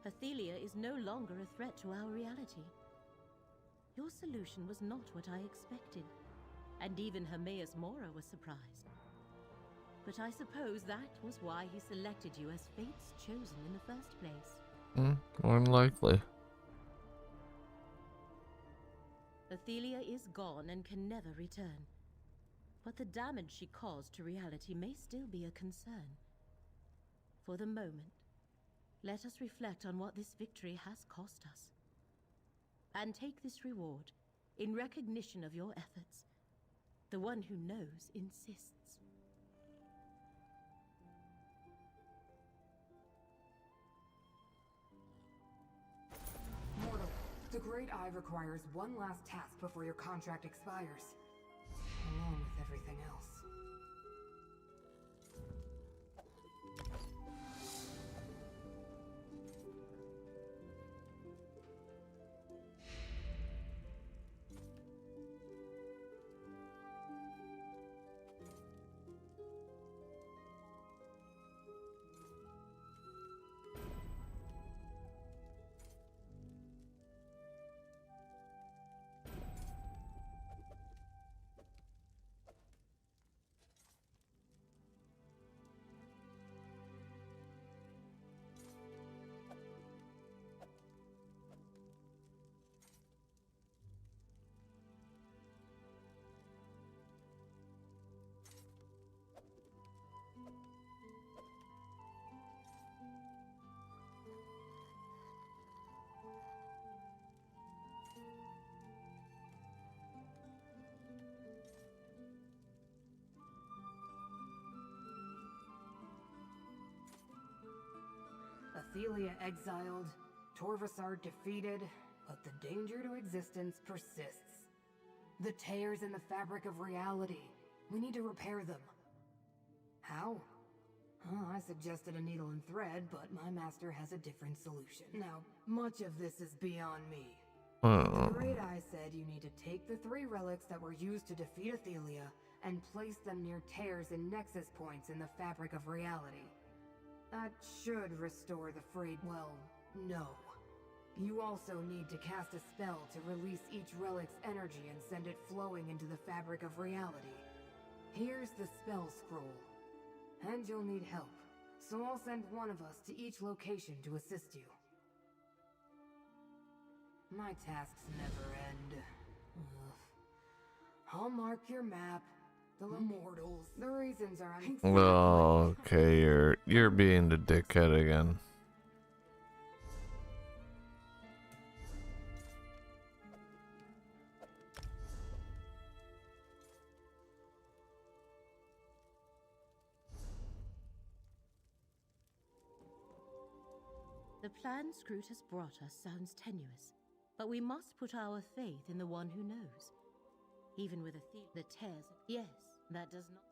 Athelia is no longer a threat to our reality. Your solution was not what I expected, and even Hermaeus Mora was surprised. But I suppose that was why he selected you as Fate's chosen in the first place. More than likely. Athelia is gone and can never return. But the damage she caused to reality may still be a concern. For the moment, let us reflect on what this victory has cost us. And take this reward in recognition of your efforts. The one who knows insists. Mortal, the Great Eye requires one last task before your contract expires. Along with everything else. Thelia exiled, Torvasar defeated, but the danger to existence persists. The tears in the fabric of reality. We need to repair them. How? I suggested a needle and thread, but my master has a different solution. Now, much of this is beyond me. The Great Eye said you need to take the 3 relics that were used to defeat Athelia and place them near tears and nexus points in the fabric of reality. That should restore the frayed. Well, no. You also need to cast a spell to release each relic's energy and send it flowing into the fabric of reality. Here's the spell scroll. And you'll need help, so I'll send one of us to each location to assist you. My tasks never end. Ugh. I'll mark your map. The immortals. The reasons are Oh, okay, you're being the dickhead again. The plan Scroot has brought us sounds tenuous, but we must put our faith in the one who knows. Even with the tears, yes, that does not.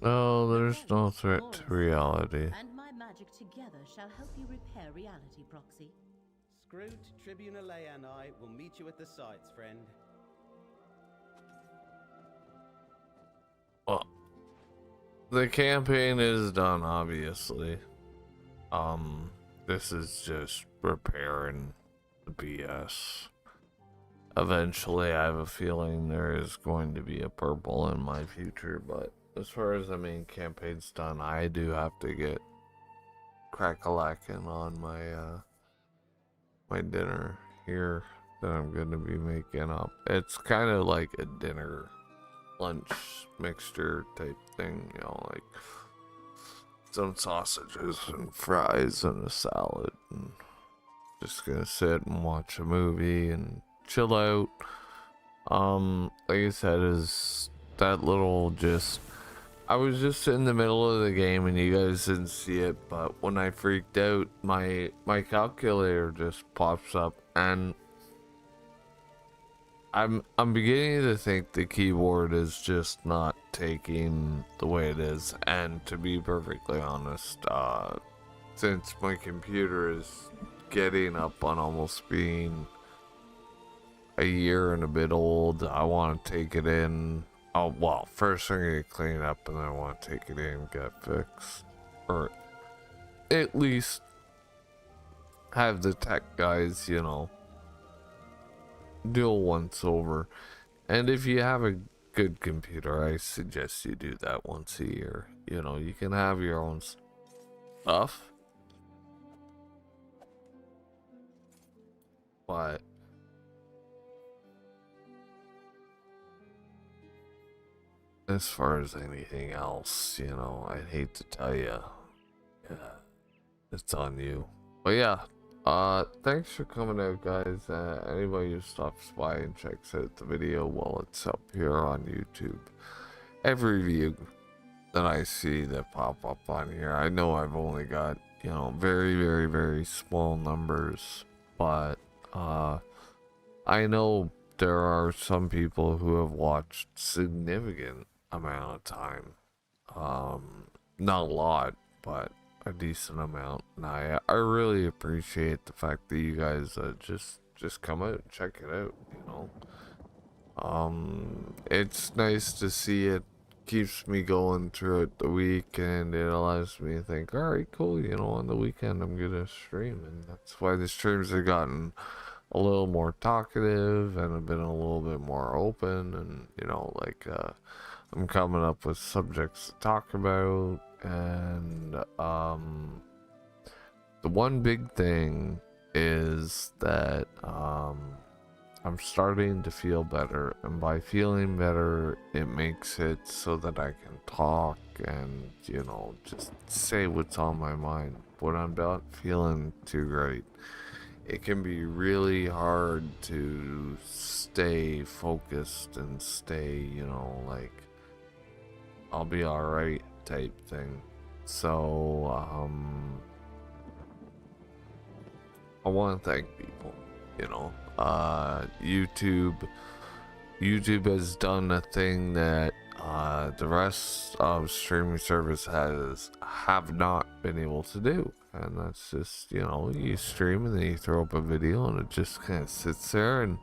No, there's no threat to reality. And my magic together shall help you repair reality, Proxy. Scroot, Tribune Alea and I will meet you at the sites, friend. Well, the campaign is done, obviously. This is just repairing the BS. Eventually, I have a feeling there is going to be a purple in my future, but as far as the main campaign's done, I do have to get crack-a-lackin' on my my dinner here that I'm going to be making up. It's kind of like a dinner lunch mixture type thing, you know, like some sausages and fries and a salad, and just gonna sit and watch a movie and chill out. Like I said, is that little just I was just in the middle of the game and you guys didn't see it, but when I freaked out, my calculator just pops up, and I'm beginning to think the keyboard is just not taking the way it is. And to be perfectly honest, since my computer is getting up on almost being a year and a bit old, I want to take it in. Oh, well, first I'm going to clean it up, and then I want to take it in and get it fixed. Or at least have the tech guys, you know, do a once over. And if you have a good computer, I suggest you do that once a year. You know, you can have your own stuff, but as far as anything else, you know, I'd hate to tell you, yeah, it's on you. But yeah, thanks for coming out, guys. Anybody who stops by and checks out the video while it's up here on YouTube, every view that I see that pop up on here, I know I've only got, you know, very, very, very small numbers, but I know there are some people who have watched significant amount of time. Not a lot, but a decent amount, and I really appreciate the fact that you guys just come out and check it out, you know. It's nice to see it. Keeps me going throughout the week, and it allows me to think, all right, cool, you know, on the weekend I'm gonna stream, and that's why the streams have gotten a little more talkative and have been a little bit more open, and you know, like I'm coming up with subjects to talk about. And the one big thing is that I'm starting to feel better, and by feeling better, it makes it so that I can talk and, you know, just say what's on my mind. When I'm not feeling too great, it can be really hard to stay focused and stay, you know, like, I'll be alright type thing. So I want to thank people. You know, YouTube has done a thing that the rest of streaming service have not been able to do, and that's just, you know, you stream and then you throw up a video and it just kind of sits there, and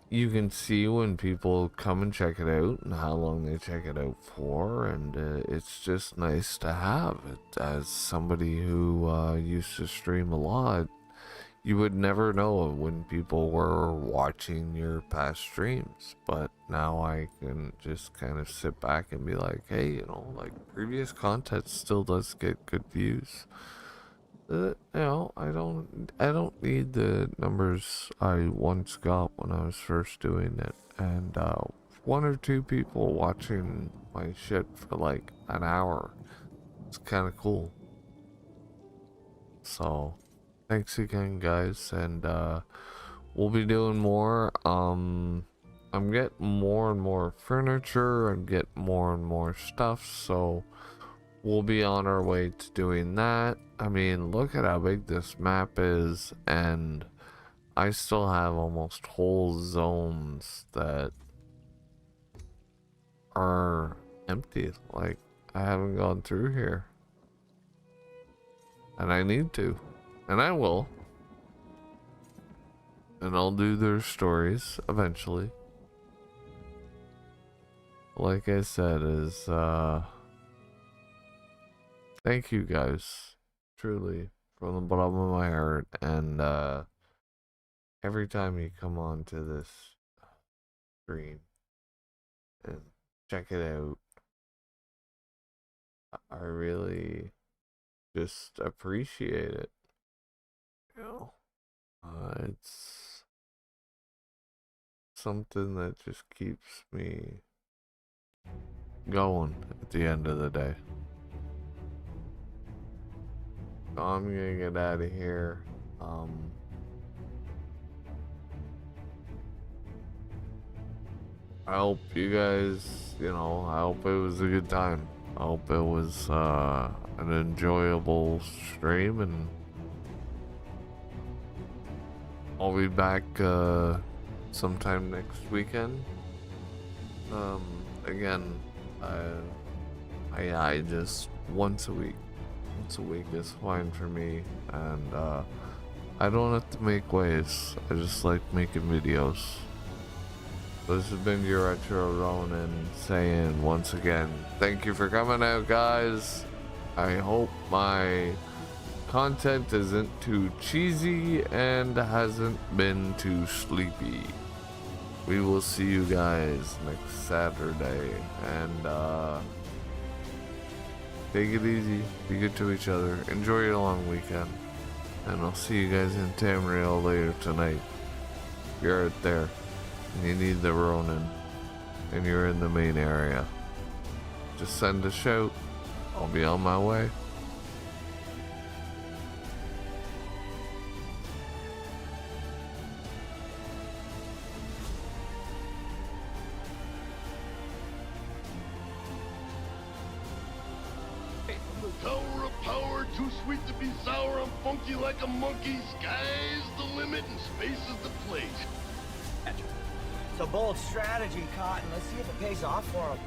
you can see when people come and check it out and how long they check it out for, and it's just nice to have it. As somebody who used to stream a lot, you would never know when people were watching your past streams, but now I can just kind of sit back and be like, hey, you know, like, previous content still does get good views. You know, I don't need the numbers I once got when I was first doing it, and 1 or 2 people watching my shit for like an hour. It's kind of cool. So thanks again, guys, and we'll be doing more. I'm getting more and more furniture and getting more and more stuff, so we'll be on our way to doing that. I mean, look at how big this map is, and I still have almost whole zones that are empty. Like, I haven't gone through here, and I need to. And I will. And I'll do their stories eventually. Like I said, thank you guys. Truly, from the bottom of my heart. And every time you come on to this stream and check it out, I really just appreciate it. You know, it's something that just keeps me going at the end of the day. So I'm gonna get out of here. I hope you guys, you know, I hope it was a good time. I hope it was an enjoyable stream, and I'll be back sometime next weekend. Again, I just once a week is fine for me, and I don't have to make waves. I just like making videos. This has been your Retro Ronin saying once again, thank you for coming out, guys. I hope my content isn't too cheesy and hasn't been too sleepy. We will see you guys next Saturday, and take it easy, be good to each other, enjoy your long weekend, and I'll see you guys in Tamriel later tonight. If you're out there and you need the Ronin and you're in the main area, just send a shout. I'll be on my way. Tower of power, too sweet to be sour. I'm funky like a monkey. Sky's the limit and space is the place. It's a bold strategy, Cotton. Let's see if it pays off for him.